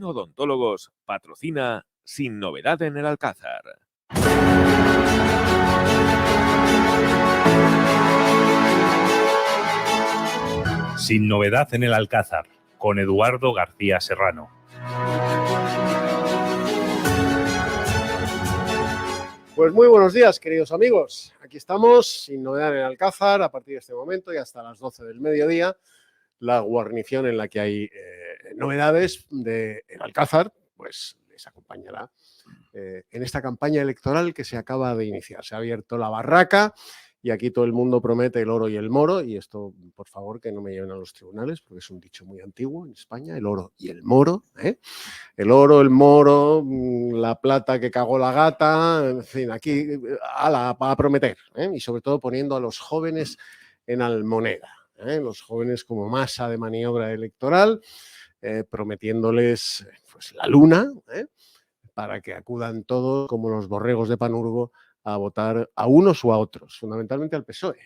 Martín Odontólogos patrocina Sin Novedad en el Alcázar. Sin Novedad en el Alcázar, con Eduardo García Serrano. Pues muy buenos días, queridos amigos. Aquí estamos, Sin Novedad en el Alcázar, a partir de este momento y hasta las 12 del mediodía. La guarnición en la que hay novedades del Alcázar, pues les acompañará en esta campaña electoral que se acaba de iniciar. Se ha abierto la barraca y aquí todo el mundo promete el oro y el moro, y esto, por favor, que no me lleven a los tribunales, porque es un dicho muy antiguo en España, el oro y el moro, ¿eh? El oro, el moro, la plata que cagó la gata, en fin, aquí a prometer, ¿eh? Y sobre todo poniendo a los jóvenes en almoneda. Los jóvenes como masa de maniobra electoral, prometiéndoles pues, la luna, para que acudan todos como los borregos de Panurgo a votar a unos o a otros, fundamentalmente al PSOE,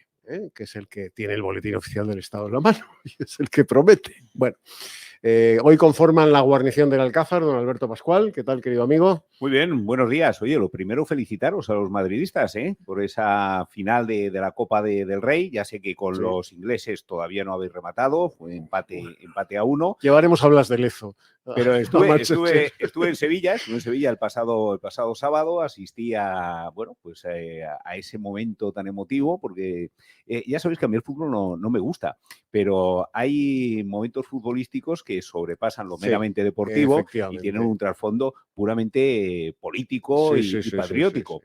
que es el que tiene el boletín oficial del Estado en la mano y es el que promete. Bueno, hoy conforman la guarnición del Alcázar, don Alberto Pascual. ¿Qué tal, querido amigo? Muy bien, buenos días. Oye, lo primero, felicitaros a los madridistas por esa final de la Copa del Rey. Ya sé que con los ingleses todavía no habéis rematado, fue empate a 1. Llevaremos hablas de Lezo. Pero estuve en Sevilla, el pasado sábado, asistí a ese momento tan emotivo, porque ya sabéis que a mí el fútbol no me gusta, pero hay momentos futbolísticos que sobrepasan lo meramente deportivo y tienen un trasfondo puramente político y patriótico.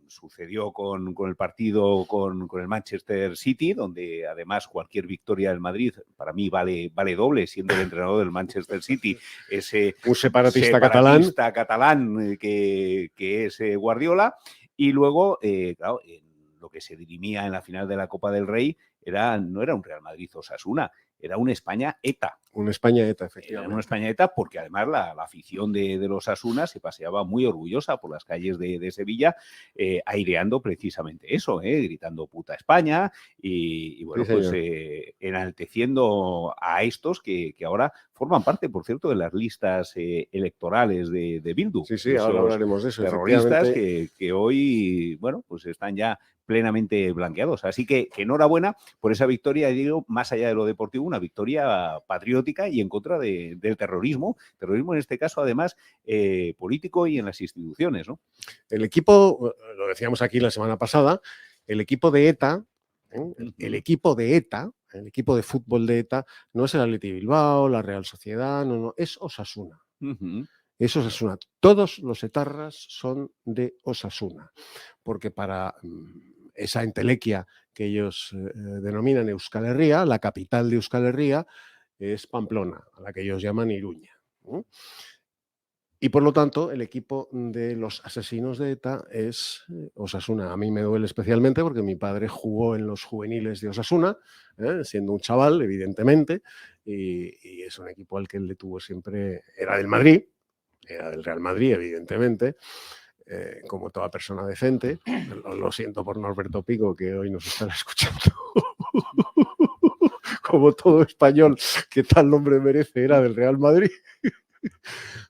Sucedió con el partido con el Manchester City, donde además cualquier victoria del Madrid para mí vale doble, siendo el entrenador del Manchester City ese un separatista catalán que es Guardiola. Y luego, claro, lo que se dirimía en la final de la Copa del Rey no era un Real Madrid-Osasuna, era un España-ETA. Un España-ETA, efectivamente. Era un España-ETA porque además la afición de los Osasuna se paseaba muy orgullosa por las calles de Sevilla, aireando precisamente eso, gritando puta España y bueno, sí, pues enalteciendo a estos que ahora forman parte, por cierto, de las listas electorales de Bildu. Sí, ahora hablaremos de eso. Terroristas que hoy, bueno, pues están ya plenamente blanqueados. Así que enhorabuena por esa victoria, digo, más allá de lo deportivo, una victoria patriótica y en contra del terrorismo en este caso, además, político y en las instituciones, ¿no? El equipo, lo decíamos aquí la semana pasada, el equipo de ETA, el equipo de ETA, el equipo de fútbol de ETA, no es el Athletic Bilbao, la Real Sociedad, no, es Osasuna. Es Osasuna. Todos los etarras son de Osasuna, porque para esa entelequia que ellos denominan Euskal Herria, la capital de Euskal Herria es Pamplona, a la que ellos llaman Iruña. Y por lo tanto, el equipo de los asesinos de ETA es Osasuna. A mí me duele especialmente porque mi padre jugó en los juveniles de Osasuna, siendo un chaval, evidentemente, y es un equipo al que él le tuvo siempre, era del Madrid, era del Real Madrid, evidentemente, como toda persona decente. Lo siento por Norberto Pico, que hoy nos estará escuchando. Como todo español que tal nombre merece, era del Real Madrid.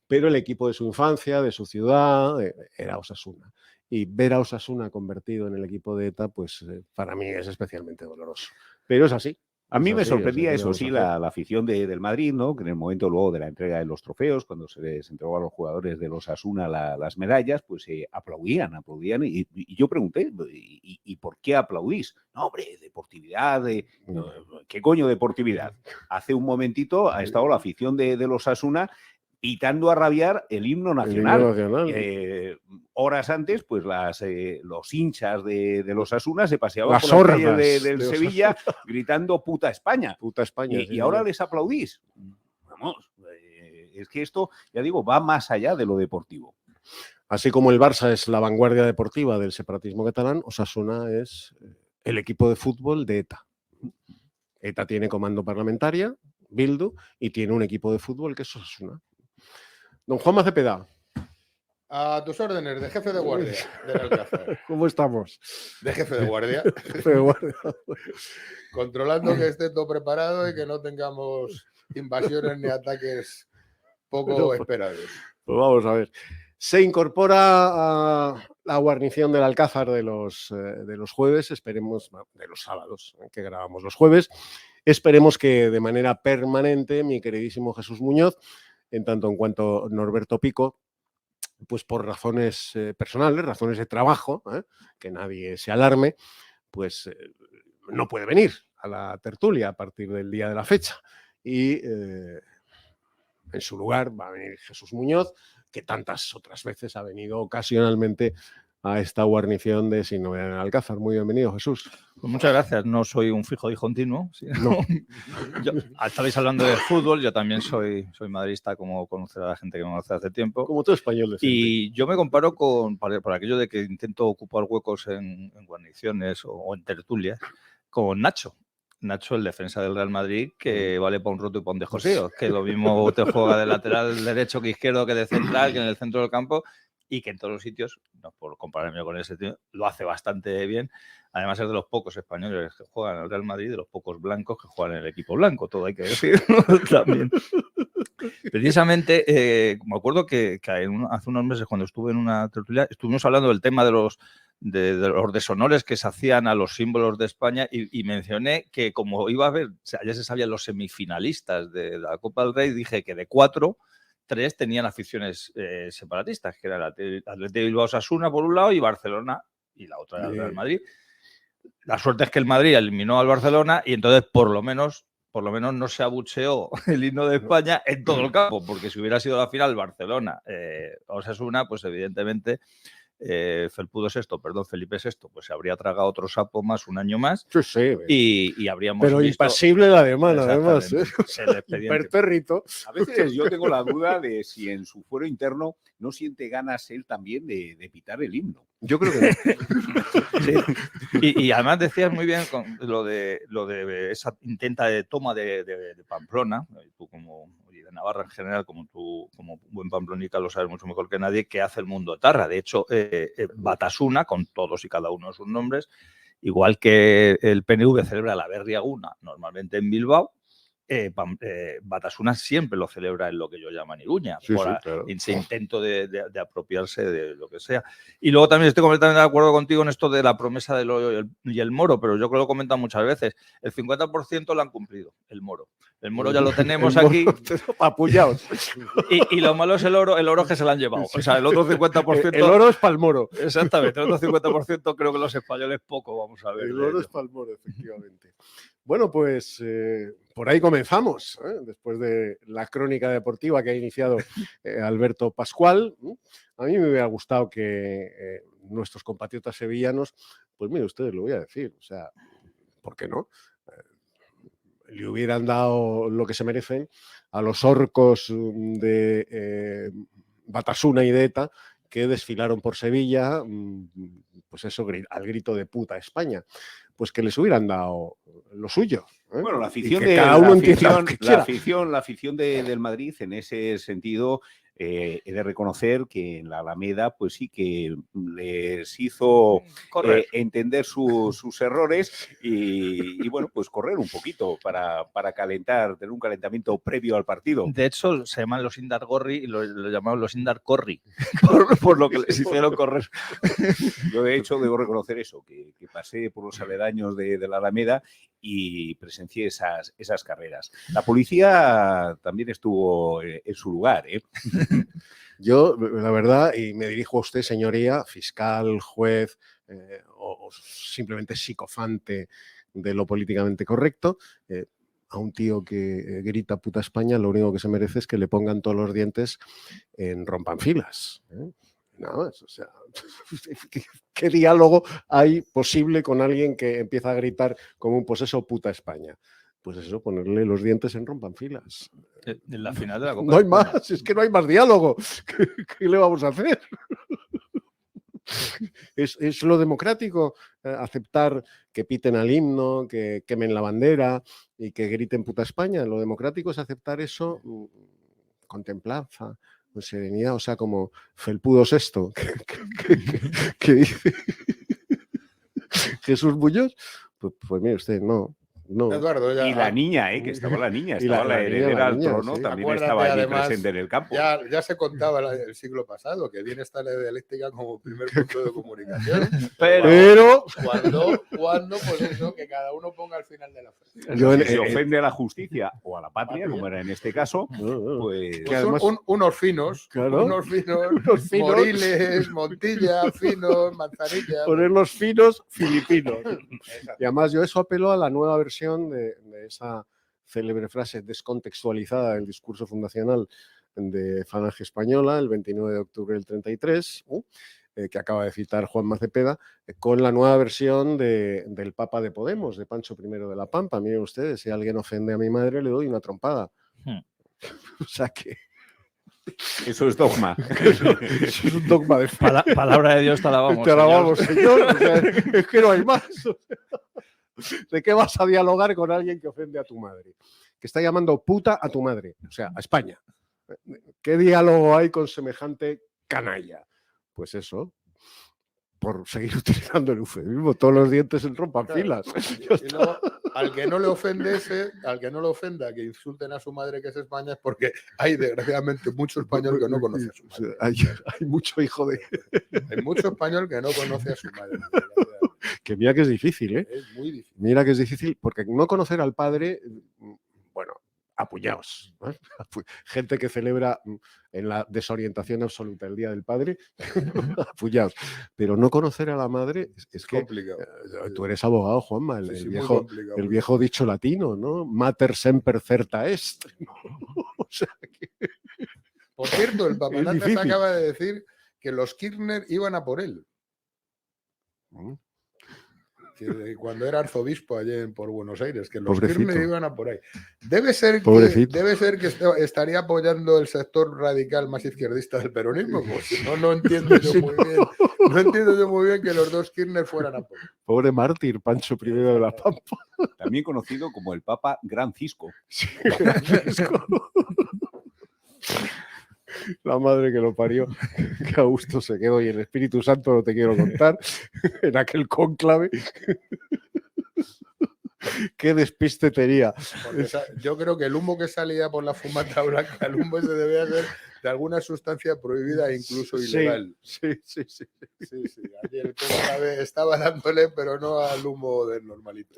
Pero el equipo de su infancia, de su ciudad, era Osasuna. Y ver a Osasuna convertido en el equipo de ETA, pues para mí es especialmente doloroso. Pero es así. A mí me sorprendía eso, sí, la afición del Madrid, ¿no? Que en el momento luego de la entrega de los trofeos, cuando se les entregó a los jugadores de los Osasuna las medallas, pues aplaudían. Y yo pregunté, ¿y por qué aplaudís? No, hombre, deportividad, ¿qué coño deportividad? Hace un momentito ha estado la afición de los Osasuna pitando a rabiar el himno nacional. Horas antes, pues los hinchas de los Osasuna se paseaban por las calles del Sevilla gritando puta España. Puta España. Y ahora les aplaudís. Vamos, es que esto, ya digo, va más allá de lo deportivo. Así como el Barça es la vanguardia deportiva del separatismo catalán, Osasuna es el equipo de fútbol de ETA. ETA tiene comando parlamentaria, Bildu, y tiene un equipo de fútbol que es Osasuna. Don Juanma Cepeda. A tus órdenes, de jefe de guardia del Alcázar. ¿Cómo estamos? De jefe de guardia. Jefe de guardia. Controlando que esté todo preparado y que no tengamos invasiones ni ataques poco esperados. Pues vamos a ver. Se incorpora a la guarnición del Alcázar de los jueves, esperemos, de los sábados, que grabamos los jueves. Esperemos que de manera permanente mi queridísimo Jesús Muñoz, en tanto en cuanto Norberto Pico, pues por razones personales, razones de trabajo, que nadie se alarme, pues no puede venir a la tertulia a partir del día de la fecha. Y en su lugar va a venir Jesús Muñoz, que tantas otras veces ha venido ocasionalmente a esta guarnición de Sin Novedad en el Alcázar. Muy bienvenido, Jesús. Pues muchas gracias. No soy un fijo discontinuo. No. Estabais hablando de fútbol, yo también soy madridista, como conocer a la gente que me conoce hace tiempo. Como todo español. Y yo me comparo por aquello de que intento ocupar huecos en guarniciones o en tertulias, con Nacho. Nacho, el defensa del Real Madrid, que vale para un roto y para un descosío, que lo mismo te juega de lateral derecho que izquierdo, que de central, que en el centro del campo, y que en todos los sitios, no por compararme con ese tío, lo hace bastante bien. Además es de los pocos españoles que juegan en el Real Madrid, de los pocos blancos que juegan en el equipo blanco, todo hay que decirlo también. Precisamente, me acuerdo que hace unos meses, cuando estuve en una tertulia, estuvimos hablando del tema de los deshonores que se hacían a los símbolos de España y mencioné que como iba a haber, o sea, ya se sabían los semifinalistas de la Copa del Rey, dije que de 4, 3 tenían aficiones separatistas, que era el Athletic Bilbao Osasuna por un lado y Barcelona, y la otra era el Real Madrid. La suerte es que el Madrid eliminó al Barcelona y entonces por lo menos no se abucheó el himno de España en todo el campo, porque si hubiera sido la final Barcelona Osasuna, pues evidentemente Felipe VI, pues se habría tragado otro sapo más un año más. Sí. Y habríamos pero visto... impasible la demanda, además. Impertérrito. A veces yo tengo la duda de si en su fuero interno no siente ganas él también de pitar el himno. Yo creo que no. Sí. Y además decías muy bien con lo de esa intenta de toma de Pamplona, tú como de Navarra en general, como tú como buen pamplonica lo sabes mucho mejor que nadie, que hace el mundo etarra. De hecho, Batasuna, con todos y cada uno de sus nombres, igual que el PNV celebra la Berriaguna normalmente en Bilbao, Batasuna siempre lo celebra en lo que yo llamo Iruña, claro. Ese intento de apropiarse de lo que sea. Y luego también estoy completamente de acuerdo contigo en esto de la promesa del Oro y el Moro, pero yo creo que lo he comentado muchas veces. El 50% lo han cumplido, el Moro. El Moro ya lo tenemos aquí. Apullados. Y lo malo es el oro que se lo han llevado. O sea, el otro 50%... El oro es para el Moro. Exactamente, el otro 50% creo que los españoles poco vamos a ver. El oro es para el Moro, efectivamente. Bueno, pues por ahí comenzamos, después de la crónica deportiva que ha iniciado Alberto Pascual. A mí me hubiera gustado que nuestros compatriotas sevillanos, pues mire, ustedes lo voy a decir, o sea, ¿por qué no? Le hubieran dado lo que se merecen a los orcos de Batasuna y de ETA que desfilaron por Sevilla, pues eso, al grito de puta España. Pues que les hubieran dado lo suyo. Bueno, la afición del Madrid en ese sentido he de reconocer que en la Alameda pues sí que les hizo entender sus errores y bueno, pues correr un poquito para calentar, tener un calentamiento previo al partido. De hecho, se llaman los Indar Gorri y lo llamaban los Indar Corri por lo que les hicieron correr. Yo de hecho debo reconocer eso, que pasé por los aledaños de la Alameda y presencié esas carreras. La policía también estuvo en su lugar, ¿eh? Yo, la verdad, y me dirijo a usted, señoría, fiscal, juez o simplemente psicofante de lo políticamente correcto, a un tío que grita puta España, lo único que se merece es que le pongan todos los dientes en rompanfilas, ¿eh? Nada más, o sea, ¿qué diálogo hay posible con alguien que empieza a gritar como un poseso puta España? Pues eso, ponerle los dientes en rompanfilas. En la final de la Copa. No hay más, es que no hay más diálogo. ¿Qué le vamos a hacer? ¿Es lo democrático aceptar que piten al himno, que quemen la bandera y que griten puta España? Lo democrático es aceptar eso con templanza, con serenidad, o sea, como Felpudo VI, que dice Jesús Muñoz. Pues mire usted, no, No. Eduardo, ya, Y la niña, que estaba la niña, Y la- estaba la, la niña, heredera la al niña, trono, sí. también Acuérdate, estaba allí además, presente en el campo. ya se contaba el siglo pasado que viene esta ley dialéctica como primer punto de comunicación. Pero Cuando, pues eso, que cada uno ponga al final de la frase. yo Si se ofende a la justicia o a la patria, como era en este caso, pues Que Pues además- unos finos, Claro. unos finos, Unos finos. Moriles, Montilla, finos, Manzanilla. poner los finos filipinos. Y además yo eso apelo a la nueva versión de esa célebre frase descontextualizada del discurso fundacional de Falange Española, el 29 de octubre del 33, que acaba de citar Juanma Cepeda, con la nueva versión del Papa de Podemos, de Pancho I de la Pampa. Miren ustedes, si alguien ofende a mi madre, le doy una trompada. O sea que eso es dogma. eso es un dogma de fe. Palabra de Dios, te alabamos. Te alabamos, señor. O sea, es que no hay más. ¿De qué vas a dialogar con alguien que ofende a tu madre? Que está llamando puta a tu madre, o sea, a España. ¿Qué diálogo hay con semejante canalla? Pues eso, por seguir utilizando el eufemismo, todos los dientes en rompan filas. Y luego, al que no le ofenda que insulten a su madre que es España es porque hay desgraciadamente mucho español que no conoce a su madre. Hay mucho hijo de... Hay mucho español que no conoce a su madre. Que mira que es difícil, ¿eh? Es muy difícil. Mira que es difícil, porque no conocer al padre, bueno, apuñaos. ¿No? Gente que celebra en la desorientación absoluta el Día del Padre, apuñaos. Pero no conocer a la madre es que complicado. tú eres abogado, Juanma, Sí, sí, muy viejo, complicado, el muy viejo dicho latino, ¿no? Mater semper certa est. ¿No? O sea, que Por cierto, el Es papanatas difícil. acaba de decir que los Kirchner iban a por él. Que cuando era arzobispo allí por Buenos Aires, que los Pobrecito. Kirchner iban a por ahí. Debe ser Pobrecito. que estaría apoyando el sector radical más izquierdista del peronismo. Pues si no, no entiendo yo Sí, muy bien. No entiendo yo muy bien que los dos Kirchner fueran a por él. Pobre mártir, Pancho I de la Pampa. También conocido como el Papa Gran Cisco. La madre que lo parió, que a gusto se quedó, y el Espíritu Santo no te quiero contar, en aquel cónclave. Qué despiste tenía. Porque, yo creo que el humo que salía por la fumata blanca, el humo ese debía ser de alguna sustancia prohibida e incluso ilegal. Sí. Sí, allí el cónclave estaba dándole, pero no al humo del normalito.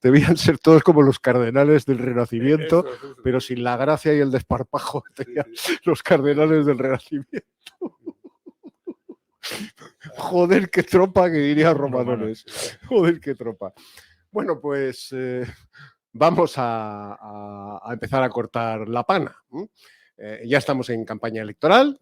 Debían ser todos como los cardenales del Renacimiento, Eso. pero sin la gracia y el desparpajo que tenían los cardenales del Renacimiento. Joder, qué tropa, que diría Romanones. Joder, qué tropa. Bueno, pues vamos a empezar a cortar la pana. Ya estamos en campaña electoral.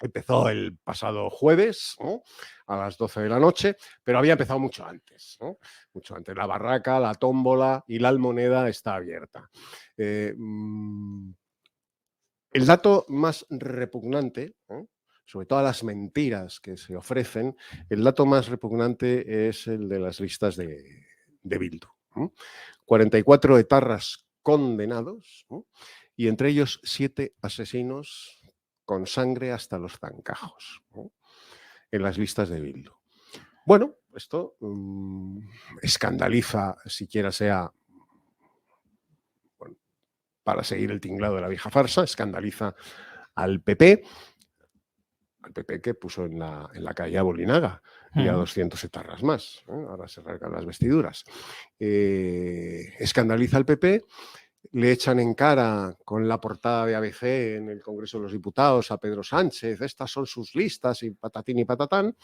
Empezó el pasado jueves, ¿no? A las 12 de la noche, pero había empezado mucho antes, ¿no? Mucho antes. La barraca, la tómbola y la almoneda está abierta. El dato más repugnante, ¿no? Sobre todas las mentiras que se ofrecen, el dato más repugnante es el de las listas de Bildu. 44 etarras condenados, ¿no? Y entre ellos 7 asesinos con sangre hasta los zancajos, ¿no? En las listas de Bildu. Bueno, esto escandaliza, siquiera sea para seguir el tinglado de la vieja farsa, escandaliza al PP que puso en la calle a Bolinaga y a 200 etarras más. Ahora se rasgan las vestiduras. Escandaliza al PP, le echan en cara con la portada de ABC en el Congreso de los Diputados a Pedro Sánchez, estas son sus listas y patatín y patatán.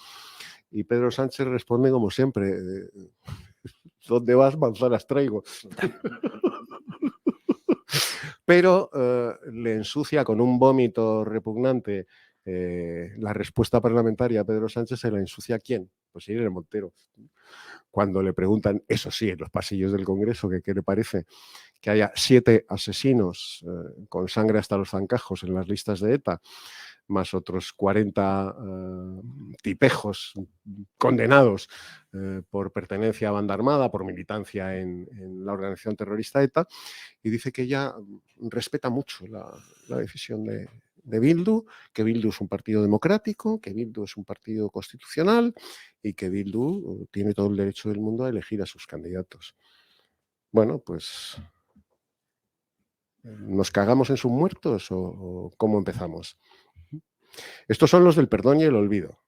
Y Pedro Sánchez responde como siempre, ¿dónde vas? Manzanas traigo. Pero le ensucia con un vómito repugnante la respuesta parlamentaria a Pedro Sánchez. ¿Se la ensucia a quién? Pues Irene Montero. Cuando le preguntan, eso sí, en los pasillos del Congreso, que qué le parece que haya 7 asesinos con sangre hasta los zancajos en las listas de ETA, más otros 40 tipejos condenados por pertenencia a banda armada, por militancia en la organización terrorista ETA, y dice que ella respeta mucho la decisión de Bildu, que Bildu es un partido democrático, que Bildu es un partido constitucional y que Bildu tiene todo el derecho del mundo a elegir a sus candidatos. Bueno, pues ¿nos cagamos en sus muertos o cómo empezamos? Estos son los del perdón y el olvido.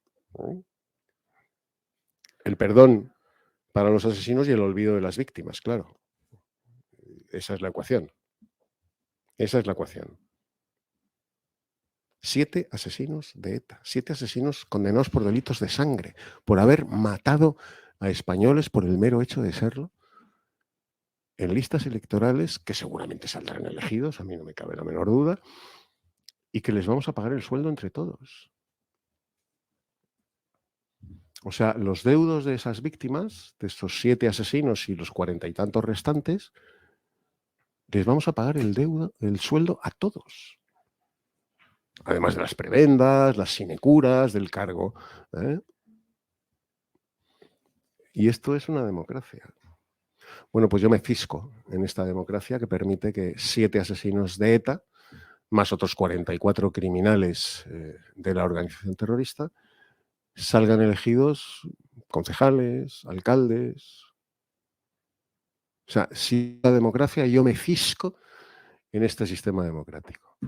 El perdón para los asesinos y el olvido de las víctimas, claro. Esa es la ecuación. Esa es la ecuación. 7 asesinos de ETA, 7 asesinos condenados por delitos de sangre, por haber matado a españoles por el mero hecho de serlo, en listas electorales que seguramente saldrán elegidos, a mí no me cabe la menor duda, y que les vamos a pagar el sueldo entre todos. O sea, los deudos de esas víctimas, de estos 7 asesinos y los 40 y tantos restantes, les vamos a pagar el sueldo a todos. Además de las prebendas, las sinecuras, del cargo. Y esto es una democracia. Bueno, pues yo me cisco en esta democracia que permite que 7 asesinos de ETA, más otros 44 criminales de la organización terrorista, salgan elegidos concejales, alcaldes. O sea, si la democracia, yo me cisco en este sistema democrático.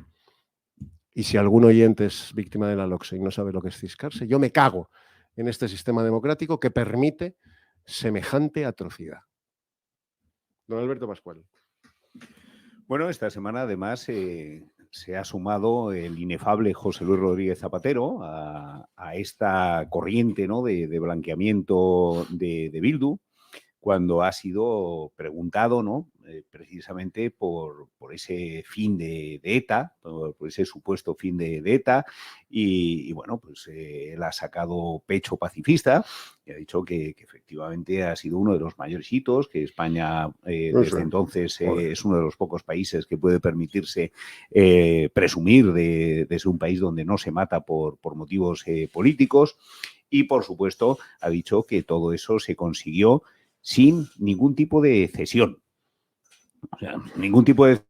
Y si algún oyente es víctima de la LOCSE y no sabe lo que es ciscarse, yo me cago en este sistema democrático que permite semejante atrocidad. Don Alberto Pascual. Bueno, esta semana además se ha sumado el inefable José Luis Rodríguez Zapatero a esta corriente, ¿no?, de blanqueamiento de Bildu, cuando ha sido preguntado, ¿no?, precisamente por ese fin de ETA, por ese supuesto fin de ETA, y bueno, pues él ha sacado pecho pacifista y ha dicho que efectivamente ha sido uno de los mayores hitos, que España desde entonces es uno de los pocos países que puede permitirse presumir de ser un país donde no se mata por motivos políticos, y por supuesto ha dicho que todo eso se consiguió sin ningún tipo de cesión. O sea, ningún tipo de...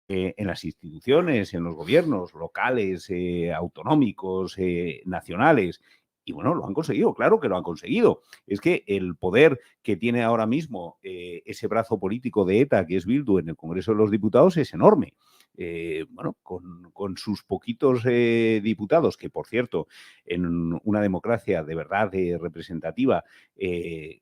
en las instituciones, en los gobiernos locales, autonómicos, nacionales. Y bueno, lo han conseguido, claro que lo han conseguido. Es que el poder que tiene ahora mismo ese brazo político de ETA, que es Bildu, en el Congreso de los Diputados, es enorme. Bueno, con sus poquitos diputados, que por cierto, en una democracia de verdad representativa,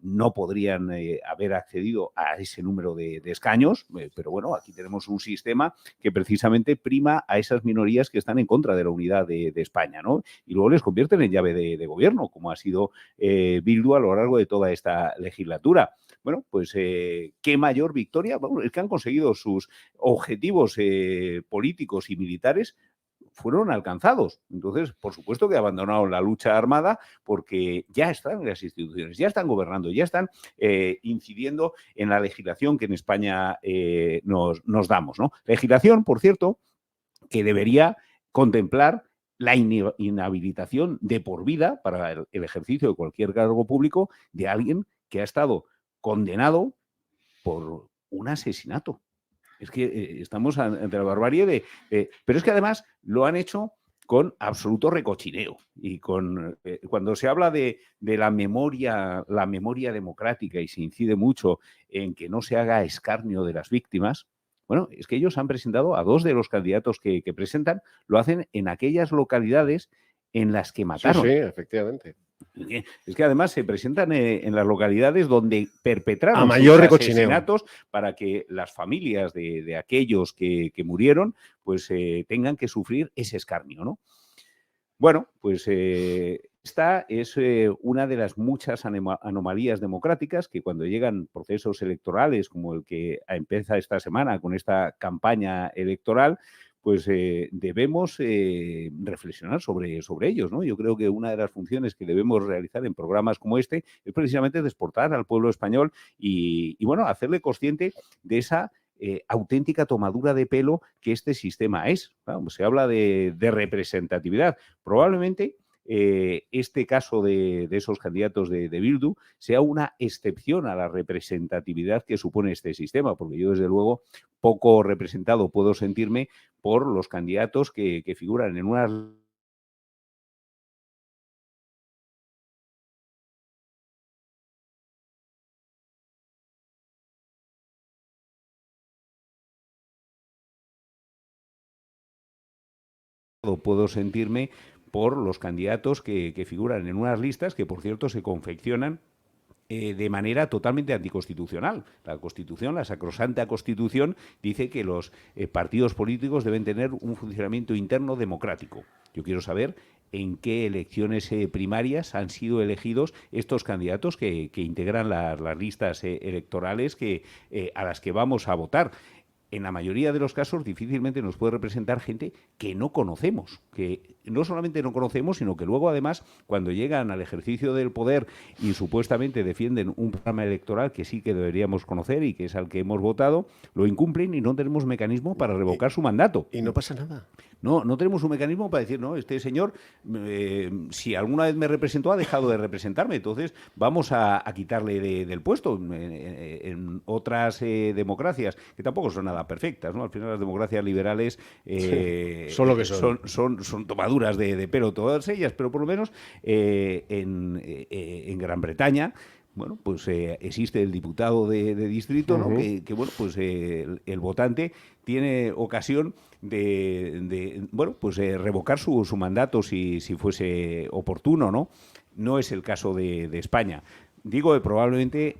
no podrían haber accedido a ese número de escaños, pero bueno, aquí tenemos un sistema que precisamente prima a esas minorías que están en contra de la unidad de España, ¿no? Y luego les convierten en llave de gobierno, como ha sido Bildu a lo largo de toda esta legislatura. Bueno, pues qué mayor victoria. Bueno, es que han conseguido sus objetivos políticos y militares, fueron alcanzados. Entonces, por supuesto que abandonaron la lucha armada porque ya están en las instituciones, ya están gobernando, ya están incidiendo en la legislación que en España nos damos, ¿no? Legislación, por cierto, que debería contemplar la inhabilitación de por vida para el ejercicio de cualquier cargo público de alguien que ha estado condenado por un asesinato. Es que estamos ante la barbarie pero es que además lo han hecho con absoluto recochineo y cuando se habla de la memoria democrática y se incide mucho en que no se haga escarnio de las víctimas, bueno, es que ellos han presentado a 2 de los candidatos que presentan, lo hacen en aquellas localidades en las que mataron. Sí, efectivamente. Es que además se presentan en las localidades donde perpetraron a mayor asesinatos para que las familias de aquellos que murieron pues tengan que sufrir ese escarnio, ¿no? Bueno, pues esta es una de las muchas anomalías democráticas que cuando llegan procesos electorales como el que empieza esta semana con esta campaña electoral, pues debemos reflexionar sobre ellos, ¿no? Yo creo que una de las funciones que debemos realizar en programas como este es precisamente exportar al pueblo español y bueno, hacerle consciente de esa auténtica tomadura de pelo que este sistema es. Claro, se habla de representatividad. Probablemente este caso de esos candidatos de Bildu sea una excepción a la representatividad que supone este sistema, porque yo desde luego poco representado puedo sentirme por los candidatos que figuran en unas puedo sentirme por los candidatos que figuran en unas listas que, por cierto, se confeccionan de manera totalmente anticonstitucional. La Constitución, la sacrosanta Constitución, dice que los partidos políticos deben tener un funcionamiento interno democrático. Yo quiero saber en qué elecciones primarias han sido elegidos estos candidatos que integran las listas electorales a las que vamos a votar. En la mayoría de los casos difícilmente nos puede representar gente que no conocemos, que no solamente no conocemos, sino que luego además cuando llegan al ejercicio del poder y supuestamente defienden un programa electoral que sí que deberíamos conocer y que es al que hemos votado, lo incumplen y no tenemos mecanismo para revocar su mandato. Y no pasa nada. No tenemos un mecanismo para decir, no, este señor, si alguna vez me representó, ha dejado de representarme, entonces vamos a quitarle del puesto. En otras democracias, que tampoco son nada perfectas, ¿no? Al final las democracias liberales son lo que son. Son tomaduras de pelo todas ellas, pero por lo menos en Gran Bretaña, bueno, pues existe el diputado de distrito, ¿no? Que bueno, pues el votante tiene ocasión de revocar su mandato si fuese oportuno, ¿no? No es el caso de España. Digo que probablemente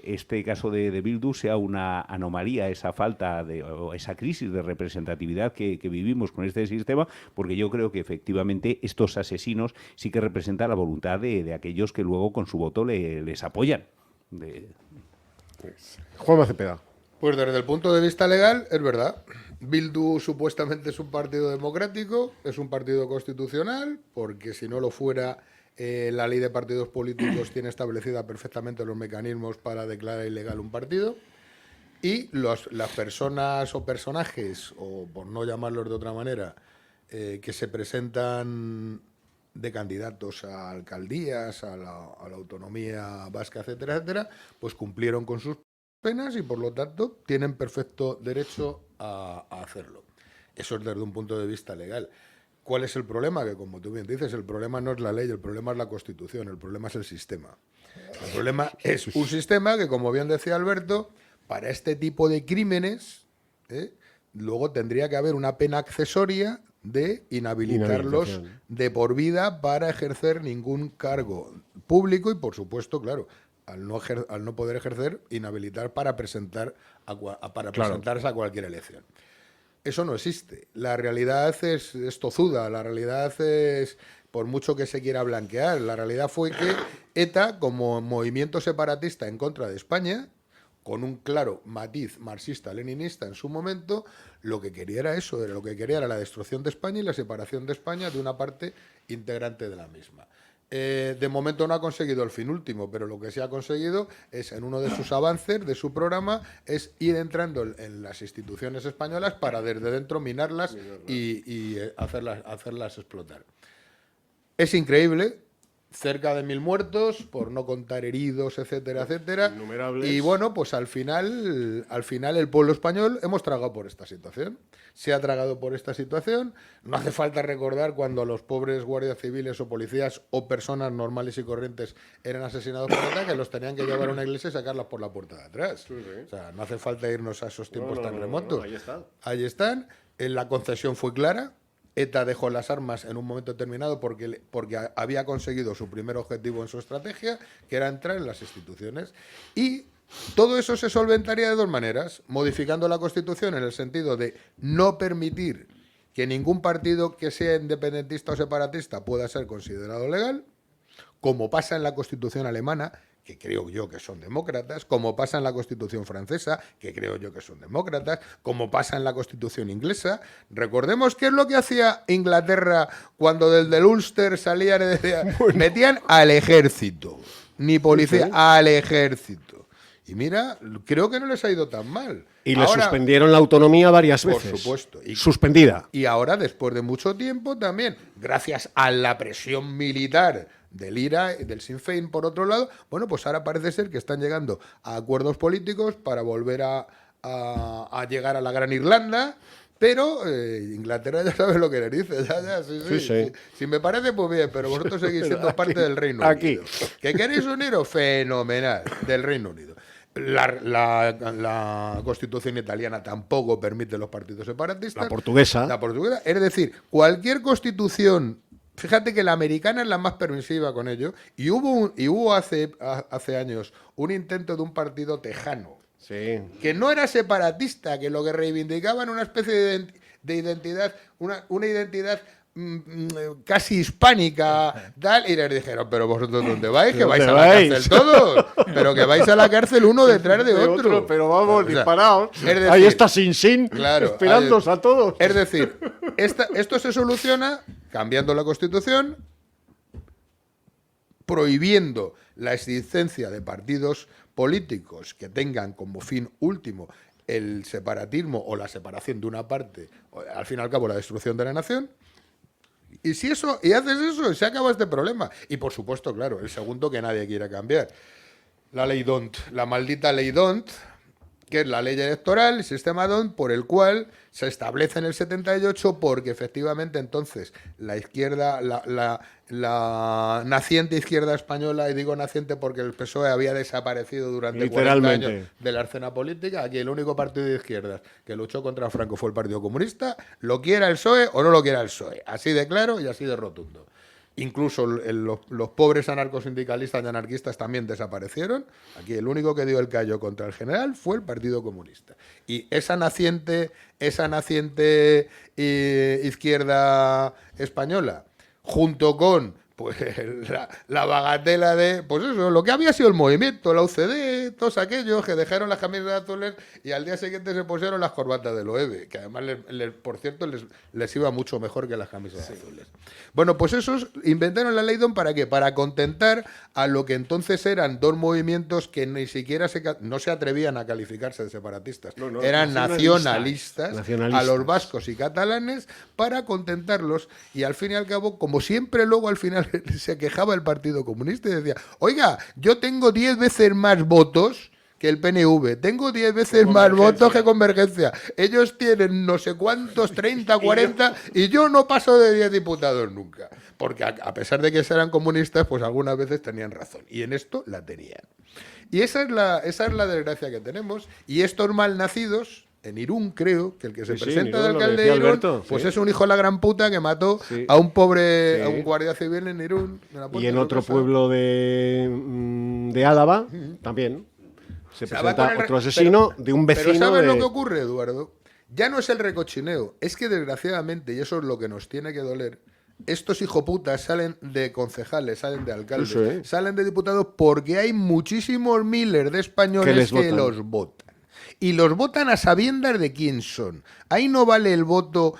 este caso de Bildu sea una anomalía, esa falta o esa crisis de representatividad que vivimos con este sistema, porque yo creo que efectivamente estos asesinos sí que representan la voluntad de aquellos que luego con su voto les apoyan. Juanma Cepeda. Pues desde el punto de vista legal, es verdad. Bildu supuestamente es un partido democrático, es un partido constitucional, porque si no lo fuera, la ley de partidos políticos tiene establecida perfectamente los mecanismos para declarar ilegal un partido. Y las personas o personajes, o por no llamarlos de otra manera, que se presentan de candidatos a alcaldías, a la autonomía vasca, etcétera, etcétera, pues cumplieron con sus penas y por lo tanto tienen perfecto derecho a hacerlo. Eso es desde un punto de vista legal. ¿Cuál es el problema? Que como tú bien dices, el problema no es la ley, el problema es la Constitución, el problema es el sistema. El problema es un sistema que, como bien decía Alberto, para este tipo de crímenes, luego tendría que haber una pena accesoria de inhabilitarlos de por vida para ejercer ningún cargo público y, por supuesto, claro, al no poder ejercer, inhabilitar para presentarse a cualquier elección. Eso no existe. La realidad es tozuda, la realidad es, por mucho que se quiera blanquear, la realidad fue que ETA, como movimiento separatista en contra de España, con un claro matiz marxista-leninista en su momento, lo que quería era eso, lo que quería era la destrucción de España y la separación de España de una parte integrante de la misma. De momento no ha conseguido el fin último, pero lo que sí ha conseguido es, en uno de sus avances, de su programa, es ir entrando en las instituciones españolas para desde dentro minarlas y hacerlas explotar. Es increíble, cerca de 1000 muertos, por no contar heridos, etcétera, etcétera. Innumerables. Y bueno, pues al final el pueblo español hemos tragado por esta situación. Se ha tragado por esta situación. No hace falta recordar cuando a los pobres guardias civiles o policías o personas normales y corrientes eran asesinados por ETA, que los tenían que llevar a una iglesia y sacarlas por la puerta de atrás. Sí. O sea, no hace falta irnos a esos tiempos tan remotos. Ahí están. La concesión fue clara. ETA dejó las armas en un momento determinado porque había conseguido su primer objetivo en su estrategia, que era entrar en las instituciones. Y todo eso se solventaría de dos maneras: modificando la Constitución en el sentido de no permitir que ningún partido que sea independentista o separatista pueda ser considerado legal, como pasa en la Constitución alemana, que creo yo que son demócratas, como pasa en la Constitución francesa, que creo yo que son demócratas, como pasa en la Constitución inglesa. Recordemos qué es lo que hacía Inglaterra cuando desde el Ulster salían y decían, metían al ejército, ni policía, al ejército. Y mira, creo que no les ha ido tan mal. Y le suspendieron la autonomía varias veces. Por supuesto. Suspendida. Y ahora, después de mucho tiempo, también, gracias a la presión militar del IRA y del Sinn Féin, por otro lado, bueno, pues ahora parece ser que están llegando a acuerdos políticos para volver a llegar a la Gran Irlanda, pero Inglaterra ya sabe lo que le dice. Sí. Si me parece, pues bien, pero vosotros seguís siendo parte del Reino Unido. ¿Que queréis uniros? Fenomenal, del Reino Unido. La Constitución italiana tampoco permite los partidos separatistas. La portuguesa. La portuguesa. Es decir, cualquier constitución, fíjate que la americana es la más permisiva con ello, y hubo hace años un intento de un partido tejano, Sí. que no era separatista, que lo que reivindicaban una especie de identidad, una identidad casi hispánica, tal, y les dijeron, pero vosotros ¿dónde vais? Que vais a la cárcel todos, pero que vais a la cárcel uno detrás de otro. Pero vamos, O sea, disparados. es decir, Ahí está Sin, claro, esperándonos a todos. Es decir, esto se soluciona cambiando la Constitución, prohibiendo la existencia de partidos políticos que tengan como fin último el separatismo o la separación de una parte, o, al fin y al cabo la destrucción de la nación. Y si haces eso, se acaba este problema. Y por supuesto, claro, el segundo que nadie quiere cambiar. La ley DONT, la maldita ley DONT, que es la ley electoral, el sistema DONT, por el cual se establece en el 78, porque efectivamente entonces la izquierda, la naciente izquierda española, y digo naciente porque el PSOE había desaparecido durante 40 años de la escena política, aquí el único partido de izquierdas que luchó contra Franco fue el Partido Comunista, lo quiera el PSOE o no lo quiera el PSOE, así de claro y así de rotundo. Incluso los pobres anarcosindicalistas y anarquistas también desaparecieron. Aquí el único que dio el callo contra el general fue el Partido Comunista. Y esa naciente izquierda española, junto con pues la bagatela de, pues eso, lo que había sido el movimiento, la UCD, todos aquellos que dejaron las camisas azules y al día siguiente se pusieron las corbatas del OEB, que además, por cierto, les iba mucho mejor que las camisas azules. Bueno, pues esos inventaron la ley DONT, ¿para qué? Para contentar a lo que entonces eran dos movimientos que ni siquiera no se atrevían a calificarse de separatistas. Eran nacionalistas, a los vascos y catalanes, para contentarlos, y al fin y al cabo, como siempre, luego al final se quejaba el Partido Comunista y decía, oiga, yo tengo 10 veces más votos que el PNV, tengo 10 veces más votos que Convergencia, ellos tienen no sé cuántos, 30, 40, y yo no paso de 10 diputados nunca, porque a pesar de que eran comunistas, pues algunas veces tenían razón, y en esto la tenían. Y esa es la desgracia que tenemos, y estos malnacidos, en Irún, creo, que el que se presenta de alcalde de Irún, Alberto, pues sí. Es un hijo de la gran puta que mató a un pobre, a un guardia civil en Irún. Y en otro pueblo de Álava, también, se presenta otro asesino de un vecino. Pero ¿sabes lo que ocurre, Eduardo? Ya no es el recochineo, es que desgraciadamente, y eso es lo que nos tiene que doler, estos hijoputas salen de concejales, salen de alcaldes, salen de diputados, porque hay muchísimos miles de españoles que los votan. Y los votan a sabiendas de quién son. Ahí no vale el voto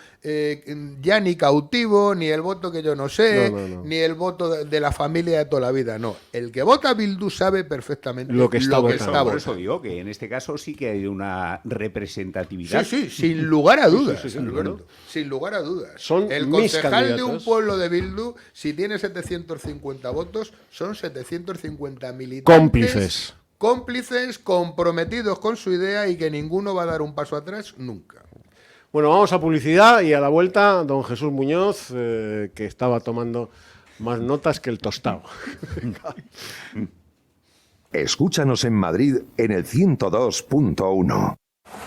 ya ni cautivo, ni el voto que yo no sé, ni el voto de la familia de toda la vida, no. El que vota Bildu sabe perfectamente lo que está votando. Por eso digo que en este caso sí que hay una representatividad. Sí, sin lugar a dudas. Sin lugar a dudas. Son el concejal de un pueblo de Bildu, si tiene 750 votos, son 750 militantes. Cómplices, comprometidos con su idea y que ninguno va a dar un paso atrás nunca. Bueno, vamos a publicidad y a la vuelta, don Jesús Muñoz, que estaba tomando más notas que el tostado. Escúchanos en Madrid en el 102.1.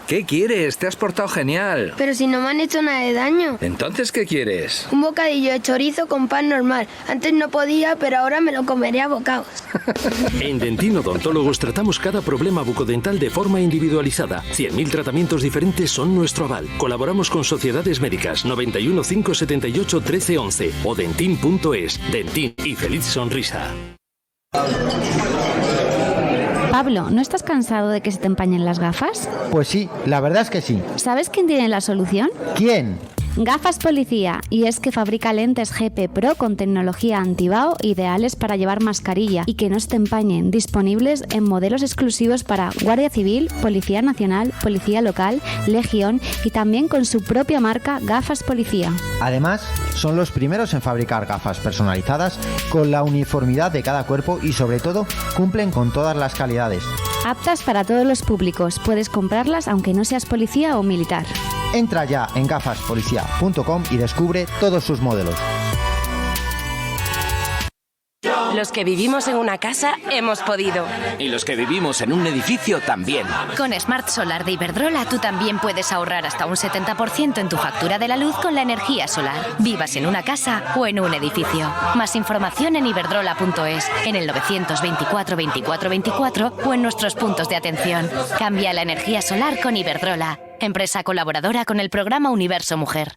¿Qué quieres? Te has portado genial. Pero si no me han hecho nada de daño. ¿Entonces qué quieres? Un bocadillo de chorizo con pan normal. Antes no podía, pero ahora me lo comeré a bocados. En Dentin Odontólogos tratamos cada problema bucodental de forma individualizada. 100.000 tratamientos diferentes son nuestro aval. Colaboramos con sociedades médicas 91 578 1311 o dentin.es. Dentin y feliz sonrisa. Pablo, ¿no estás cansado de que se te empañen las gafas? Pues sí, la verdad es que sí. ¿Sabes quién tiene la solución? ¿Quién? Gafas Policía, y es que fabrica lentes GP Pro con tecnología antibao ideales para llevar mascarilla y que no se te empañen, disponibles en modelos exclusivos para Guardia Civil, Policía Nacional, Policía Local, Legión y también con su propia marca Gafas Policía. Además, son los primeros en fabricar gafas personalizadas con la uniformidad de cada cuerpo y sobre todo cumplen con todas las calidades. Aptas para todos los públicos, puedes comprarlas aunque no seas policía o militar. Entra ya en gafaspolicia.com y descubre todos sus modelos. Los que vivimos en una casa hemos podido. Y los que vivimos en un edificio también. Con Smart Solar de Iberdrola tú también puedes ahorrar hasta un 70% en tu factura de la luz con la energía solar. Vivas en una casa o en un edificio. Más información en iberdrola.es, en el 924 24 24 o en nuestros puntos de atención. Cambia la energía solar con Iberdrola, empresa colaboradora con el programa Universo Mujer.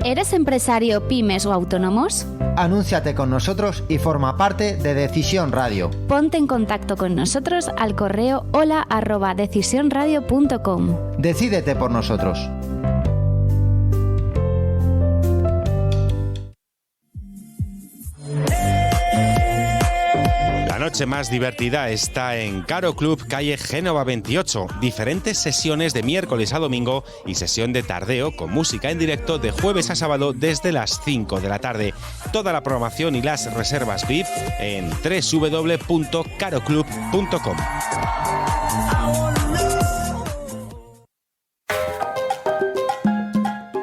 ¿Eres empresario, pymes o autónomos? Anúnciate con nosotros y forma parte de Decisión Radio. Ponte en contacto con nosotros al correo hola@decisionradio.com. Decídete por nosotros. La noche más divertida está en Caro Club, calle Génova 28. Diferentes sesiones de miércoles a domingo y sesión de tardeo con música en directo de jueves a sábado desde las 5 de la tarde. Toda la programación y las reservas VIP en www.caroclub.com.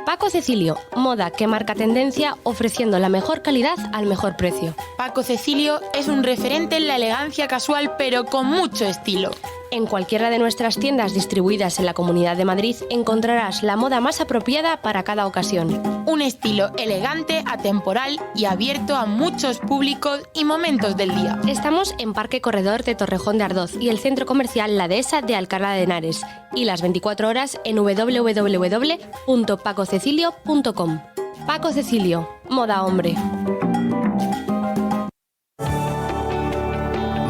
Paco Cecilio, moda que marca tendencia ofreciendo la mejor calidad al mejor precio. Paco Cecilio es un referente en la elegancia casual pero con mucho estilo. En cualquiera de nuestras tiendas distribuidas en la Comunidad de Madrid encontrarás la moda más apropiada para cada ocasión. Un estilo elegante, atemporal y abierto a muchos públicos y momentos del día. Estamos en Parque Corredor de Torrejón de Ardoz y el centro comercial La Dehesa de Alcalá de Henares y las 24 horas en www.pacocecilio.com. Paco Cecilio, moda hombre.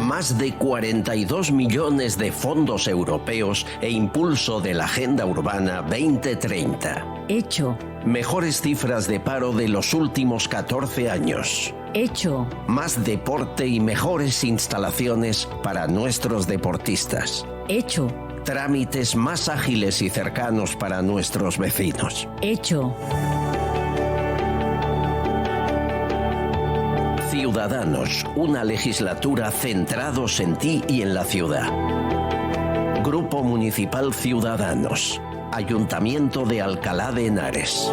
Más de 42 millones de fondos europeos e impulso de la Agenda Urbana 2030. Hecho. Mejores cifras de paro de los últimos 14 años. Hecho. Más deporte y mejores instalaciones para nuestros deportistas. Hecho. Trámites más ágiles y cercanos para nuestros vecinos. Hecho. Ciudadanos, una legislatura centrados en ti y en la ciudad. Grupo Municipal Ciudadanos, Ayuntamiento de Alcalá de Henares.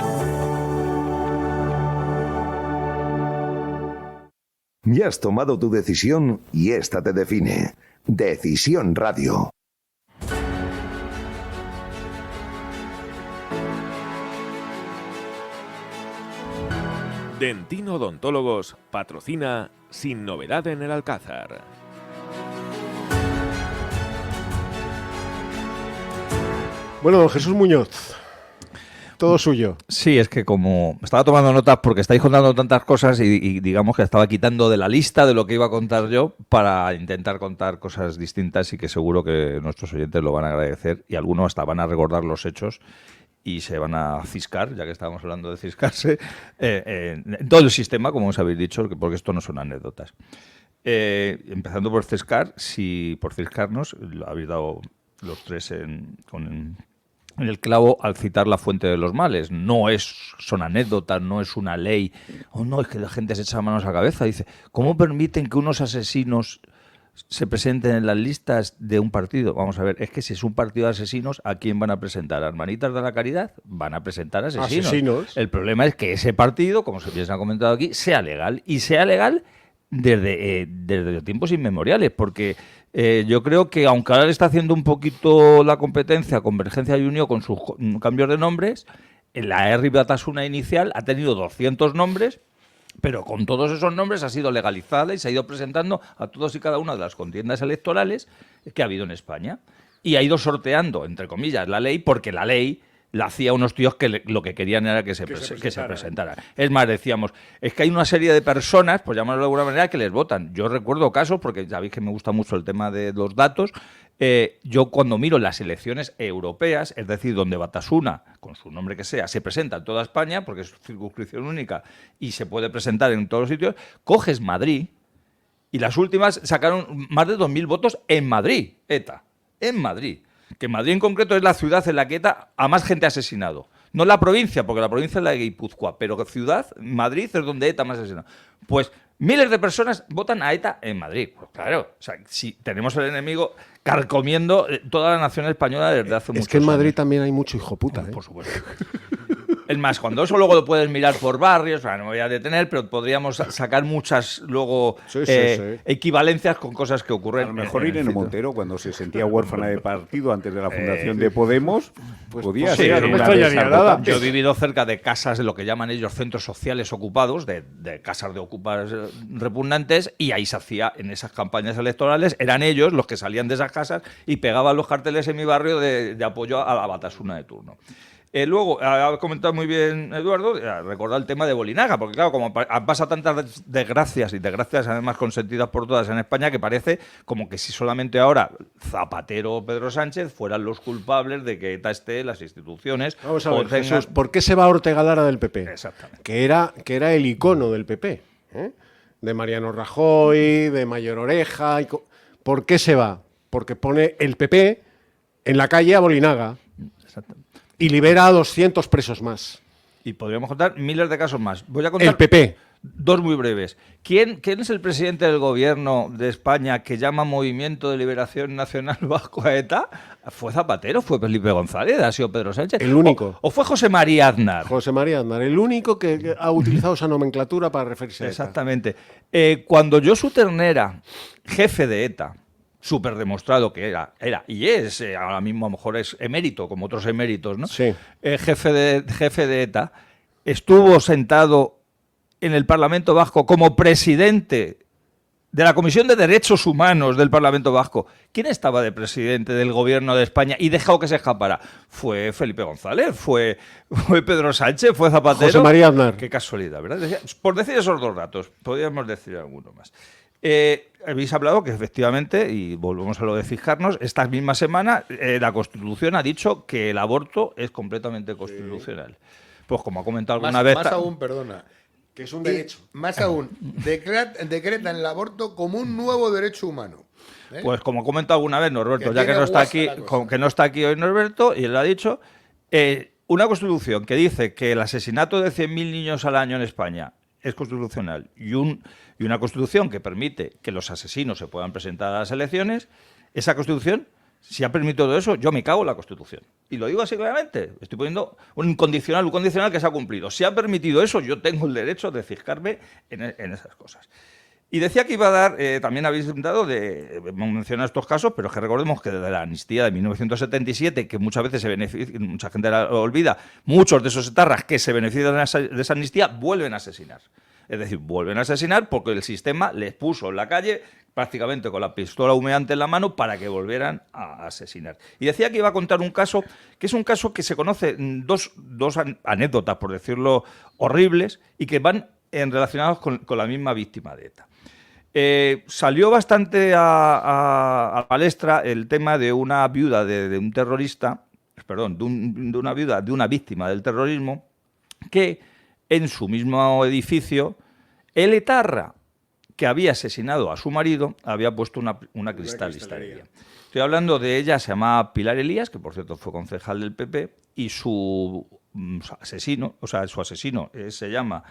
Ya has tomado tu decisión y esta te define. Decisión Radio. Dentino Odontólogos patrocina Sin Novedad en el Alcázar. Bueno, don Jesús Muñoz, todo suyo. Sí, es que como estaba tomando notas porque estáis contando tantas cosas y digamos que estaba quitando de la lista de lo que iba a contar yo para intentar contar cosas distintas y que seguro que nuestros oyentes lo van a agradecer y algunos hasta van a recordar los hechos y se van a ciscar, ya que estábamos hablando de ciscarse, en todo el sistema, como os habéis dicho, porque esto no son anécdotas. Empezando por ciscar, si por ciscarnos, lo habéis dado los tres en el clavo al citar la fuente de los males. No son anécdotas, no es una ley. No, es que la gente se echa manos a la cabeza. Dice, ¿cómo permiten que unos asesinos se presenten en las listas de un partido? Vamos a ver, es que si es un partido de asesinos, ¿a quién van a presentar? ¿A Hermanitas de la Caridad? Van a presentar asesinos. El problema es que ese partido, como se ha comentado aquí, sea legal. Y sea legal desde tiempos inmemoriales, porque yo creo que aunque ahora le está haciendo un poquito la competencia Convergencia y Unión con sus cambios de nombres, la Herri Batasuna inicial ha tenido 200 nombres, pero con todos esos nombres ha sido legalizada y se ha ido presentando a todos y cada una de las contiendas electorales que ha habido en España. Y ha ido sorteando, entre comillas, la ley, porque la ley la hacía unos tíos que lo que querían era que se presentara. Es más, decíamos, es que hay una serie de personas, pues llamarlo de alguna manera, que les votan. Yo recuerdo casos, porque sabéis que me gusta mucho el tema de los datos, yo cuando miro las elecciones europeas, es decir, donde Batasuna, con su nombre que sea, se presenta en toda España, porque es circunscripción única y se puede presentar en todos los sitios, coges Madrid y las últimas sacaron más de 2.000 votos en Madrid, ETA, en Madrid. Que Madrid en concreto es la ciudad en la que ETA a más gente ha asesinado. No la provincia, porque la provincia es la de Guipúzcoa, pero ciudad, Madrid es donde ETA más ha asesinado. Pues miles de personas votan a ETA en Madrid. Pues claro, o sea, si tenemos el enemigo carcomiendo toda la nación española desde hace muchos años. Es que en Madrid también hay mucho hijo puta, Por supuesto. Es más, cuando eso luego lo puedes mirar por barrios, no me voy a detener, pero podríamos sacar muchas luego equivalencias con cosas que ocurren. A lo mejor Irene Montero, cuando se sentía huérfana de partido antes de la fundación de Podemos, podía ser no me una de esas votantes. Yo he vivido cerca de casas de lo que llaman ellos centros sociales ocupados, de casas de ocupas repugnantes, y ahí se hacía, en esas campañas electorales, eran ellos los que salían de esas casas y pegaban los carteles en mi barrio de apoyo a la batasuna de turno. Luego, ha comentado muy bien Eduardo, recordar el tema de Bolinaga, porque claro, como han pasado tantas desgracias, y desgracias además consentidas por todas en España, que parece como que si solamente ahora Zapatero o Pedro Sánchez fueran los culpables de que ETA esté en las instituciones. Vamos a ver, Jesús, ¿por qué se va Ortega Lara del PP? Exactamente. Que era el icono del PP, de Mariano Rajoy, de Mayor Oreja. ¿Por qué se va? Porque pone el PP en la calle a Bolinaga. Exactamente. Y libera a 200 presos más. Y podríamos contar miles de casos más. Voy a contar el PP. Dos muy breves. ¿Quién es el presidente del gobierno de España que llama Movimiento de Liberación Nacional Vasco a ETA? ¿Fue Zapatero? ¿Fue Felipe González? ¿Ha sido Pedro Sánchez? El único. ¿O fue José María Aznar? José María Aznar, el único que ha utilizado esa nomenclatura para referirse a ETA. Exactamente. Cuando Josu Ternera, jefe de ETA, súper demostrado que era y es, ahora mismo a lo mejor es emérito, como otros eméritos, ¿no? Sí. Jefe de ETA, estuvo sentado en el Parlamento Vasco como presidente de la Comisión de Derechos Humanos del Parlamento Vasco. ¿Quién estaba de presidente del gobierno de España y dejó que se escapara? Fue Felipe González, fue Pedro Sánchez, fue Zapatero. José María Aznar. Qué casualidad, ¿verdad? Por decir esos dos datos, podríamos decir alguno más. Habéis hablado que efectivamente, y volvemos a lo de fijarnos, esta misma semana la Constitución ha dicho que el aborto es completamente constitucional. Pues como ha comentado alguna vez... Más aún, perdona. Que es un derecho. Más aún, decretan el aborto como un nuevo derecho humano. Pues como ha comentado alguna vez Norberto, ya que no está aquí, que no está aquí hoy Norberto, y él lo ha dicho, una Constitución que dice que el asesinato de 100.000 niños al año en España es constitucional y una Constitución que permite que los asesinos se puedan presentar a las elecciones, esa Constitución, si ha permitido todo eso, yo me cago en la Constitución. Y lo digo así claramente, estoy poniendo un condicional que se ha cumplido. Si ha permitido eso, yo tengo el derecho de fijarme en esas cosas. Y decía que iba a dar, también habéis dado de mencionar estos casos, pero que recordemos que desde la amnistía de 1977, que muchas veces mucha gente la olvida, muchos de esos etarras que se benefician de esa amnistía vuelven a asesinar. Es decir, vuelven a asesinar porque el sistema les puso en la calle prácticamente con la pistola humeante en la mano para que volvieran a asesinar. Y decía que iba a contar un caso, que es un caso que se conoce, dos anécdotas, por decirlo, horribles, y que van relacionados con la misma víctima de ETA. Salió bastante a palestra el tema de una viuda de un terrorista, perdón, de una víctima del terrorismo, que en su mismo edificio, el etarra que había asesinado a su marido había puesto una cristalería. Estoy hablando de ella, se llama Pilar Elías, que por cierto fue concejal del PP, y su asesino se llama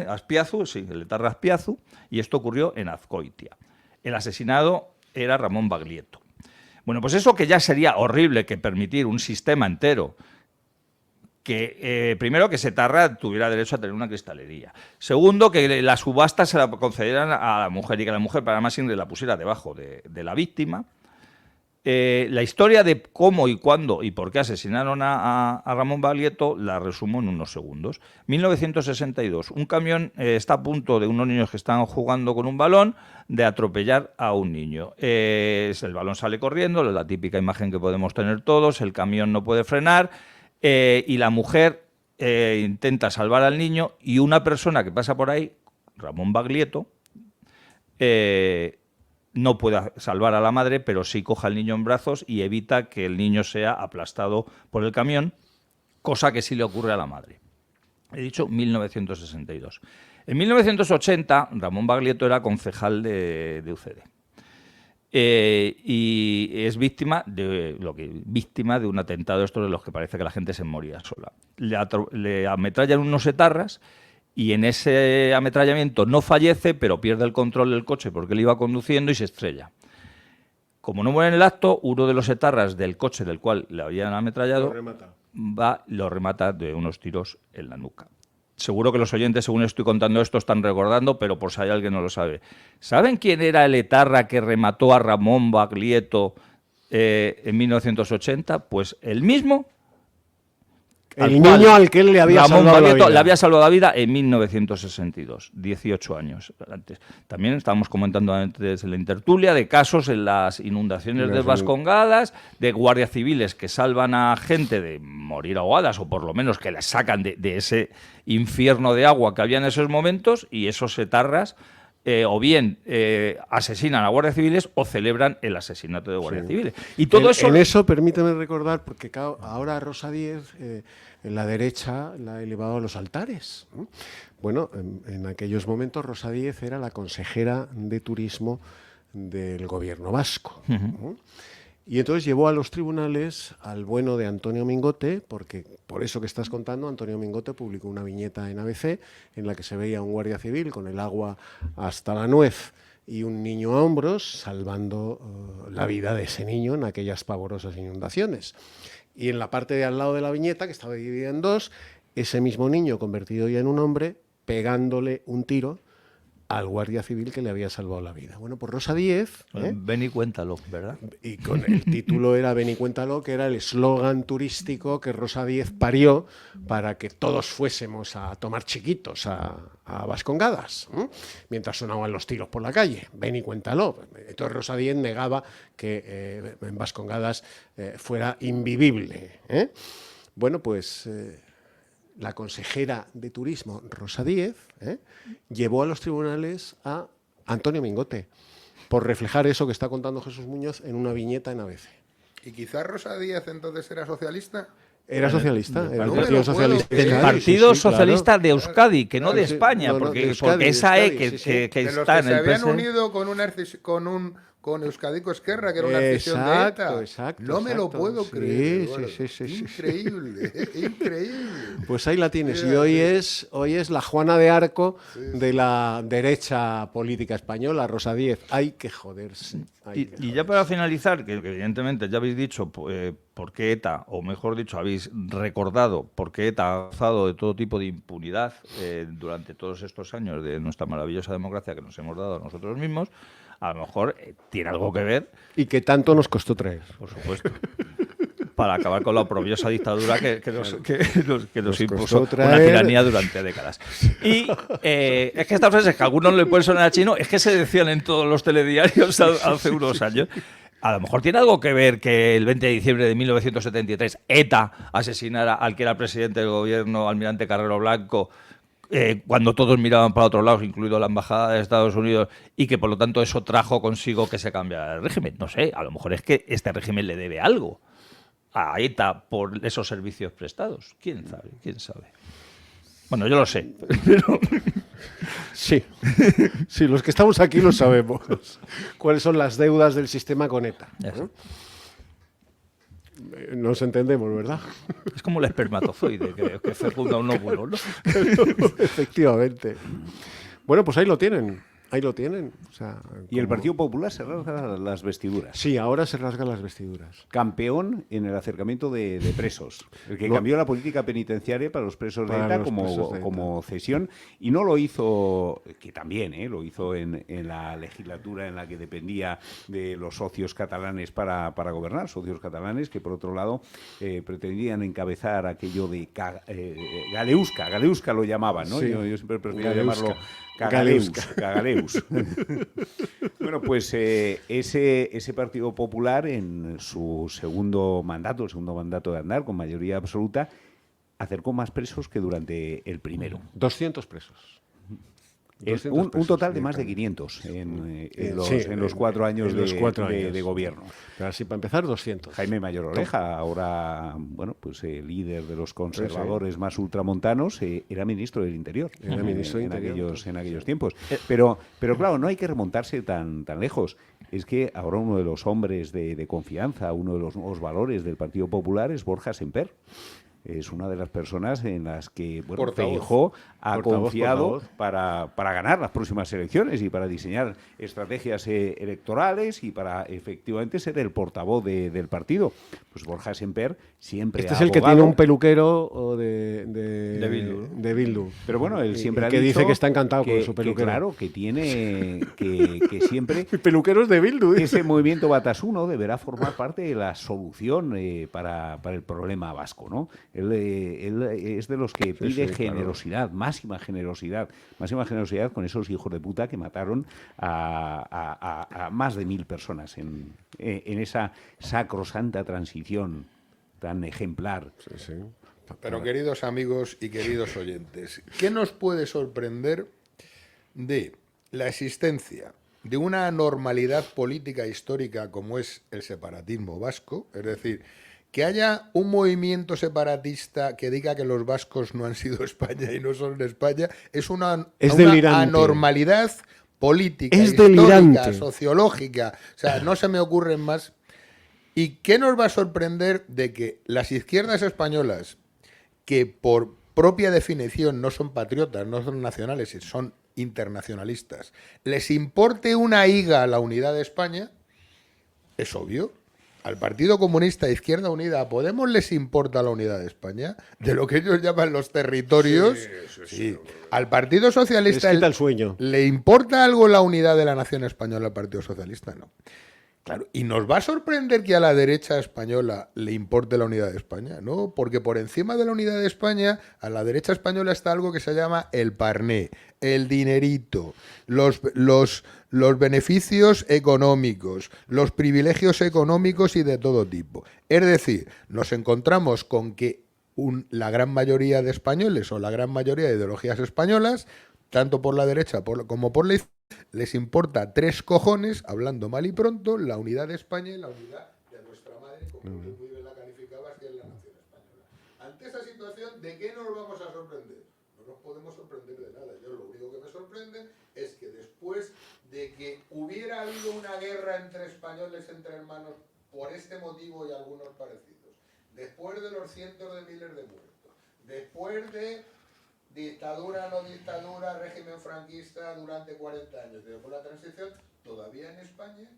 Azpiazu, sí, el etarra Azpiazu, y esto ocurrió en Azkoitia. El asesinado era Ramón Baglietto. Bueno, pues eso que ya sería horrible, que permitir un sistema entero que, primero, que ese etarra tuviera derecho a tener una cristalería. Segundo, que la subasta se la concedieran a la mujer y que la mujer, para más simple, la pusiera debajo de la víctima. La historia de cómo y cuándo y por qué asesinaron a Ramón Baglietto la resumo en unos segundos. 1962. Un camión está a punto de unos niños que están jugando con un balón de atropellar a un niño. El balón sale corriendo, la típica imagen que podemos tener todos, el camión no puede frenar y la mujer intenta salvar al niño y una persona que pasa por ahí, Ramón Baglietto, no puede salvar a la madre, pero sí coge al niño en brazos y evita que el niño sea aplastado por el camión, cosa que sí le ocurre a la madre. He dicho 1962. En 1980, Ramón Baglietto era concejal de UCD. Y es víctima de un atentado de estos de los que parece que la gente se moría sola. Le ametrallan unos etarras y en ese ametrallamiento no fallece, pero pierde el control del coche porque él iba conduciendo y se estrella. Como no muere en el acto, uno de los etarras del coche del cual le habían ametrallado va y lo remata de unos tiros en la nuca. Seguro que los oyentes, según estoy contando esto, están recordando, pero por si hay alguien que no lo sabe. ¿Saben quién era el etarra que remató a Ramón Baglietto en 1980? Pues el mismo. El niño al que él le había salvado la vida. Le había salvado la vida en 1962, 18 años antes. También estábamos comentando antes en la intertulia de casos en las inundaciones de Vascongadas, de guardias civiles que salvan a gente de morir ahogadas o por lo menos que las sacan de ese infierno de agua que había en esos momentos, y esos etarras o bien asesinan a guardias civiles o celebran el asesinato de guardias civiles. Y todo eso... En eso, permíteme recordar, porque ahora Rosa Díez, en la derecha, la ha elevado a los altares. Bueno, en aquellos momentos Rosa Díez era la consejera de turismo del gobierno vasco. Y entonces llevó a los tribunales al bueno de Antonio Mingote, porque por eso que estás contando, Antonio Mingote publicó una viñeta en ABC en la que se veía a un guardia civil con el agua hasta la nuez y un niño a hombros salvando la vida de ese niño en aquellas pavorosas inundaciones. Y en la parte de al lado de la viñeta, que estaba dividida en dos, ese mismo niño convertido ya en un hombre pegándole un tiro al guardia civil que le había salvado la vida. Bueno, pues Rosa Díez... Ven y cuéntalo, ¿verdad? Y con el título era Ven y cuéntalo, que era el eslogan turístico que Rosa Díez parió para que todos fuésemos a tomar chiquitos a Vascongadas, mientras sonaban los tiros por la calle. Ven y cuéntalo. Entonces Rosa Díez negaba que en Vascongadas fuera invivible. Bueno, pues... la consejera de turismo, Rosa Díez, llevó a los tribunales a Antonio Mingote por reflejar eso que está contando Jesús Muñoz en una viñeta en ABC. ¿Y quizás Rosa Díez entonces era socialista? Era socialista, era el Partido Socialista. El Partido Socialista de Euskadi, que no de España, porque esa que está en el se habían unido con Euskadiko Esquerra, que era una afición de ETA. Exacto. No me lo puedo creer. Sí. Increíble, increíble. Pues ahí la tienes. Y hoy es la Juana de Arco de la derecha política española, Rosa Díez. Hay que joderse. Y ya para finalizar, que evidentemente ya habéis dicho por qué ETA, o mejor dicho, habéis recordado por qué ETA ha gozado de todo tipo de impunidad durante todos estos años de nuestra maravillosa democracia que nos hemos dado a nosotros mismos. A lo mejor tiene algo que ver. Y que tanto nos costó traer. Por supuesto. Para acabar con la oprobiosa dictadura que nos impuso una tiranía durante décadas. Y es que estas frases que a algunos le pueden sonar a chino, es que se decían en todos los telediarios hace unos años. A lo mejor tiene algo que ver que el 20 de diciembre de 1973 ETA asesinara al que era presidente del gobierno, almirante Carrero Blanco, cuando todos miraban para otros lados, incluido la Embajada de Estados Unidos, y que por lo tanto eso trajo consigo que se cambiara el régimen. No sé, a lo mejor es que este régimen le debe algo a ETA por esos servicios prestados. ¿Quién sabe? ¿Quién sabe? Bueno, yo lo sé. Pero... Sí, los que estamos aquí lo sabemos. ¿Cuáles son las deudas del sistema con ETA? Nos entendemos, ¿verdad? Es como el espermatozoide que fecunda un óvulo, ¿no? Efectivamente. Bueno, pues ahí lo tienen. O sea, y el Partido Popular se rasga las vestiduras. Sí, ahora se rasgan las vestiduras. Campeón en el acercamiento de presos. El que cambió la política penitenciaria para los presos de ETA como cesión. Y no lo hizo, que también lo hizo en la legislatura en la que dependía de los socios catalanes para gobernar. Socios catalanes que, por otro lado, pretendían encabezar aquello de Galeusca lo llamaban, ¿no? Sí. Yo siempre prefiero llamarlo Cagaleus. Bueno, pues ese Partido Popular en su segundo mandato de andar con mayoría absoluta, acercó más presos que durante el primero. 200 presos. Un total de más de 500 en los 4 años de gobierno. Pero así, para empezar, 200. Jaime Mayor Oreja, ahora líder de los conservadores más ultramontanos, era ministro del Interior. Era ministro del Interior en aquellos tiempos. Pero claro, no hay que remontarse tan lejos. Es que ahora uno de los hombres de confianza, uno de los nuevos valores del Partido Popular es Borja Semper. es una de las personas en las que Portavoz. Feijóo ha confiado portavoz. para ganar las próximas elecciones y para diseñar estrategias electorales y para efectivamente ser el portavoz del partido. Pues Borja Semper siempre Este ha es el que abogado. tiene un peluquero de Bildu, ¿no? de Bildu. Pero bueno, él siempre Y ha que dicho dice que está encantado con que, su peluquero. claro, que tiene que siempre Peluqueros de Bildu. ese movimiento Batasuna deberá formar parte de la solución para el problema vasco, ¿no? Él es de los que pide sí, claro. generosidad, máxima generosidad con esos hijos de puta que mataron a más de 1000 personas en esa sacrosanta transición tan ejemplar. Pero queridos amigos y queridos oyentes, ¿qué nos puede sorprender de la existencia de una anormalidad política histórica como es el separatismo vasco? Es decir, que haya un movimiento separatista que diga que los vascos no han sido España y no son España, es una delirante. anormalidad política, Es histórica, delirante. sociológica. O sea, no se me ocurren más. ¿Y qué nos va a sorprender de que las izquierdas españolas, que por propia definición no son patriotas, no son nacionales, son internacionalistas, les importe una higa la unidad de España? Es obvio. Al Partido Comunista, Izquierda Unida, ¿a Podemos les importa la unidad de España? De lo que ellos llaman los territorios. Sí. Al Partido Socialista Les quita el sueño. ¿le importa algo la unidad de la nación española al Partido Socialista? No. Claro, y nos va a sorprender que a la derecha española le importe la unidad de España, ¿no? Porque por encima de la unidad de España, a la derecha española está algo que se llama el parné, el dinerito, los beneficios económicos, los privilegios económicos y de todo tipo. Es decir, nos encontramos con que la gran mayoría de españoles o la gran mayoría de ideologías españolas, tanto por la derecha como por la izquierda, les importa 3 cojones, hablando mal y pronto, la unidad de España y la unidad de nuestra madre, como tú muy bien la calificabas, que es la nación española. Ante esa situación, ¿de qué nos vamos a sorprender? No nos podemos sorprender de nada. Yo lo único que me sorprende es que después de que hubiera habido una guerra entre españoles, entre hermanos, por este motivo y algunos parecidos, después de los cientos de miles de muertos, después de dictadura, no dictadura, régimen franquista durante 40 años, después de la transición, todavía en España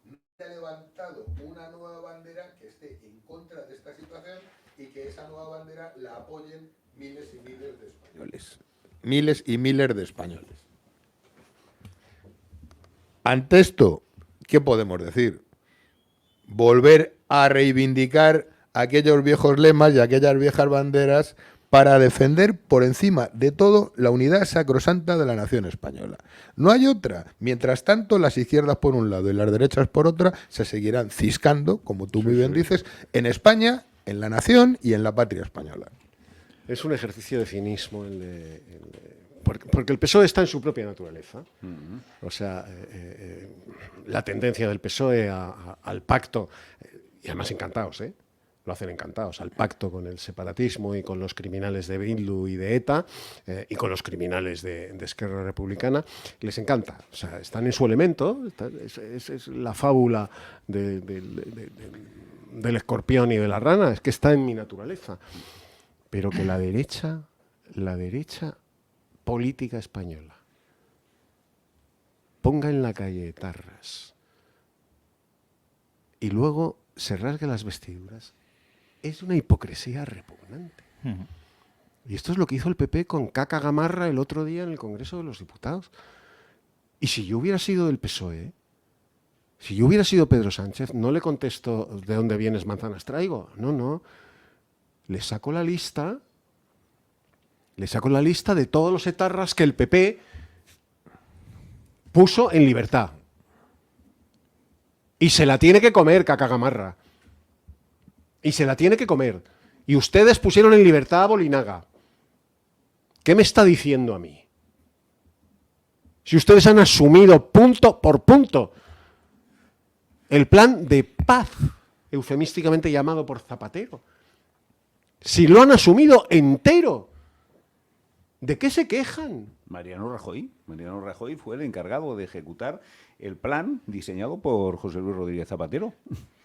no se ha levantado una nueva bandera que esté en contra de esta situación y que esa nueva bandera la apoyen miles y miles de españoles. Miles y miles de españoles. Ante esto, ¿qué podemos decir? Volver a reivindicar aquellos viejos lemas y aquellas viejas banderas para defender por encima de todo la unidad sacrosanta de la nación española. No hay otra. Mientras tanto, las izquierdas por un lado y las derechas por otra se seguirán ciscando, como tú muy bien dices, en España, en la nación y en la patria española. Es un ejercicio de cinismo porque el PSOE está en su propia naturaleza. O sea, la tendencia del PSOE al pacto, y además encantados, lo hacen encantados, al pacto con el separatismo y con los criminales de Bildu y de ETA y con los criminales de Esquerra Republicana, les encanta. O sea, están en su elemento, es la fábula del escorpión y de la rana, es que está en mi naturaleza. Pero que la derecha política española ponga en la calle etarras y luego se rasgue las vestiduras, es una hipocresía repugnante. Y esto es lo que hizo el PP con Caca Gamarra el otro día en el Congreso de los Diputados. Y si yo hubiera sido del PSOE, si yo hubiera sido Pedro Sánchez, no le contesto ¿de dónde vienes, manzanas traigo? No. Le saco la lista de todos los etarras que el PP puso en libertad. Y se la tiene que comer, Caca Gamarra. Y se la tiene que comer. Y ustedes pusieron en libertad a Bolinaga. ¿Qué me está diciendo a mí? Si ustedes han asumido punto por punto el plan de paz, eufemísticamente llamado por Zapatero. Si lo han asumido entero, ¿de qué se quejan? Mariano Rajoy fue el encargado de ejecutar el plan diseñado por José Luis Rodríguez Zapatero.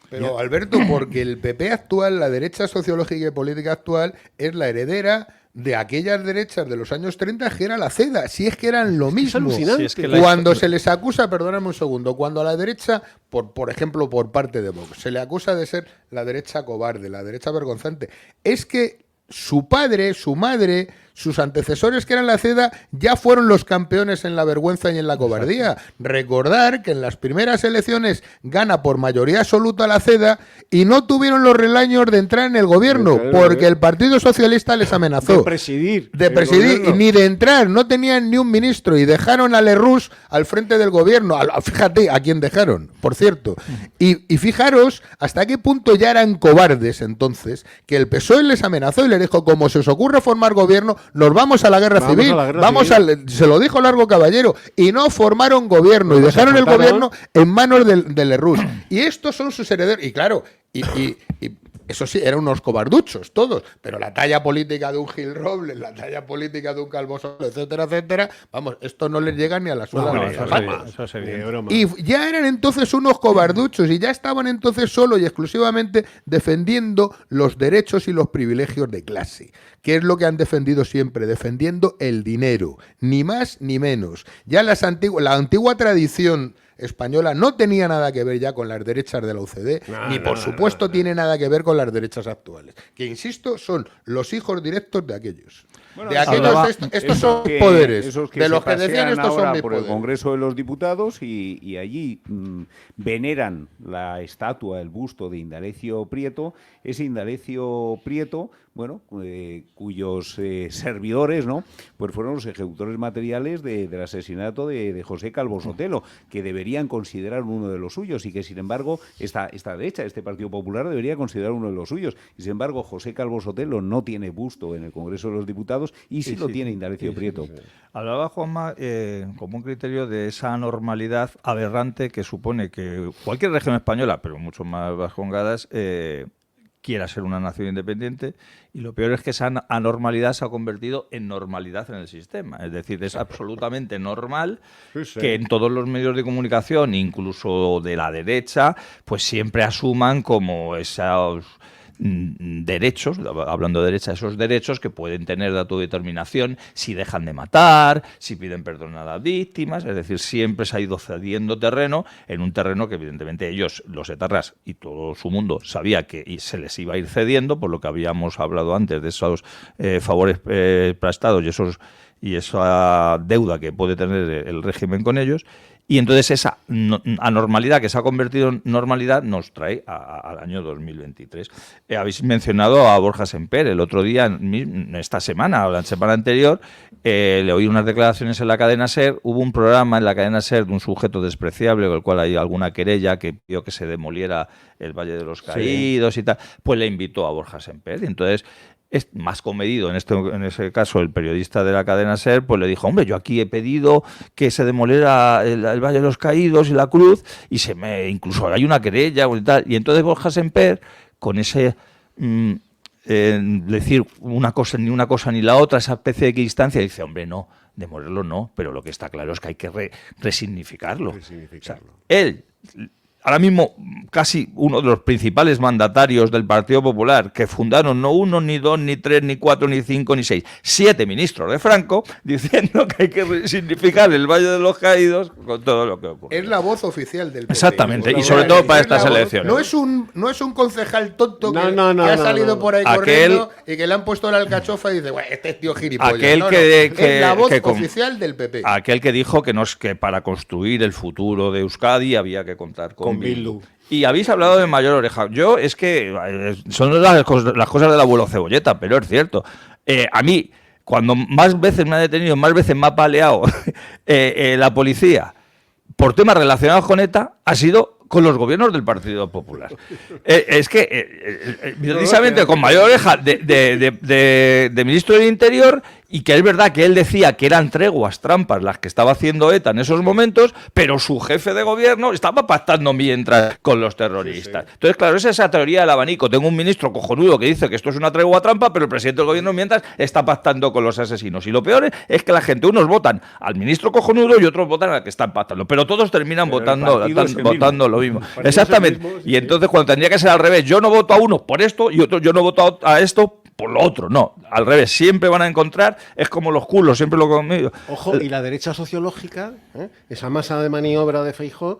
Pero Alberto, porque el PP actual, la derecha sociológica y política actual, es la heredera de aquellas derechas de los años 30 que era la CEDA, si es que eran lo mismo. Es alucinante. Si es que Cuando se les acusa, perdóname un segundo, cuando a la derecha, por ejemplo, por parte de Vox, se le acusa de ser la derecha cobarde, la derecha vergonzante, es que su padre, su madre, sus antecesores que eran la CEDA ya fueron los campeones en la vergüenza y en la cobardía. Recordar que en las primeras elecciones gana por mayoría absoluta la CEDA y no tuvieron los relaños de entrar en el gobierno porque el Partido Socialista les amenazó. De presidir Ni de entrar, no tenían ni un ministro y dejaron a Lerroux al frente del gobierno. Fíjate a quién dejaron, por cierto. Y fijaros hasta qué punto ya eran cobardes entonces, que el PSOE les amenazó y les dijo, como se os ocurre formar gobierno, nos vamos a la guerra civil. Se lo dijo Largo Caballero. Y no formaron gobierno y dejaron el gobierno en manos de Lerroux. Y estos son sus herederos. Y claro, y eso sí, eran unos cobarduchos todos, pero la talla política de un Gil Robles, la talla política de un Calvo Sotelo, etcétera, etcétera, vamos, esto no les llega ni a la suela de los zapatos. Y ya eran entonces unos cobarduchos y ya estaban entonces solo y exclusivamente defendiendo los derechos y los privilegios de clase, que es lo que han defendido siempre, defendiendo el dinero, ni más ni menos. Ya la antigua tradición española no tenía nada que ver ya con las derechas de la UCD, ni por supuesto tiene nada que ver con las derechas actuales, que insisto, son los hijos directos de aquellos. Bueno, de aquellos estos son poderes, esos de los que decían estos son mis por el poderes. Congreso de los Diputados y allí veneran la estatua, el busto de Indalecio Prieto, ese Indalecio Prieto, bueno, cuyos servidores, ¿no?, pues fueron los ejecutores materiales del asesinato de José Calvo Sotelo, que deberían considerar uno de los suyos y que, sin embargo, esta derecha, este Partido Popular, debería considerar uno de los suyos. Y, sin embargo, José Calvo Sotelo no tiene busto en el Congreso de los Diputados y sí lo tiene Indalecio Prieto. Hablaba Juanma como un criterio de esa anormalidad aberrante que supone que cualquier región española, pero mucho más vascongadas, quiera ser una nación independiente, y lo peor es que esa anormalidad se ha convertido en normalidad en el sistema. Es decir, es absolutamente normal que en todos los medios de comunicación, incluso de la derecha, pues siempre asuman como esos derechos, hablando de derecha, esos derechos que pueden tener de autodeterminación si dejan de matar, si piden perdón a las víctimas. Es decir, siempre se ha ido cediendo terreno en un terreno que evidentemente ellos, los etarras y todo su mundo, sabía que se les iba a ir cediendo, por lo que habíamos hablado antes de esos favores prestados y esa deuda que puede tener el régimen con ellos. Y entonces esa anormalidad que se ha convertido en normalidad nos trae al año 2023. Habéis mencionado a Borja Semper. El otro día, esta semana o la semana anterior, le oí unas declaraciones en la cadena SER. Hubo un programa en la cadena SER de un sujeto despreciable con el cual hay alguna querella que pidió que se demoliera el Valle de los Caídos y tal. Pues le invitó a Borja Semper. Y entonces, es más comedido en ese caso el periodista de la cadena SER, pues le dijo, hombre, yo aquí he pedido que se demoliera el Valle de los Caídos y la Cruz y incluso hay una querella y tal. Y entonces Borja Semper, con ese decir ni una cosa ni la otra, esa especie de equidistancia, dice, hombre, no, demolerlo no, pero lo que está claro es que hay que resignificarlo. O sea, él, ahora mismo, casi uno de los principales mandatarios del Partido Popular, que fundaron no 1, ni 2, ni 3, ni 4, ni 5, ni 6, 7 ministros de Franco, diciendo que hay que resignificar el Valle de los Caídos con todo lo que ocurre. Es la voz oficial del PP. Exactamente, y sobre todo para estas elecciones. No es un concejal tonto que ha salido por ahí corriendo y que le han puesto la alcachofa y dice, bueno, este tío gilipollas. Es la voz oficial del PP. Aquel que dijo que para construir el futuro de Euskadi había que contar con Bildu. Y habéis hablado de Mayor Oreja. Yo, es que son las cosas del abuelo Cebolleta, pero es cierto. A mí, cuando más veces me ha detenido, más veces me ha paleado la policía por temas relacionados con ETA, ha sido con los gobiernos del Partido Popular. Es que, precisamente con Mayor Oreja de ministro del Interior Y que es verdad que él decía que eran treguas, trampas las que estaba haciendo ETA en esos momentos, pero su jefe de gobierno estaba pactando mientras con los terroristas. Sí. Entonces, claro, es esa teoría del abanico. Tengo un ministro cojonudo que dice que esto es una tregua trampa, pero el presidente del gobierno mientras está pactando con los asesinos. Y lo peor es que la gente, unos votan al ministro cojonudo y otros votan al que están pactando. Pero todos terminan votando lo mismo. Exactamente. Mismo, sí. Y entonces, cuando tendría que ser al revés, yo no voto a uno por esto y otro, yo no voto a esto por lo otro, no, al revés, siempre van a encontrar, es como los culos, siempre lo conmigo. Ojo, y la derecha sociológica, esa masa de maniobra de Feijóo,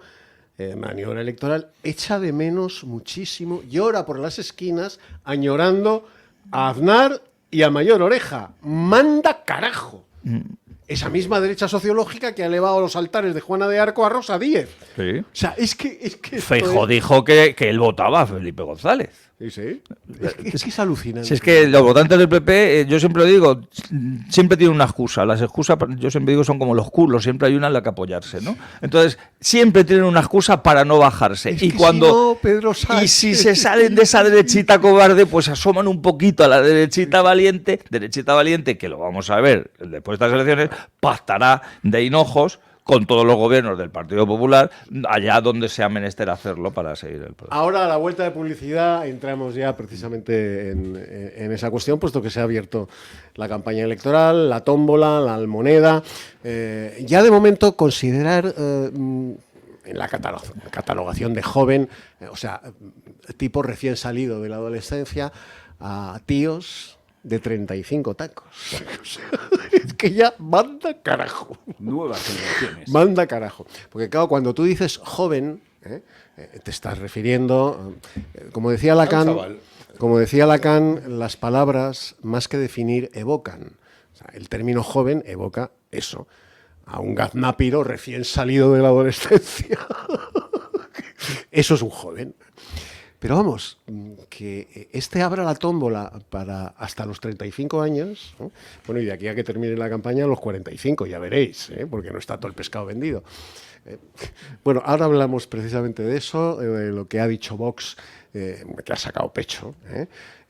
maniobra electoral, echa de menos muchísimo, llora por las esquinas, añorando a Aznar y a Mayor Oreja. ¡Manda carajo! Esa misma derecha sociológica que ha elevado los altares de Juana de Arco a Rosa Díez. Sí. O sea, es que Feijóo dijo que él votaba a Felipe González. Sí. Es que es alucinante. Si es que los votantes del PP, yo siempre lo digo, siempre tienen una excusa. Las excusas, yo siempre digo, son como los culos, siempre hay una en la que apoyarse, ¿no? Entonces, siempre tienen una excusa para no bajarse. Es y cuando si no, Pedro Sánchez. Y si se salen de esa derechita cobarde, pues asoman un poquito a la derechita valiente, que lo vamos a ver después de estas elecciones, pactará de hinojos con todos los gobiernos del Partido Popular, allá donde sea menester hacerlo para seguir el proceso. Ahora, a la vuelta de publicidad, entramos ya precisamente en esa cuestión, puesto que se ha abierto la campaña electoral, la tómbola, la almoneda. Ya de momento considerar en la catalogación de joven, o sea, tipo recién salido de la adolescencia, a tíos de 35 tacos. O sea, es que ya manda carajo. Nuevas generaciones. Manda carajo. Porque claro, cuando tú dices joven, te estás refiriendo, como decía Lacan, las palabras, más que definir, evocan. O sea, el término joven evoca eso, a un gaznápiro recién salido de la adolescencia. Eso es un joven. Pero vamos, que abra la tómbola para hasta los 35 años, ¿no? Bueno, y de aquí a que termine la campaña a los 45, ya veréis, porque no está todo el pescado vendido. Bueno, ahora hablamos precisamente de eso, de lo que ha dicho Vox, que ha sacado pecho,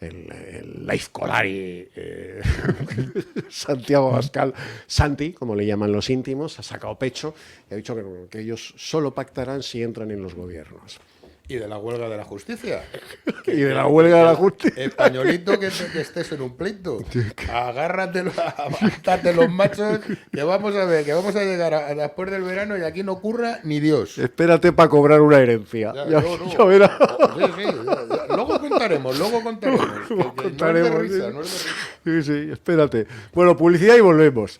el Life Colari, Santiago Abascal, Santi, como le llaman los íntimos, ha sacado pecho y ha dicho que ellos solo pactarán si entran en los gobiernos. Y de la huelga de la justicia. Y de la huelga de la justicia. Españolito, que estés en un pleito. Agárratelo, aguántate los machos, que vamos a ver, que vamos a llegar después del verano y aquí no ocurra ni Dios. Espérate para cobrar una herencia. Ya verás. Sí. Luego contaremos. No es de risa. Sí, espérate. Bueno, publicidad y volvemos.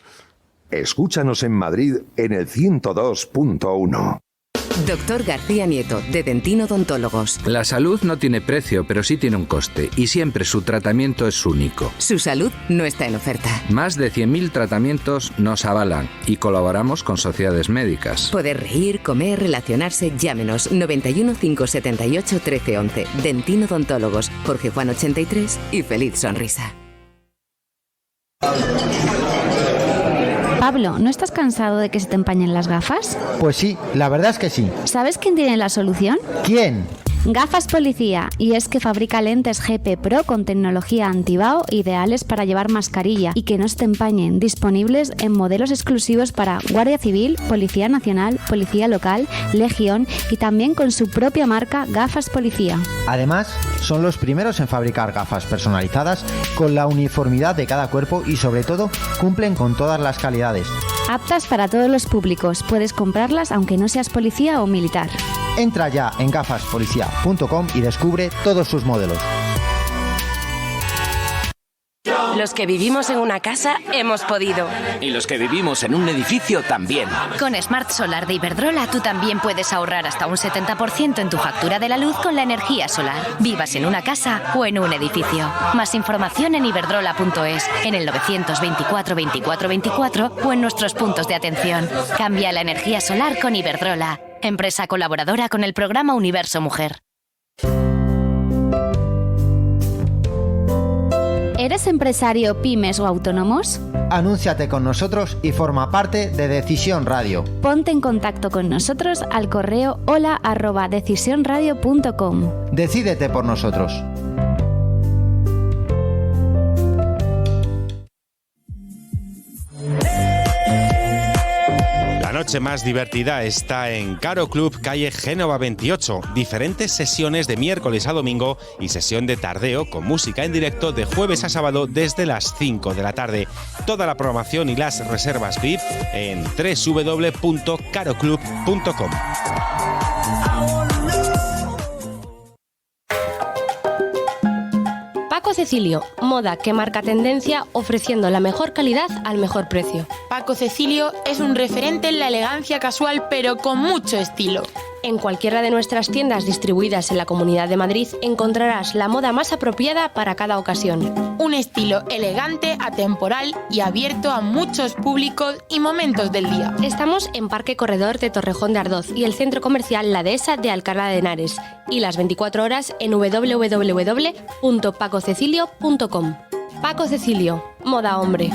Escúchanos en Madrid en el 102.1. Doctor García Nieto, de Dentino Odontólogos. La salud no tiene precio, pero sí tiene un coste, y siempre su tratamiento es único. Su salud no está en oferta. Más de 100.000 tratamientos nos avalan y colaboramos con sociedades médicas. Poder reír, comer, relacionarse, llámenos 91 578 1311. Dentino Odontólogos, Jorge Juan 83 y feliz sonrisa. Pablo, ¿no estás cansado de que se te empañen las gafas? Pues sí, la verdad es que sí. ¿Sabes quién tiene la solución? ¿Quién? Gafas Policía, y es que fabrica lentes GP Pro con tecnología anti-BAO ideales para llevar mascarilla y que no se te empañen, disponibles en modelos exclusivos para Guardia Civil, Policía Nacional, Policía Local, Legión y también con su propia marca Gafas Policía. Además, son los primeros en fabricar gafas personalizadas con la uniformidad de cada cuerpo y sobre todo cumplen con todas las calidades. Aptas para todos los públicos, puedes comprarlas aunque no seas policía o militar. Entra ya en gafaspolicia.com y descubre todos sus modelos. Los que vivimos en una casa hemos podido. Y los que vivimos en un edificio también. Con Smart Solar de Iberdrola tú también puedes ahorrar hasta un 70% en tu factura de la luz con la energía solar. Vivas en una casa o en un edificio. Más información en iberdrola.es, en el 924 24 24 o en nuestros puntos de atención. Cambia la energía solar con Iberdrola, empresa colaboradora con el programa Universo Mujer. ¿Eres empresario, pymes o autónomos? Anúnciate con nosotros y forma parte de Decisión Radio. Ponte en contacto con nosotros al correo hola@decisionradio.com. Decídete por nosotros. noche más divertida está en Caro Club, calle Génova 28. Diferentes sesiones de miércoles a domingo y sesión de tardeo con música en directo de jueves a sábado desde las 5 de la tarde. Toda la programación y las reservas VIP en www.caroclub.com. Paco Cecilio, moda que marca tendencia ofreciendo la mejor calidad al mejor precio. Paco Cecilio es un referente en la elegancia casual, pero con mucho estilo. En cualquiera de nuestras tiendas distribuidas en la Comunidad de Madrid encontrarás la moda más apropiada para cada ocasión. Un estilo elegante, atemporal y abierto a muchos públicos y momentos del día. Estamos en Parque Corredor de Torrejón de Ardoz y el centro comercial La Dehesa de Alcalá de Henares, y las 24 horas en www.pacocecilio.com. Paco Cecilio, moda hombre.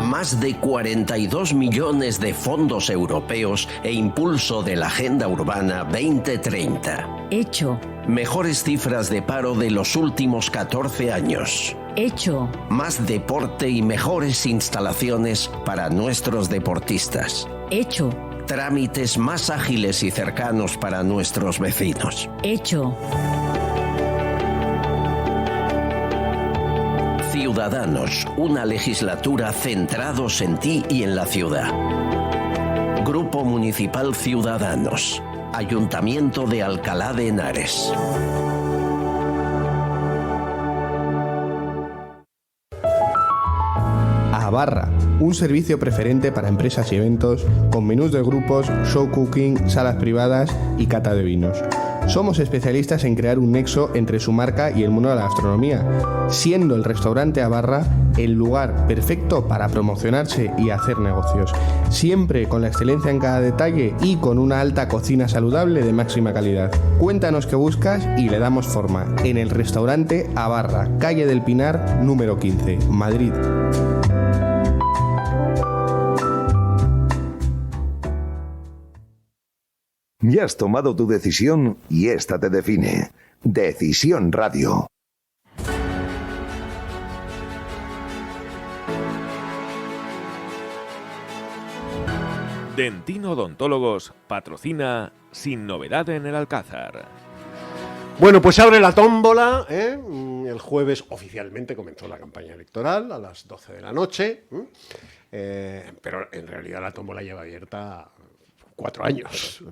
Más de 42 millones de fondos europeos e impulso de la Agenda Urbana 2030. Hecho. Mejores cifras de paro de los últimos 14 años. Hecho. Más deporte y mejores instalaciones para nuestros deportistas. Hecho. Trámites más ágiles y cercanos para nuestros vecinos. Hecho. Ciudadanos, una legislatura centrados en ti y en la ciudad. Grupo Municipal Ciudadanos, Ayuntamiento de Alcalá de Henares. Abarra, un servicio preferente para empresas y eventos con menús de grupos, show cooking, salas privadas y cata de vinos. Somos especialistas en crear un nexo entre su marca y el mundo de la gastronomía, siendo el restaurante Abarra el lugar perfecto para promocionarse y hacer negocios, siempre con la excelencia en cada detalle y con una alta cocina saludable de máxima calidad. Cuéntanos qué buscas y le damos forma en el restaurante Abarra, calle del Pinar, número 15, Madrid. Ya has tomado tu decisión y esta te define. Decisión Radio. Dentino Odontólogos patrocina Sin Novedad en el Alcázar. Bueno, pues abre la tómbola, ¿eh? El jueves oficialmente comenzó la campaña electoral a las 12 de la noche, pero en realidad la tómbola lleva abierta 4 años.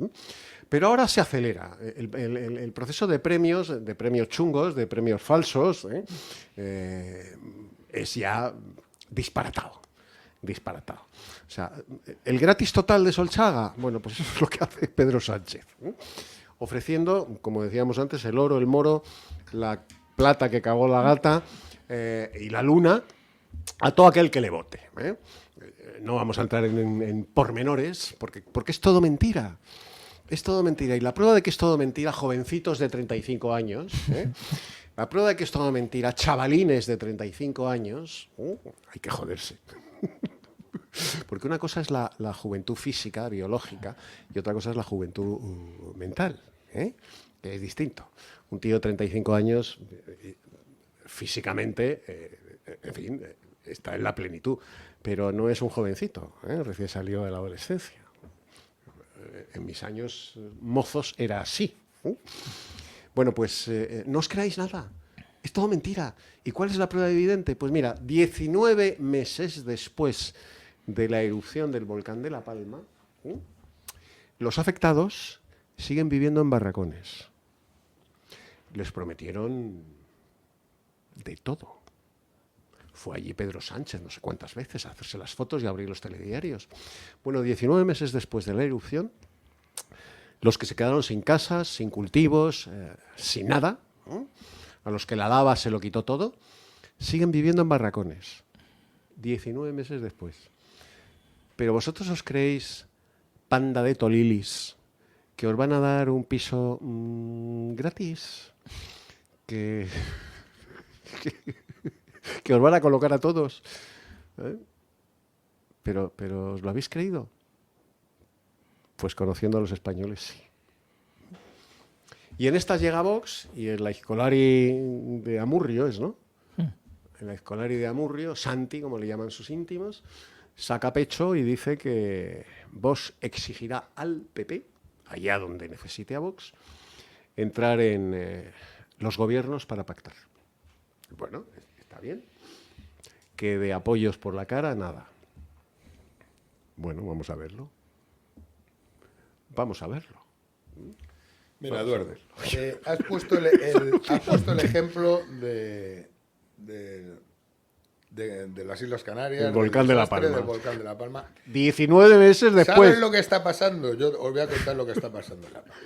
Pero ahora se acelera. El proceso de premios chungos, de premios falsos, es ya disparatado. O sea, el gratis total de Solchaga, bueno, pues eso es lo que hace Pedro Sánchez, ofreciendo, como decíamos antes, el oro, el moro, la plata que cagó la gata y la luna a todo aquel que le vote. No vamos a entrar en pormenores, porque es todo mentira. Es todo mentira. Y la prueba de que es todo mentira, jovencitos de 35 años, la prueba de que es todo mentira, chavalines de 35 años, hay que joderse. Porque una cosa es la juventud física, biológica, y otra cosa es la juventud mental, que es distinto. Un tío de 35 años, físicamente, en fin, está en la plenitud, pero no es un jovencito, recién salió de la adolescencia. En mis años mozos era así. Bueno, pues no os creáis nada. Es todo mentira. ¿Y cuál es la prueba evidente? Pues mira, 19 meses después de la erupción del volcán de La Palma, los afectados siguen viviendo en barracones. Les prometieron de todo. Fue allí Pedro Sánchez no sé cuántas veces a hacerse las fotos y a abrir los telediarios. Bueno, 19 meses después de la erupción, los que se quedaron sin casas, sin cultivos, sin nada, a los que la lava se lo quitó todo, siguen viviendo en barracones. 19 meses después. Pero vosotros os creéis, panda de tolilis, que os van a dar un piso gratis, que os van a colocar a todos. Pero ¿os lo habéis creído? Pues conociendo a los españoles, sí. Y en estas llega Vox y el Laiscolari de Amurrio es, ¿no? el Escolari de Amurrio, Santi, como le llaman sus íntimos, saca pecho y dice que Vox exigirá al PP, allá donde necesite a Vox, entrar en los gobiernos para pactar. Bueno, está bien. Que de apoyos por la cara, nada. Bueno, vamos a verlo. Vamos a verlo. Mira, Eduardo, has puesto el ejemplo de las Islas Canarias, el volcán de La Palma. Del volcán de La Palma. 19 meses después. ¿Sabes lo que está pasando? Yo os voy a contar lo que está pasando en La Palma.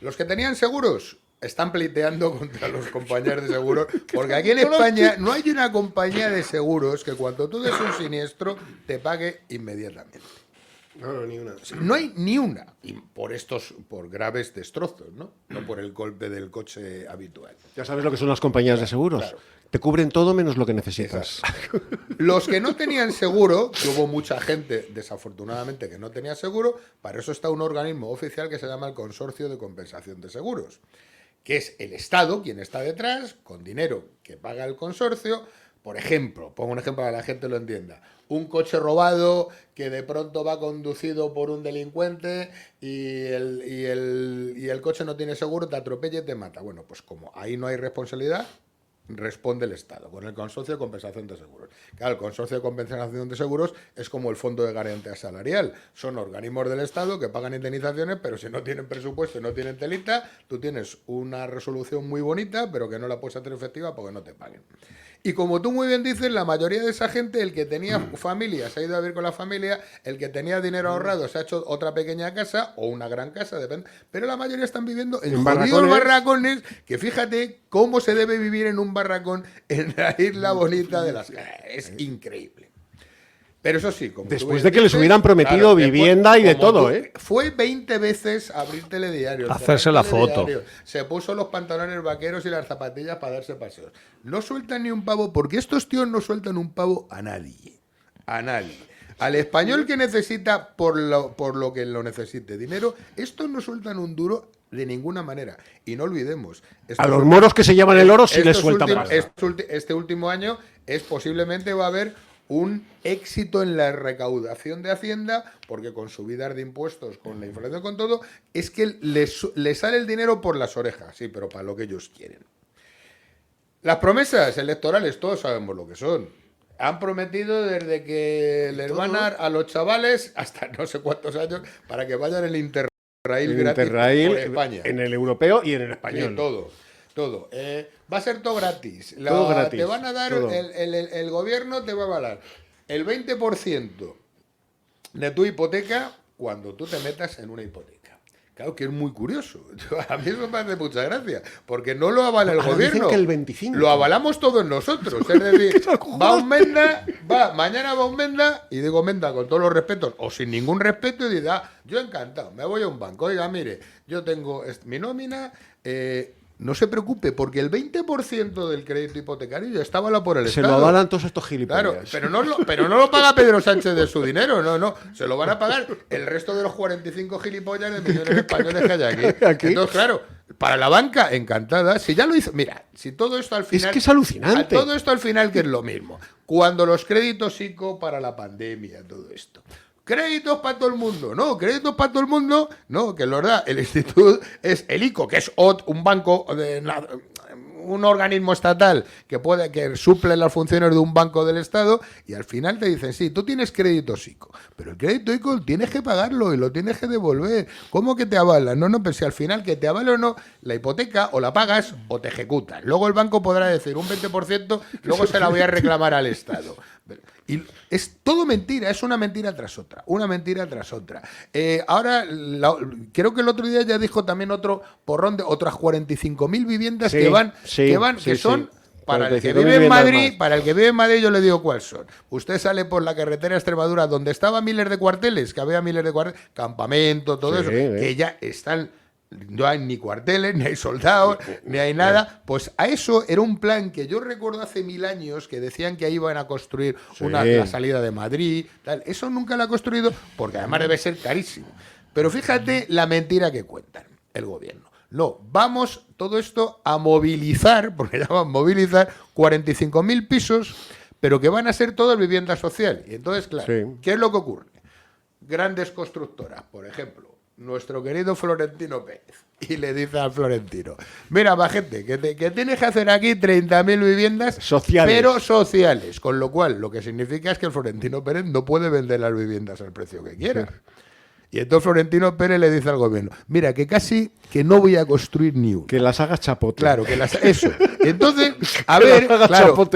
Los que tenían seguros están pleiteando contra los compañías de seguros, porque aquí en España no hay una compañía de seguros que cuando tú des un siniestro te pague inmediatamente. No, ni una. No hay ni una. Y por graves destrozos, ¿no? No por el golpe del coche habitual. Ya sabes lo que son las compañías de seguros. Claro. Te cubren todo menos lo que necesitas. Los que no tenían seguro, que hubo mucha gente, desafortunadamente, que no tenía seguro, para eso está un organismo oficial que se llama el Consorcio de Compensación de Seguros, que es el Estado quien está detrás, con dinero que paga el consorcio. Por ejemplo, pongo un ejemplo para que la gente lo entienda. Un coche robado que de pronto va conducido por un delincuente y el coche no tiene seguro, te atropella y te mata. Bueno, pues como ahí no hay responsabilidad, responde el Estado con el Consorcio de Compensación de Seguros. Claro, el Consorcio de Compensación de Seguros es como el Fondo de Garantía Salarial. Son organismos del Estado que pagan indemnizaciones, pero si no tienen presupuesto y no tienen telita, tú tienes una resolución muy bonita, pero que no la puedes hacer efectiva porque no te paguen. Y como tú muy bien dices, la mayoría de esa gente, el que tenía familia, se ha ido a vivir con la familia, el que tenía dinero ahorrado se ha hecho otra pequeña casa o una gran casa, depende. Pero la mayoría están viviendo en jodidos barracones, que fíjate cómo se debe vivir en un barracón en la isla bonita de las Canarias. Es increíble. Pero eso sí, como después de que les hubieran prometido vivienda y de todo, Fue 20 veces abrir telediario. Hacerse la foto. Se puso los pantalones vaqueros y las zapatillas para darse paseos. No sueltan ni un pavo, porque estos tíos no sueltan un pavo a nadie. A nadie. Al español que necesita por lo que lo necesite dinero, estos no sueltan un duro de ninguna manera. Y no olvidemos. A los moros que se llevan el oro sí les sueltan más. Este último año posiblemente va a haber un éxito en la recaudación de Hacienda, porque con subidas de impuestos, con la inflación, con todo, es que les sale el dinero por las orejas, sí, pero para lo que ellos quieren. Las promesas electorales, todos sabemos lo que son. Han prometido desde que les van a dar a los chavales hasta no sé cuántos años para que vayan el Interrail gratis por España. En el europeo y en el español. Sí, todo. Va a ser todo gratis. Todo gratis. Te van a dar, el gobierno te va a avalar el 20% de tu hipoteca cuando tú te metas en una hipoteca. Claro que es muy curioso. A mí eso me hace mucha gracia, porque no lo avala el gobierno. Que el 25. Lo avalamos todos nosotros. Es decir, mañana va un Menda, y digo Menda con todos los respetos, o sin ningún respeto, y dirá, yo encantado, me voy a un banco. Oiga, mire, yo tengo mi nómina, no se preocupe, porque el 20% del crédito hipotecario ya está avalado por el Estado. Se lo avalan todos estos gilipollas. Claro, pero no lo paga Pedro Sánchez de su dinero, no. Se lo van a pagar el resto de los 45 gilipollas de millones de españoles que hay aquí. Entonces, claro, para la banca, encantada. Si ya lo hizo, mira, si todo esto al final... Es que es alucinante. Todo esto al final, que es lo mismo. Cuando los créditos ICO para la pandemia, todo esto... Créditos para todo el mundo, no, que lo da el instituto, es el ICO, que es un banco, un organismo estatal que suple las funciones de un banco del Estado, y al final te dicen, sí, tú tienes créditos ICO, pero el crédito ICO tienes que pagarlo y lo tienes que devolver. ¿Cómo que te avalan? No, pero si al final que te avale o no, la hipoteca o la pagas o te ejecutan. Luego el banco podrá decir un 20%, luego se la voy a reclamar al Estado. Y es todo mentira, es una mentira tras otra, ahora, creo que el otro día ya dijo también otro porrón de otras 45.000 viviendas que son para el que vive en Madrid. Para el que vive en Madrid, yo le digo cuáles son. Usted sale por la carretera Extremadura, donde estaba miles de cuarteles, campamento, todo eso, que ya están... No hay ni cuarteles, ni hay soldados, ni hay nada. Pues a eso era un plan que yo recuerdo hace 1000 años, que decían que ahí iban a construir la salida de Madrid, tal. Eso nunca lo ha construido, porque además debe ser carísimo. Pero fíjate la mentira que cuentan el gobierno. No, vamos todo esto a movilizar, porque llaman movilizar, 45.000 pisos, pero que van a ser todas vivienda social. Y entonces, claro, ¿qué es lo que ocurre? Grandes constructoras, por ejemplo, nuestro querido Florentino Pérez, y le dice al Florentino, mira, majete, que tienes que hacer aquí 30.000 viviendas sociales, pero sociales, con lo cual lo que significa es que el Florentino Pérez no puede vender las viviendas al precio que quiera. Y entonces Florentino Pérez le dice al gobierno, mira, que casi que no voy a construir ni una. Que las hagas chapote. Claro, que las... Eso. Entonces, a ver, claro,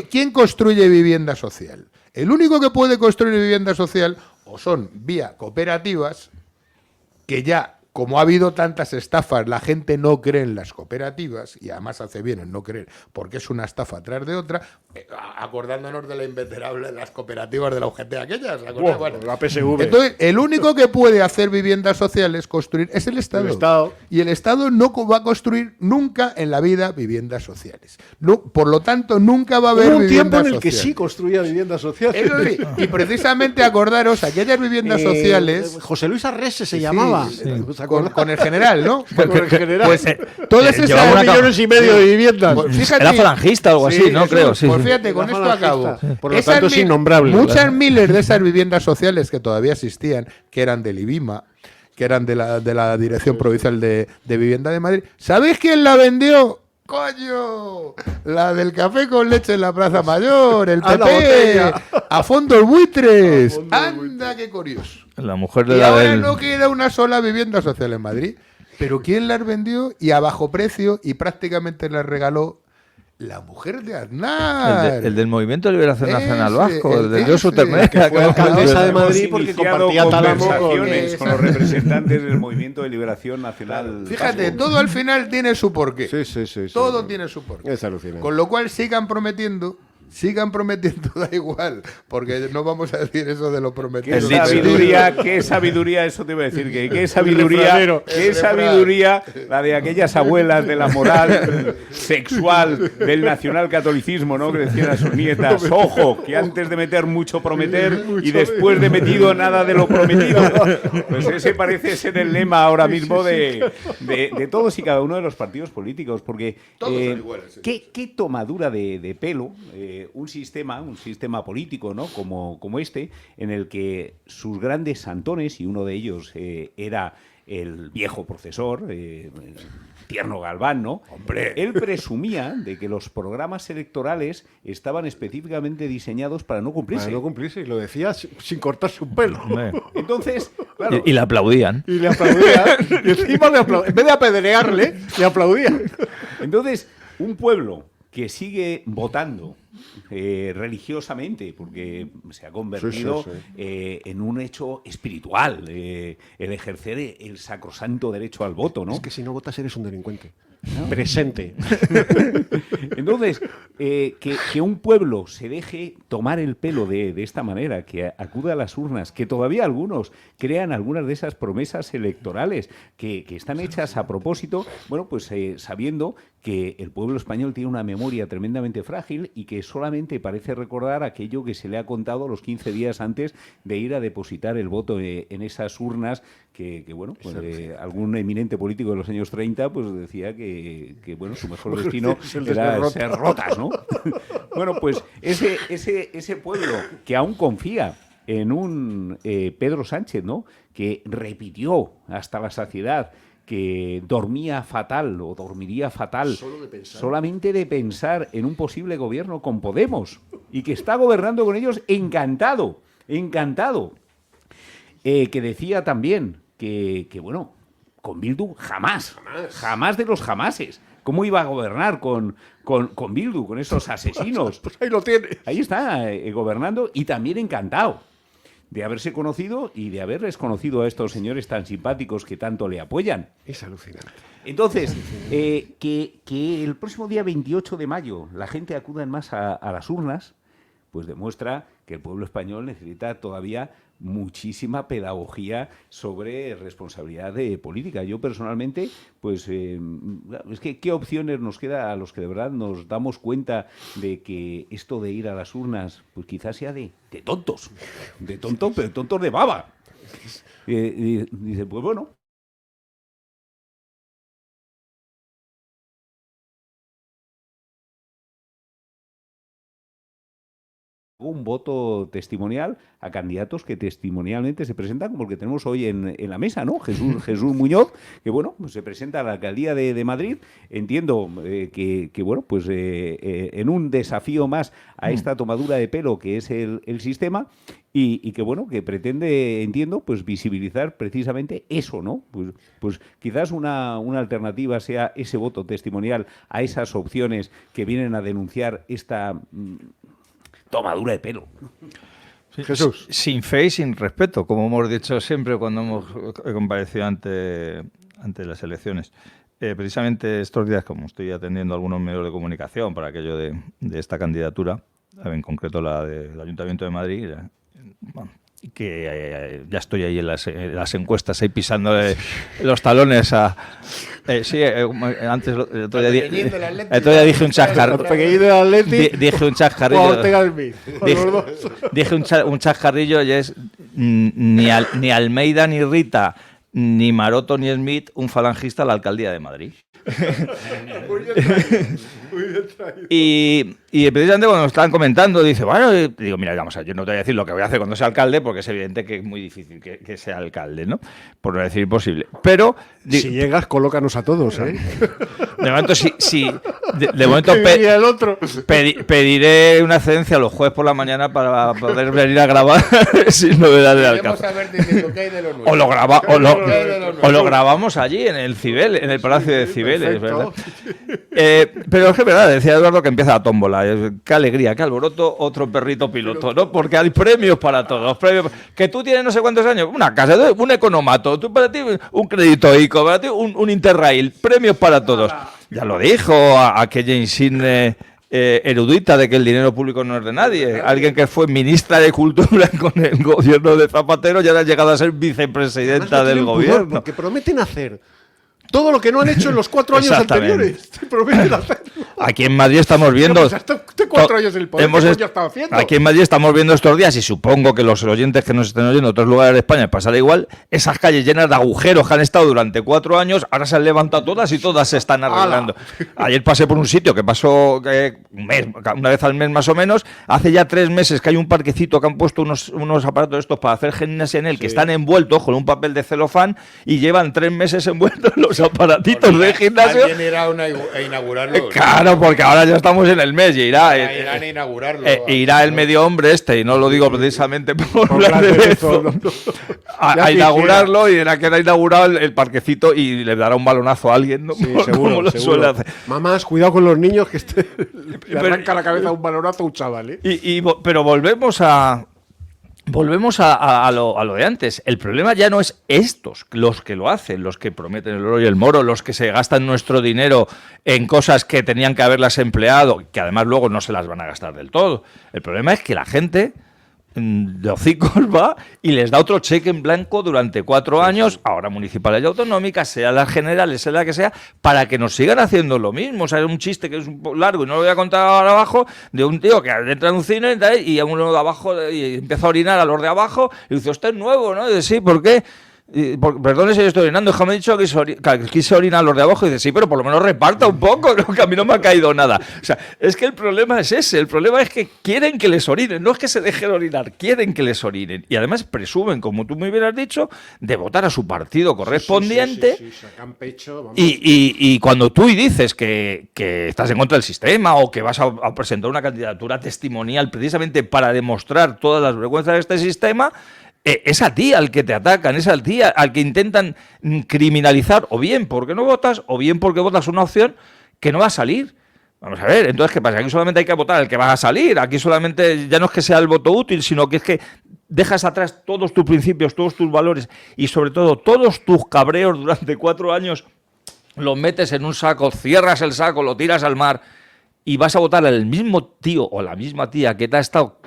¿quién construye vivienda social? El único que puede construir vivienda social o son vía cooperativas, que ya, como ha habido tantas estafas, la gente no cree en las cooperativas, y además hace bien en no creer, porque es una estafa tras de otra, acordándonos de la inveterable de las cooperativas de la UGT aquellas. Bueno, la PSV. Entonces, el único que puede hacer viviendas sociales, construir, es el Estado. Y el Estado no va a construir nunca en la vida viviendas sociales. No, por lo tanto, nunca va a haber un tiempo en el sociales. que sí construía viviendas sociales. Eso sí, y precisamente acordaros, aquellas viviendas sociales... José Luis Arrese se llamaba. Sí. Con el general, ¿no? Con el general. Pues todas esas 2,5 millones de viviendas. Pues fíjate, era falangista o algo así, ¿no? Creo. Pues fíjate, con esto acabo. Por lo tanto es innombrable. Muchas miles de esas viviendas sociales que todavía existían, que eran del IBIMA, que eran de la Dirección Provincial de Vivienda de Madrid. ¿Sabéis quién la vendió? ¡Coño! La del café con leche en la Plaza Mayor, el PP, a fondos buitres. Anda, qué curioso. La mujer de y la ahora del... no queda una sola vivienda social en Madrid. Pero ¿quién las vendió? Y a bajo precio, y prácticamente las regaló la mujer de Aznar. El del Movimiento de Liberación Nacional Vasco, el de ese, Josu Ternera, que fue alcaldesa de Madrid porque compartía tálamo con los representantes del Movimiento de Liberación Nacional. Fíjate, Vasco. todo al final tiene su porqué. Sí. Todo tiene su porqué. Es alucinante. Con lo cual sigan prometiendo, da igual, porque no vamos a decir eso de lo prometido. Qué sabiduría, eso te iba a decir, qué sabiduría la de aquellas abuelas de la moral sexual del nacionalcatolicismo, ¿no? Que decían a sus nietas, ojo, que antes de meter mucho prometer y después de metido nada de lo prometido. Pues ese parece ser el lema ahora mismo de todos y cada uno de los partidos políticos, porque qué tomadura de pelo un sistema político, ¿no? como este, en el que sus grandes santones, y uno de ellos era el viejo profesor, Tierno Galván, ¿no? ¡Hombre! Él presumía de que los programas electorales estaban específicamente diseñados para no cumplirse. Para no cumplirse, y lo decía sin cortarse un pelo. Entonces, claro, y le aplaudían. Y encima en vez de apedrearle, le aplaudían. Entonces, un pueblo que sigue votando religiosamente, porque se ha convertido en un hecho espiritual, el ejercer el sacrosanto derecho al voto, ¿no? Es que si no votas eres un delincuente. ¿No? Presente. Entonces, que un pueblo se deje tomar el pelo de esta manera, que acuda a las urnas, que todavía algunos crean algunas de esas promesas electorales que están hechas a propósito, bueno, pues sabiendo que el pueblo español tiene una memoria tremendamente frágil y que solamente parece recordar aquello que se le ha contado los 15 días antes de ir a depositar el voto en esas urnas que bueno, pues, algún eminente político de los años 30 pues decía que bueno, su mejor destino era ser rotas, ¿no? Bueno, pues ese pueblo que aún confía en un Pedro Sánchez, ¿no? Que repitió hasta la saciedad que dormía fatal o dormiría fatal solamente de pensar en un posible gobierno con Podemos y que está gobernando con ellos encantado. Que decía también que bueno, con Bildu jamás de los jamases. ¿Cómo iba a gobernar con Bildu, con esos asesinos? Pues ahí lo tiene. Ahí está, gobernando y también encantado de haberse conocido y de haberles conocido a estos señores tan simpáticos que tanto le apoyan. Es alucinante. Entonces, que el próximo día 28 de mayo la gente acuda en masa a las urnas, pues demuestra que el pueblo español necesita todavía muchísima pedagogía sobre responsabilidad política. Yo personalmente, pues es que ¿qué opciones nos queda a los que de verdad nos damos cuenta de que esto de ir a las urnas, pues quizás sea de tontos, pero tontos de baba? Dice, pues bueno, un voto testimonial a candidatos que testimonialmente se presentan como el que tenemos hoy en la mesa, ¿no? Jesús Muñoz, que bueno, pues se presenta a la alcaldía de Madrid. Entiendo que bueno, pues en un desafío más a esta tomadura de pelo que es el sistema y que bueno, que pretende, entiendo, pues visibilizar precisamente eso, ¿no? Pues quizás una alternativa sea ese voto testimonial a esas opciones que vienen a denunciar esta tomadura de pelo. Sí, Jesús. Sin fe y sin respeto, como hemos dicho siempre cuando hemos comparecido ante las elecciones. Precisamente estos días, como estoy atendiendo algunos medios de comunicación para aquello de esta candidatura, en concreto la del Ayuntamiento de Madrid, bueno, que ya estoy ahí en las encuestas, ahí pisando los talones a... antes el otro día dije un chascarrillo. Dije un chascarrillo y es ni Almeida ni Rita, ni Maroto ni Smith, un falangista a la alcaldía de Madrid. Y precisamente cuando nos estaban comentando, dice, bueno, digo, mira, vamos a ver, yo no te voy a decir lo que voy a hacer cuando sea alcalde, porque es evidente que es muy difícil que sea alcalde, ¿no? Por no decir imposible. Pero si llegas, colócanos a todos, ¿eh? De momento, de momento pediré una excedencia a los jueves por la mañana para poder venir a grabar sin novedad de Alcázar. O lo grabamos allí en el Cibeles, en el Palacio de Cibeles, ¿verdad? Pero es que verdad, decía Eduardo que empieza la tómbola. Qué alegría, qué alboroto, otro perrito piloto, ¿no? Porque hay premios para todos. Premios, que tú tienes no sé cuántos años, una casa, un economato, tú para ti un crédito ICO, para ti un Interrail, premios para todos. Ya lo dijo aquella insigne erudita de que el dinero público no es de nadie. Alguien que fue ministra de Cultura con el gobierno de Zapatero y ahora ha llegado a ser vicepresidenta del gobierno. Porque prometen hacer todo lo que no han hecho en los 4 años anteriores. Prometen hacer. Aquí en Madrid estamos viendo... Pues hasta 4 años en el poder, ¿qué ya estaba haciendo? Aquí en Madrid estamos viendo estos días, y supongo que los oyentes que nos estén oyendo en otros lugares de España pasará igual, esas calles llenas de agujeros que han estado durante 4 años, ahora se han levantado todas y todas se están arreglando. Ayer pasé por un sitio que pasó una vez al mes más o menos, hace ya 3 meses que hay un parquecito que han puesto unos aparatos estos para hacer gimnasia en él, que están envueltos con un papel de celofán y llevan 3 meses envueltos los aparatitos de gimnasio. Alguien irá a inaugurarlo. Claro, porque ahora ya estamos en el mes y irán a inaugurarlo. Irá el medio hombre y no lo digo precisamente por hablar de eso, a inaugurarlo, y era que era inaugurado el parquecito y le dará un balonazo a alguien, ¿no? Sí, seguro, lo suele hacer. Mamás, cuidado con los niños, que le arranca la cabeza un balonazo a un chaval, ¿eh? Pero volvemos a lo de antes. El problema ya no es estos, los que lo hacen, los que prometen el oro y el moro, los que se gastan nuestro dinero en cosas que tenían que haberlas empleado, que además luego no se las van a gastar del todo. El problema es que la gente de hocicos va y les da otro cheque en blanco durante 4 años, ahora municipales y autonómicas, sea las generales, sea la que sea, para que nos sigan haciendo lo mismo. O sea, es un chiste que es un poco largo y no lo voy a contar ahora abajo, de un tío que entra en un cine y a uno de abajo y empieza a orinar a los de abajo y dice, usted es nuevo, ¿no? Y dice, sí, ¿por qué? Perdón si yo estoy orinando, déjame dicho que quise orinar a los de abajo, y dice, sí, pero por lo menos reparta un poco, ¿no? Que a mí no me ha caído nada. O sea, es que el problema es ese, el problema es que quieren que les orinen, no es que se dejen orinar, quieren que les orinen. Y además presumen, como tú muy bien has dicho, de votar a su partido correspondiente. Sí, sacan pecho, vamos. Y cuando tú dices que estás en contra del sistema o que vas a presentar una candidatura testimonial precisamente para demostrar todas las vergüenzas de este sistema, es a ti al que te atacan, es a ti al que intentan criminalizar, o bien porque no votas, o bien porque votas una opción que no va a salir. Vamos a ver, entonces, ¿qué pasa? Aquí solamente hay que votar al que va a salir. Aquí solamente ya no es que sea el voto útil, sino que es que dejas atrás todos tus principios, todos tus valores y sobre todo todos tus cabreos durante 4 años, los metes en un saco, cierras el saco, lo tiras al mar y vas a votar al mismo tío o la misma tía que te ha estado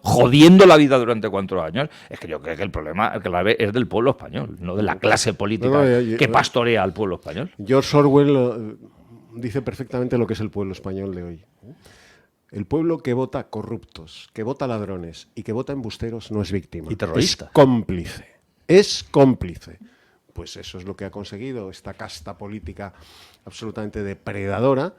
jodiendo la vida durante 4 años. Es que yo creo que el problema clave es del pueblo español, no de la clase política que pastorea al pueblo español. George Orwell dice perfectamente lo que es el pueblo español de hoy. El pueblo que vota corruptos, que vota ladrones y que vota embusteros no es víctima. Y terrorista. Es cómplice. Es cómplice. Pues eso es lo que ha conseguido esta casta política absolutamente depredadora,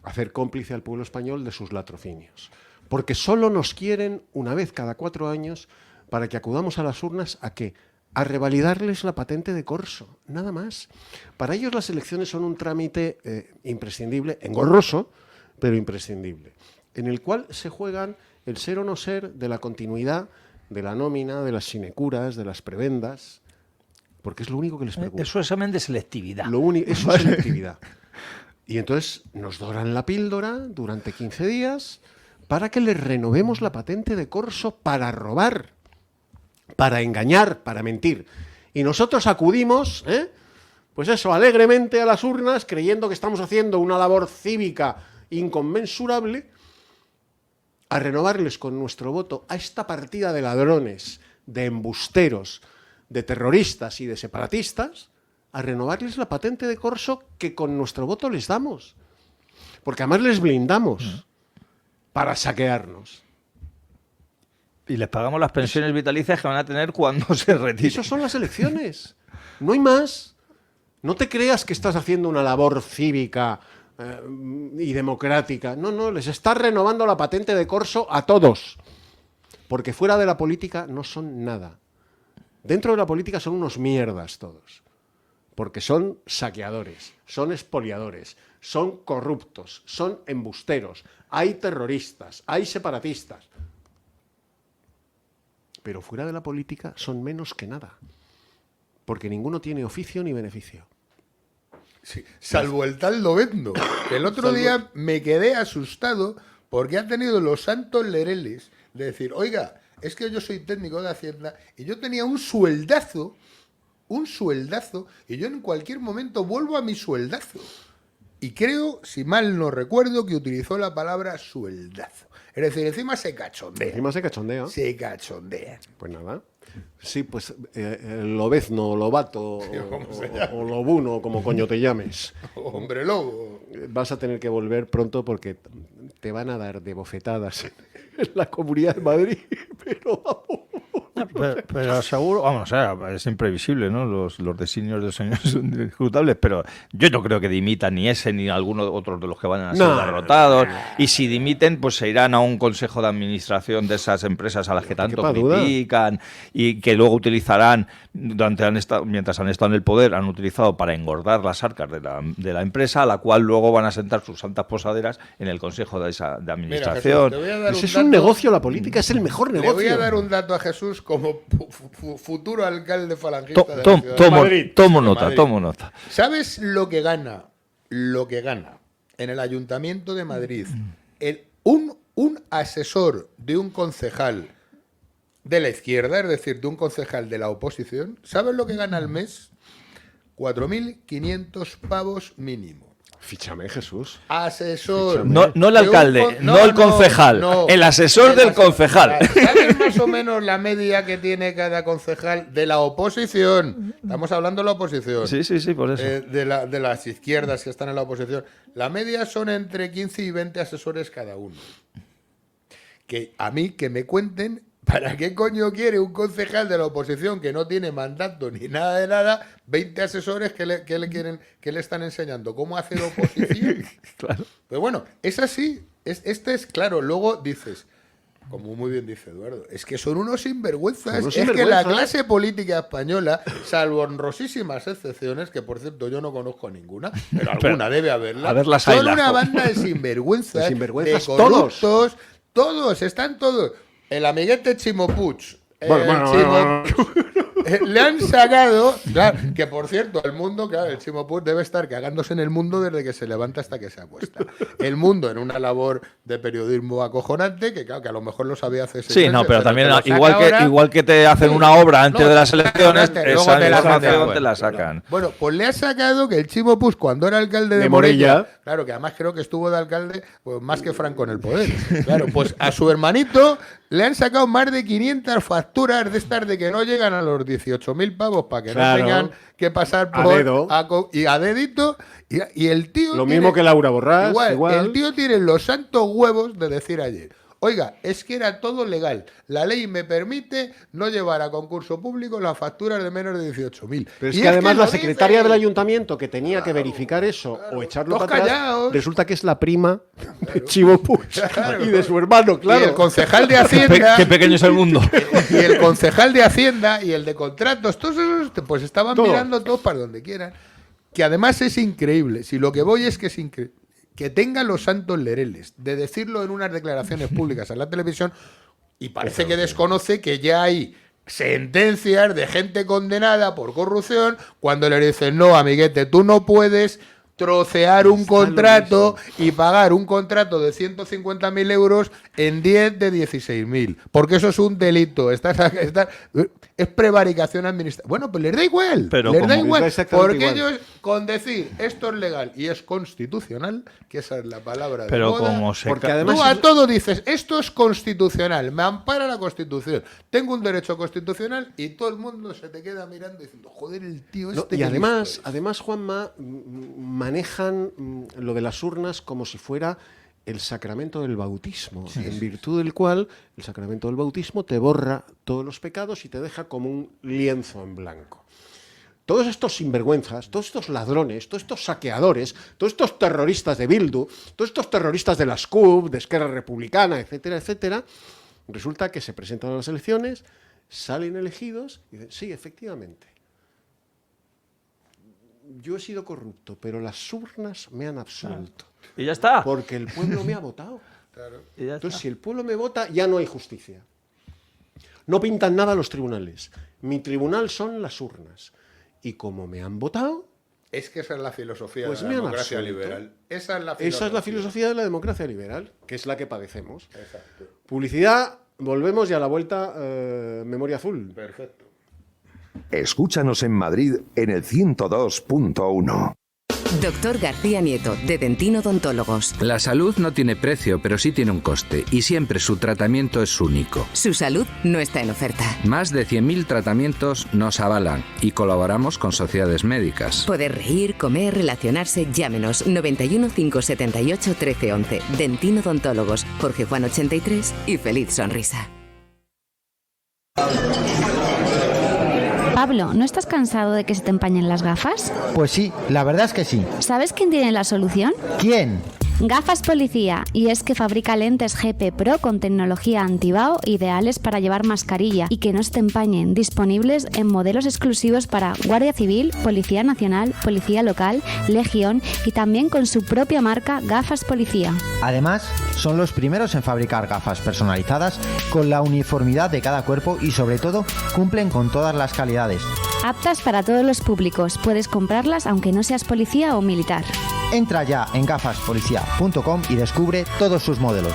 hacer cómplice al pueblo español de sus latrocinios. Porque solo nos quieren una vez cada 4 años para que acudamos a las urnas ¿a qué? A revalidarles la patente de corso, nada más. Para ellos las elecciones son un trámite imprescindible, engorroso, pero imprescindible, en el cual se juegan el ser o no ser de la continuidad, de la nómina, de las sinecuras, de las prebendas, porque es lo único que les preocupa. Eso es examen de selectividad. Eso es selectividad. Y entonces nos doran la píldora durante 15 días para que les renovemos la patente de corso para robar, para engañar, para mentir. Y nosotros acudimos, pues eso, alegremente a las urnas, creyendo que estamos haciendo una labor cívica inconmensurable, a renovarles con nuestro voto a esta partida de ladrones, de embusteros, de terroristas y de separatistas, a renovarles la patente de corso que con nuestro voto les damos. Porque además les blindamos para saquearnos. Y les pagamos las pensiones vitalicias que van a tener cuando se retiren. Esas son las elecciones. No hay más. No te creas que estás haciendo una labor cívica y democrática. No, les está renovando la patente de corso a todos. Porque fuera de la política no son nada. Dentro de la política son unos mierdas todos. Porque son saqueadores, son expoliadores, son corruptos, son embusteros, hay terroristas, hay separatistas. Pero fuera de la política son menos que nada. Porque ninguno tiene oficio ni beneficio. Sí, salvo el tal Lobezno, que el otro día me quedé asustado porque ha tenido los santos lereles de decir, oiga, es que yo soy técnico de Hacienda y yo tenía un sueldazo, y yo en cualquier momento vuelvo a mi sueldazo. Y creo, si mal no recuerdo, que utilizó la palabra sueldazo. Es decir, encima se cachondea. Encima se cachondea. Se cachondea. Pues nada. Sí, pues Lobezno, Lobato o Lobuno, como coño te llames. Hombre lobo. Vas a tener que volver pronto porque te van a dar de bofetadas en la Comunidad de Madrid. Pero vamos. Pero seguro, vamos, o sea, es imprevisible, ¿no? Los designios de los señores son indiscutables, pero yo no creo que dimitan ni ese ni alguno otros de los que van a ser derrotados. Y si dimiten, pues se irán a un consejo de administración de esas empresas a las que tanto critican y que luego utilizarán, mientras han estado en el poder, han utilizado para engordar las arcas de la empresa, a la cual luego van a sentar sus santas posaderas en el consejo de administración. Mira, Jesús, es un negocio, la política es el mejor negocio. Le voy a dar un dato a Jesús como futuro alcalde falangista de la ciudad de Madrid. Tomo nota. ¿Sabes lo que gana en el Ayuntamiento de Madrid un asesor de un concejal de la izquierda, es decir, de un concejal de la oposición? ¿Sabes lo que gana al mes? 4.500 pavos mínimo. Fíchame, Jesús. Asesor. No el alcalde, no el concejal. El asesor del concejal. ¿Sabes más o menos la media que tiene cada concejal de la oposición? Estamos hablando de la oposición. Sí, por eso. De las izquierdas que están en la oposición. La media son entre 15 y 20 asesores cada uno. Que a mí que me cuenten ¿para qué coño quiere un concejal de la oposición que no tiene mandato ni nada de nada 20 asesores que le están enseñando cómo hacer oposición? Claro. Pero bueno, es así. Este es claro. Luego dices, como muy bien dice Eduardo, es que son unos sinvergüenzas. Que la clase política española, salvo honrosísimas excepciones, que por cierto yo no conozco ninguna, pero alguna debe haberla, son una banda de sinvergüenzas, de corruptos, todos, están todos. El amiguete Chimo Puig, le han sacado, claro, que por cierto, el mundo, claro, el Chimo Puig debe estar cagándose en el mundo desde que se levanta hasta que se acuesta. El mundo en una labor de periodismo acojonante, que claro, que a lo mejor lo sabía hace 6 meses, pero también igual que te hacen una obra antes de las elecciones, esa información te la sacan. Bueno, pues le ha sacado que el Chimo Puig, cuando era alcalde de Morella, claro, que además creo que estuvo de alcalde pues, más que Franco en el poder. Claro, pues a su hermanito le han sacado más de 500 facturas de estas de que no llegan a los 18.000 pavos para que no tengan que pasar por a dedito y el tío lo mismo que Laura Borràs, igual. El tío tiene los santos huevos de decir ayer, Oiga, es que era todo legal. La ley me permite no llevar a concurso público las facturas de menos de 18.000. Pero es que además la secretaria del ayuntamiento que tenía que verificar eso o echarlo Todos para atrás, callaos. resulta que es la prima de Chivo Puig y de su hermano, claro. Y el concejal de Hacienda... Qué pequeño es el mundo. Y el concejal de Hacienda y el de contratos, todos esos pues estaban Todo. mirando todos para donde quieran. Que además es increíble. Si lo que voy es que es increíble. Que tengan los santos lereles de decirlo en unas declaraciones públicas en la televisión y parece que desconoce que ya hay sentencias de gente condenada por corrupción cuando le dicen, no, amiguete, tú no puedes trocear un contrato y pagar un contrato de 150.000 euros en 10 de 16.000, porque eso es un delito. Es prevaricación administrativa. Bueno, pues les da igual. Pero les da como- igual. les da exactamente Porque igual. ellos, con decir esto es legal y es constitucional, que esa es la palabra Pero de moda, como se porque ca- además tú a es- todo dices, esto es constitucional, me ampara la Constitución, tengo un derecho constitucional y todo el mundo se te queda mirando diciendo, joder, el tío No, este. y que además, listo Juanma, manejan lo de las urnas como si fuera el sacramento del bautismo, en virtud del cual el sacramento del bautismo te borra todos los pecados y te deja como un lienzo en blanco. Todos estos sinvergüenzas, todos estos ladrones, todos estos saqueadores, todos estos terroristas de Bildu, todos estos terroristas de las CUP, de Esquerra Republicana, etcétera, etcétera, resulta que se presentan a las elecciones, salen elegidos y dicen, sí, efectivamente, yo he sido corrupto, pero las urnas me han absuelto. Y ya está. Porque el pueblo me ha votado. Y ya Entonces, está. si el pueblo me vota, ya no hay justicia. No pintan nada los tribunales. Mi tribunal son las urnas. Y como me han votado, Es que esa es la filosofía pues de me la han democracia absuelto. liberal. Esa es la Esa es la filosofía de la democracia liberal, que es la que padecemos. Exacto. Publicidad, volvemos y a la vuelta, memoria azul. Perfecto. Escúchanos en Madrid en el 102.1. Doctor García Nieto, de Dentino Odontólogos. La salud no tiene precio, pero sí tiene un coste, y siempre su tratamiento es único. Su salud no está en oferta. Más de 100.000 tratamientos nos avalan y colaboramos con sociedades médicas. Poder reír, comer, relacionarse, llámenos 91 578 1311. Dentino Odontólogos, Jorge Juan 83 y feliz sonrisa. Pablo, ¿no estás cansado de que se te empañen las gafas? Pues sí, la verdad es que sí. ¿Sabes quién tiene la solución? ¿Quién? Gafas Policía, y es que fabrica lentes GP Pro con tecnología antibao ideales para llevar mascarilla y que no se te empañen, disponibles en modelos exclusivos para Guardia Civil, Policía Nacional, Policía Local, Legión y también con su propia marca Gafas Policía. Además, son los primeros en fabricar gafas personalizadas con la uniformidad de cada cuerpo y sobre todo cumplen con todas las calidades. Aptas para todos los públicos, puedes comprarlas aunque no seas policía o militar. Entra ya en gafaspolicia.com y descubre todos sus modelos.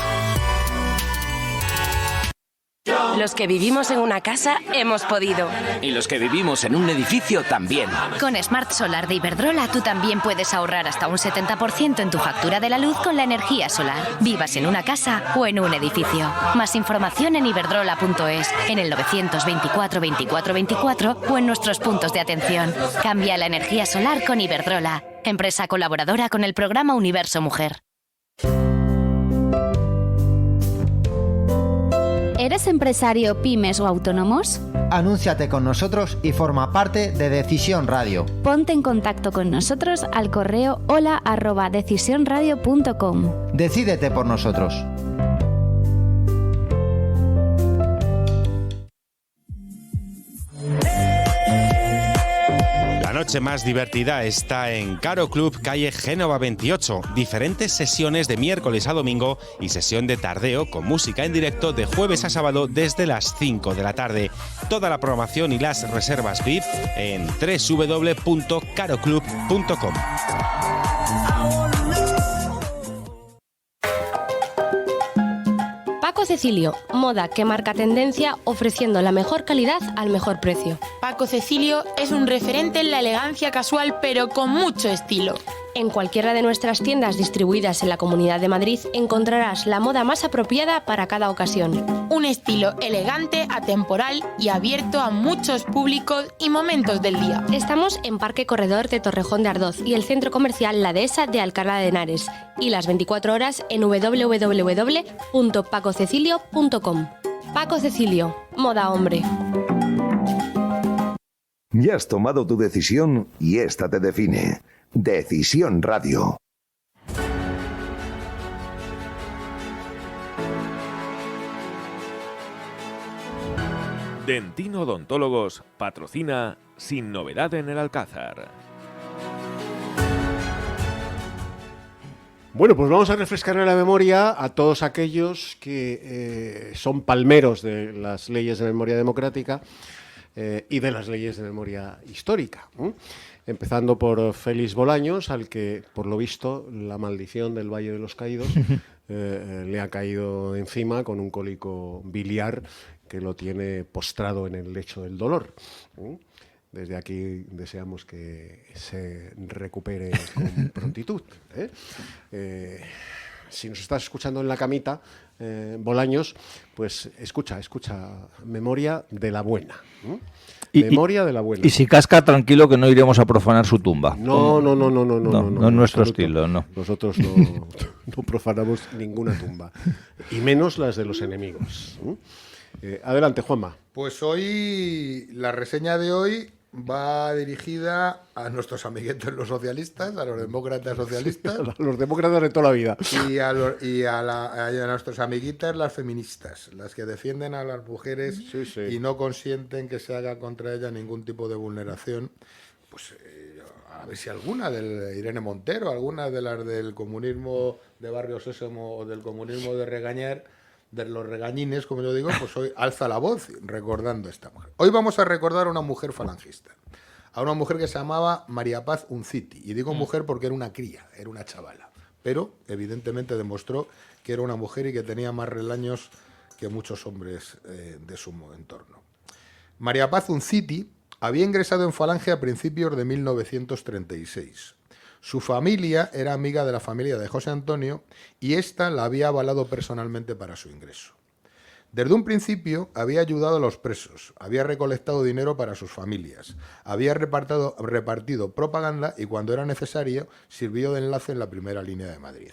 Los que vivimos en una casa hemos podido. Y los que vivimos en un edificio también. Con Smart Solar de Iberdrola tú también puedes ahorrar hasta un 70% en tu factura de la luz con la energía solar. Vivas en una casa o en un edificio. Más información en iberdrola.es, en el 924 24 24 o en nuestros puntos de atención. Cambia la energía solar con Iberdrola, empresa colaboradora con el programa Universo Mujer. ¿Eres empresario, pymes o autónomos? Anúnciate con nosotros y forma parte de Decisión Radio. Ponte en contacto con nosotros al correo hola@decisionradio.com. Decídete por nosotros. La noche más divertida está en Caro Club, calle Génova 28. Diferentes sesiones de miércoles a domingo y sesión de tardeo con música en directo de jueves a sábado desde las 5 de la tarde. Toda la programación y las reservas VIP en www.caroclub.com. Paco Cecilio, moda que marca tendencia ofreciendo la mejor calidad al mejor precio. Paco Cecilio es un referente en la elegancia casual pero con mucho estilo. En cualquiera de nuestras tiendas distribuidas en la Comunidad de Madrid encontrarás la moda más apropiada para cada ocasión. Un estilo elegante, atemporal y abierto a muchos públicos y momentos del día. Estamos en Parque Corredor de Torrejón de Ardoz y el centro comercial La Dehesa de Alcalá de Henares, y las 24 horas en www.pacocecilio.com. Paco Cecilio, moda hombre. Ya has tomado tu decisión y esta te define. Decisión Radio. Dentino Odontólogos patrocina Sin Novedad en el Alcázar. Bueno, pues vamos a refrescarle la memoria a todos aquellos que son palmeros de las leyes de memoria democrática y de las leyes de memoria histórica. Empezando por Félix Bolaños, al que, por lo visto, la maldición del Valle de los Caídos le ha caído encima con un cólico biliar que lo tiene postrado en el lecho del dolor. Desde aquí deseamos que se recupere con prontitud. Si nos estás escuchando en la camita, Bolaños, pues escucha, memoria de la buena. Memoria de la buena. Y si casca, tranquilo que no iremos a profanar su tumba. No es nuestro estilo, no. Nosotros no profanamos ninguna tumba, y menos las de los enemigos. Adelante, Juanma. Pues hoy, la reseña de hoy va dirigida a nuestros amiguetos los socialistas, a los demócratas socialistas. Sí, a los demócratas de toda la vida. Y a nuestros amiguitas las feministas, las que defienden a las mujeres y no consienten que se haga contra ellas ningún tipo de vulneración. Pues a ver si alguna de Irene Montero, alguna de las del comunismo de Barrio Sésamo o del comunismo de Regañar, de los regañines, como yo digo, pues hoy alza la voz recordando a esta mujer. Hoy vamos a recordar a una mujer falangista, a una mujer que se llamaba María Paz Unciti, y digo mujer porque era una cría, era una chavala, pero evidentemente demostró que era una mujer y que tenía más relaños que muchos hombres de su entorno. María Paz Unciti había ingresado en Falange a principios de 1936. Su familia era amiga de la familia de José Antonio y ésta la había avalado personalmente para su ingreso. Desde un principio había ayudado a los presos, había recolectado dinero para sus familias, había repartido propaganda y cuando era necesario sirvió de enlace en la primera línea de Madrid.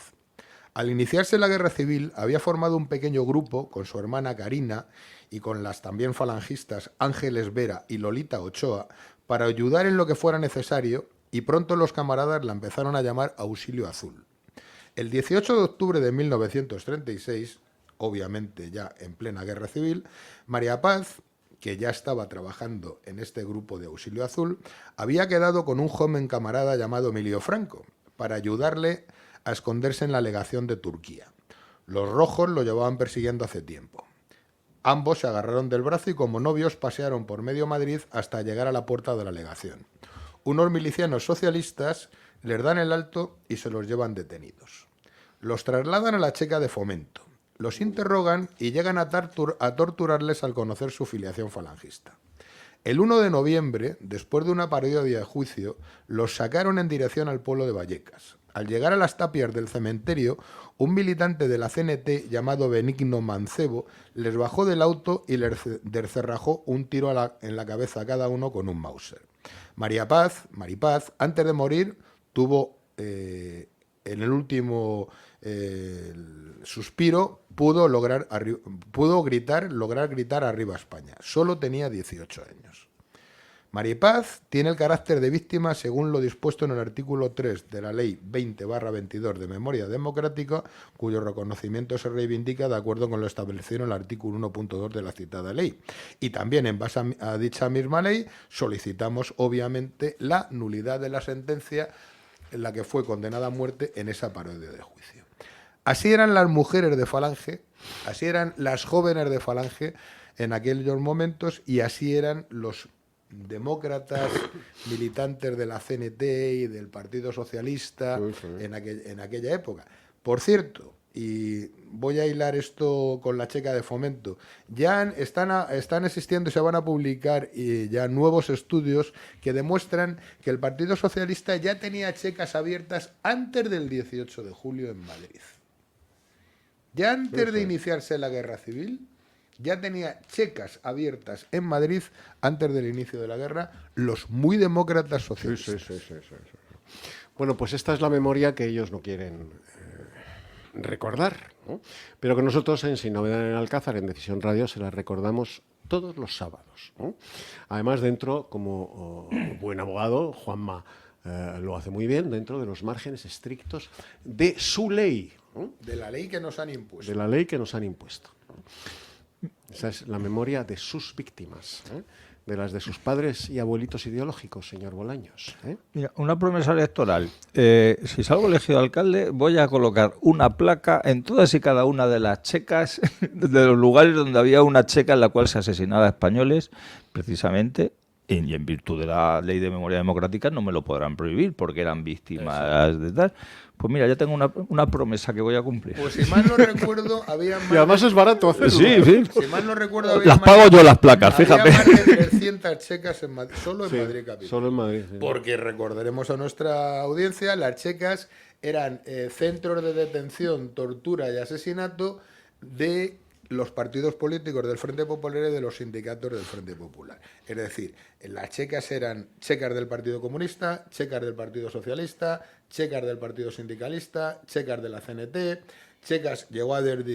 Al iniciarse la guerra civil había formado un pequeño grupo con su hermana Karina y con las también falangistas Ángeles Vera y Lolita Ochoa para ayudar en lo que fuera necesario, y pronto los camaradas la empezaron a llamar Auxilio Azul. El 18 de octubre de 1936, obviamente ya en plena guerra civil, María Paz, que ya estaba trabajando en este grupo de Auxilio Azul, había quedado con un joven camarada llamado Emilio Franco para ayudarle a esconderse en la legación de Turquía. Los rojos lo llevaban persiguiendo hace tiempo. Ambos se agarraron del brazo y como novios pasearon por medio Madrid hasta llegar a la puerta de la legación. Unos milicianos socialistas les dan el alto y se los llevan detenidos. Los trasladan a la Checa de Fomento, los interrogan y llegan a torturarles al conocer su filiación falangista. El 1 de noviembre, después de una parodia de juicio, los sacaron en dirección al pueblo de Vallecas. Al llegar a las tapias del cementerio, un militante de la CNT llamado Benigno Mancebo les bajó del auto y les descerrajó un tiro en la cabeza a cada uno con un Mauser. Maripaz, antes de morir, tuvo en el último suspiro, lograr gritar arriba España. Solo tenía 18 años. Maripaz tiene el carácter de víctima según lo dispuesto en el artículo 3 de la Ley 20/22 de Memoria Democrática, cuyo reconocimiento se reivindica de acuerdo con lo establecido en el artículo 1.2 de la citada ley. Y también en base a dicha misma ley solicitamos obviamente la nulidad de la sentencia en la que fue condenada a muerte en esa parodia de juicio. Así eran las mujeres de Falange, así eran las jóvenes de Falange en aquellos momentos y así eran los demócratas militantes de la CNT y del Partido Socialista en aquella época. Por cierto, y voy a hilar esto con la checa de Fomento, ya están existiendo y se van a publicar ya nuevos estudios que demuestran que el Partido Socialista ya tenía checas abiertas antes del 18 de julio en Madrid. Ya antes de iniciarse la guerra civil, ya tenía checas abiertas en Madrid antes del inicio de la guerra los muy demócratas socialistas. Sí. Bueno, pues esta es la memoria que ellos no quieren recordar, ¿no? Pero que nosotros en Sin Novedad en el Alcázar, en Decisión Radio, se las recordamos todos los sábados, ¿no? Además, dentro, como buen abogado, Juanma lo hace muy bien, dentro de los márgenes estrictos de su ley, ¿no? De la ley que nos han impuesto. De la ley que nos han impuesto, ¿no? Esa es la memoria de sus víctimas, ¿eh? De las de sus padres y abuelitos ideológicos, señor Bolaños, ¿eh? Mira, una promesa electoral. Si salgo elegido alcalde, voy a colocar una placa en todas y cada una de las checas, de los lugares donde había una checa en la cual se asesinaba a españoles, precisamente, y en virtud de la ley de memoria democrática no me lo podrán prohibir porque eran víctimas de tal. Pues mira, ya tengo una promesa que voy a cumplir. Pues si mal no recuerdo, había más... Y además es barato hacerlo. Sí. Si mal no recuerdo, había las pago yo las placas, había fíjate. más de 300 checas en Madrid, solo en Madrid capital. Solo en Madrid, sí. Porque recordaremos a nuestra audiencia, las checas eran centros de detención, tortura y asesinato de los partidos políticos del Frente Popular y de los sindicatos del Frente Popular. Es decir, las checas eran checas del Partido Comunista, checas del Partido Socialista, checas del Partido Sindicalista, checas de la CNT, checas, llegó a haber de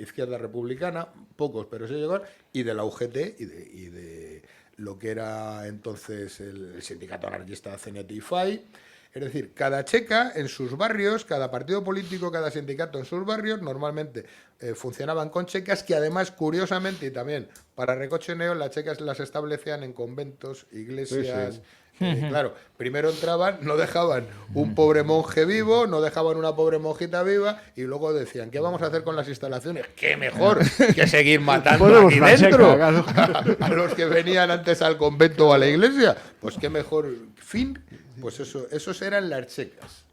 izquierda republicana, pocos, pero sí llegó, y de la UGT y de lo que era entonces el sindicato anarquista CNT y FAI. Es decir, cada checa en sus barrios, cada partido político, cada sindicato en sus barrios, normalmente funcionaban con checas que además, curiosamente, y también para recochineo, las checas las establecían en conventos, iglesias. Claro, primero entraban, no dejaban un pobre monje vivo, no dejaban una pobre monjita viva, y luego decían, ¿qué vamos a hacer con las instalaciones? ¡Qué mejor que seguir matando aquí dentro a los que venían antes al convento o a la iglesia! Pues qué mejor fin. Pues esos eran las checas.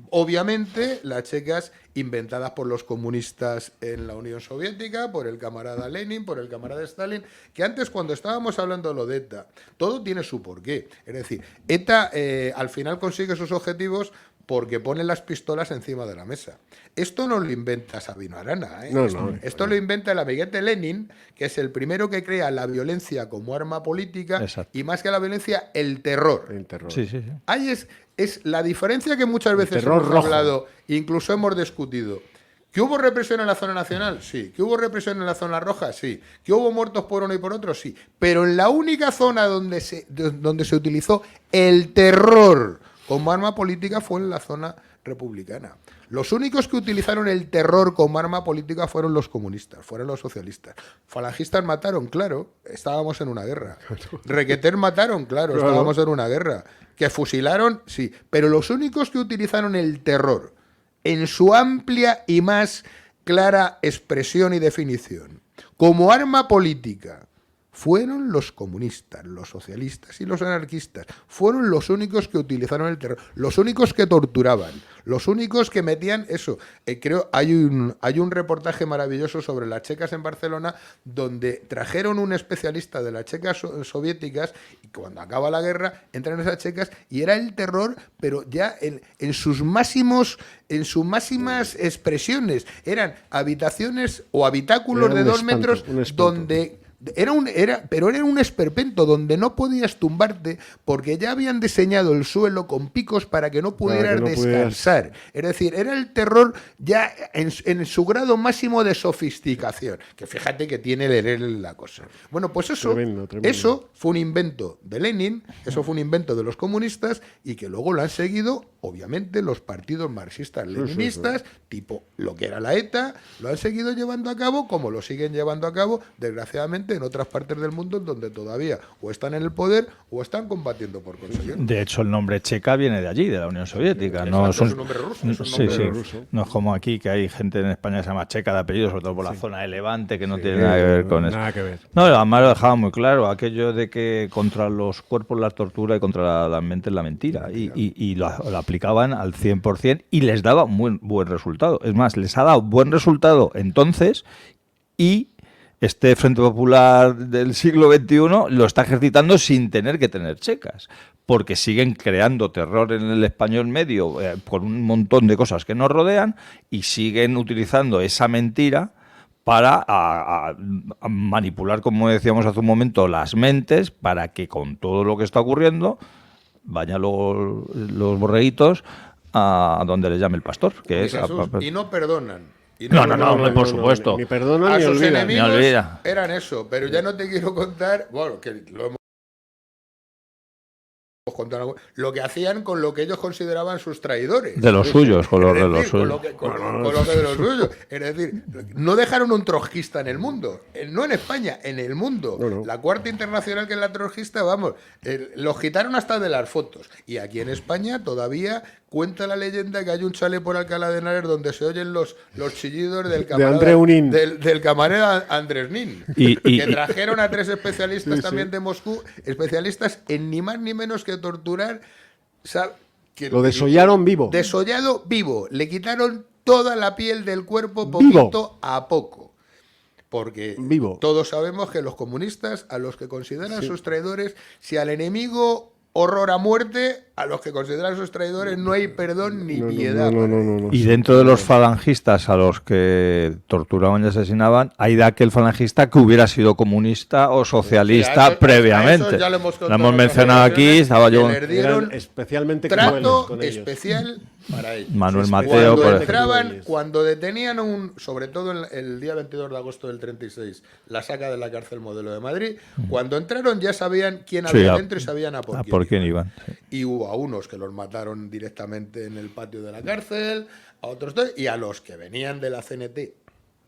Obviamente, las checas inventadas por los comunistas en la Unión Soviética, por el camarada Lenin, por el camarada Stalin, que antes, cuando estábamos hablando de lo de ETA, todo tiene su porqué. Es decir, ETA al final consigue sus objetivos porque pone las pistolas encima de la mesa. Esto no lo inventa Sabino Arana, ¿eh? Esto lo inventa el amiguete Lenin, que es el primero que crea la violencia como arma política. Exacto. Y más que la violencia, el terror. El terror. Sí. Ahí es la diferencia que muchas veces hemos hablado, incluso hemos discutido. ¿Que hubo represión en la zona nacional? Sí. ¿Que hubo represión en la zona roja? Sí. ¿Que hubo muertos por uno y por otro? Sí. Pero en la única zona donde se utilizó el terror como arma política fue en la zona republicana. Los únicos que utilizaron el terror como arma política fueron los comunistas, fueron los socialistas. Falangistas mataron, claro, estábamos en una guerra. Requetés mataron, claro, estábamos en una guerra. Que fusilaron, sí. Pero los únicos que utilizaron el terror en su amplia y más clara expresión y definición como arma política fueron los comunistas, los socialistas y los anarquistas. Fueron los únicos que utilizaron el terror, los únicos que torturaban, los únicos que metían eso. Creo hay un reportaje maravilloso sobre las checas en Barcelona, donde trajeron un especialista de las checas soviéticas, y cuando acaba la guerra entran esas checas y era el terror, pero ya en sus máximas expresiones. Eran habitaciones o habitáculos de 2 metros donde... Era un esperpento donde no podías tumbarte porque ya habían diseñado el suelo con picos para que no pudieras descansar. Es decir, era el terror ya en su grado máximo de sofisticación. Que fíjate que tiene la cosa. Bueno, pues eso fue un invento de Lenin, eso fue un invento de los comunistas y que luego lo han seguido, obviamente, los partidos marxistas-leninistas, tipo lo que era la ETA, lo han seguido llevando a cabo como lo siguen llevando a cabo, desgraciadamente, evidente en otras partes del mundo en donde todavía o están en el poder o están combatiendo por conseguirlo. De hecho, el nombre checa viene de allí, de la Unión Soviética. No es un nombre ruso. Ruso. No es como aquí, que hay gente en España que se llama checa de apellido, sobre todo por la zona de Levante, que no tiene nada que ver con eso. Nada que ver. No, además lo dejaba muy claro, aquello de que contra los cuerpos la tortura y contra las mentes la mentira. Y lo aplicaban al 100% y les daba muy buen resultado. Es más, les ha dado buen resultado entonces, y este Frente Popular del siglo XXI lo está ejercitando sin tener que tener checas, porque siguen creando terror en el español medio por un montón de cosas que nos rodean y siguen utilizando esa mentira para a manipular, como decíamos hace un momento, las mentes, para que con todo lo que está ocurriendo vayan los borreguitos a donde les llame el pastor, que es Jesús, y no perdonan. No, por supuesto. Ni perdona a ni sus olvida. enemigos eran eso, pero ya no te quiero contar, bueno, que lo hemos contado, lo que hacían con lo que ellos consideraban sus traidores. De los suyos, con los de los suyos. suyos. Con lo que de los suyos. Es decir, no dejaron un trotskista en el mundo, no en España, en el mundo. No. La Cuarta Internacional, que es la trotskista, vamos, los quitaron hasta de las fotos. Y aquí en España todavía cuenta la leyenda que hay un chalet por Alcalá de Henares donde se oyen los chillidos del camarero Andrés Nin. Que trajeron a 3 especialistas también de Moscú, especialistas en ni más ni menos que torturar. Lo desollaron vivo. Desollado vivo. Le quitaron toda la piel del cuerpo poquito a poco. Porque todos sabemos que los comunistas, a los que consideran sus traidores, si al enemigo horror a muerte, a los que consideran sus traidores no hay perdón ni piedad. Y dentro de los falangistas a los que torturaban y asesinaban, hay de aquel falangista que hubiera sido comunista o socialista previamente. Ya lo hemos mencionado aquí, estaba yo. Dieron especialmente trato especial para ellos. Manuel Mateo, cuando detenían sobre todo el día 22 de agosto del 36, la saca de la cárcel Modelo de Madrid, cuando entraron ya sabían quién había dentro y sabían a por quién iban. Y hubo a unos que los mataron directamente en el patio de la cárcel, a otros dos, y a los que venían de la CNT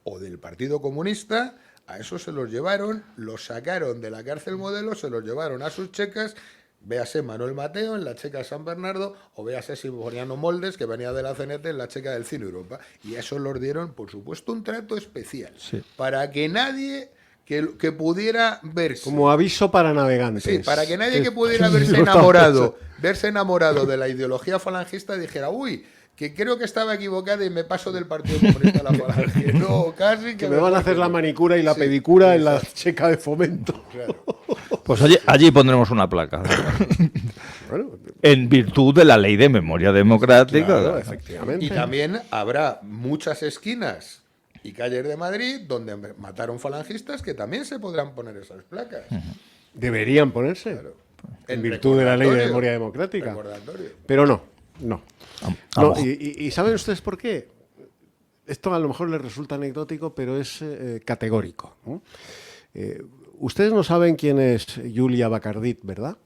o del Partido Comunista, a esos se los llevaron, los sacaron de la cárcel Modelo, se los llevaron a sus checas. Véase Manuel Mateo en la checa de San Bernardo, o véase Siboriano Moldes, que venía de la CNT, en la checa del Cine Europa. Y a esos los dieron, por supuesto, un trato especial. Para que nadie que pudiera verse... Como aviso para navegantes. Sí, para que nadie que pudiera verse enamorado de la ideología falangista dijera, uy, que creo que estaba equivocada y me paso del Partido Comunista a la Falange. No, casi que me van a hacer la manicura y la pedicura en la checa de Fomento. Claro. Pues allí pondremos una placa. En virtud de la ley de memoria democrática. Claro, efectivamente. Y también habrá muchas esquinas y calles de Madrid donde mataron falangistas que también se podrán poner esas placas. Deberían ponerse. Claro. En virtud de la ley de memoria democrática. Pero no. ¿Y saben ustedes por qué? Esto a lo mejor les resulta anecdótico, pero es categórico, ¿no? Ustedes no saben quién es Julia Bacardit, ¿verdad?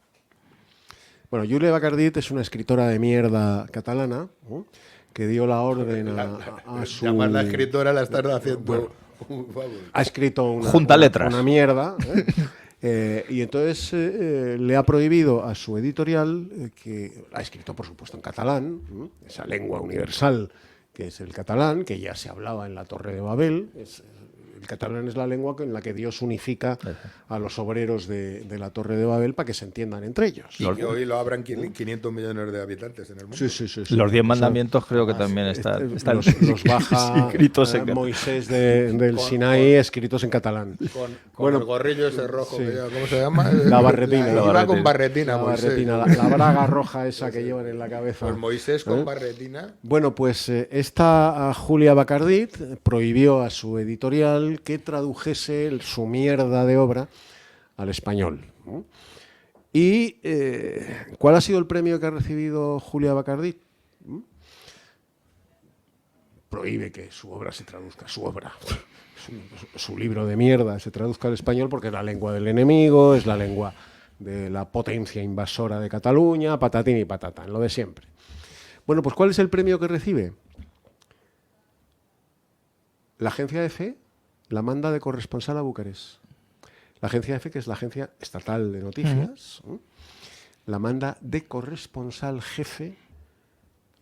Bueno, Julia Bacardit es una escritora de mierda catalana, ¿no?, que dio la orden a su... Llamar la escritora la estás haciendo... Ha escrito una mierda, y entonces le ha prohibido a su editorial, que ha escrito por supuesto en catalán, esa lengua universal que es el catalán, que ya se hablaba en la Torre de Babel. El catalán es la lengua en la que Dios unifica a los obreros de la Torre de Babel para que se entiendan entre ellos. Y que hoy lo abran 500 millones de habitantes en el mundo. Sí. Los 10 mandamientos creo que también están los baja escritos en Moisés del Sinaí, escritos en catalán. Con el gorrillo ese rojo, ¿cómo se llama? La barretina. Iba con barretina, Moisés. La braga roja esa que llevan en la cabeza. Pues Moisés con barretina. Bueno, pues esta Julia Bacardit prohibió a su editorial que tradujese su mierda de obra al español. ¿Y cuál ha sido el premio que ha recibido Julia Bacardit? Prohíbe que su obra se traduzca, su libro de mierda se traduzca al español porque es la lengua del enemigo, es la lengua de la potencia invasora de Cataluña, patatín y patatán, lo de siempre. Bueno, pues ¿cuál es el premio que recibe? La agencia EFE la manda de corresponsal a Bucarest. La agencia EFE, que es la agencia estatal de noticias, la manda de corresponsal jefe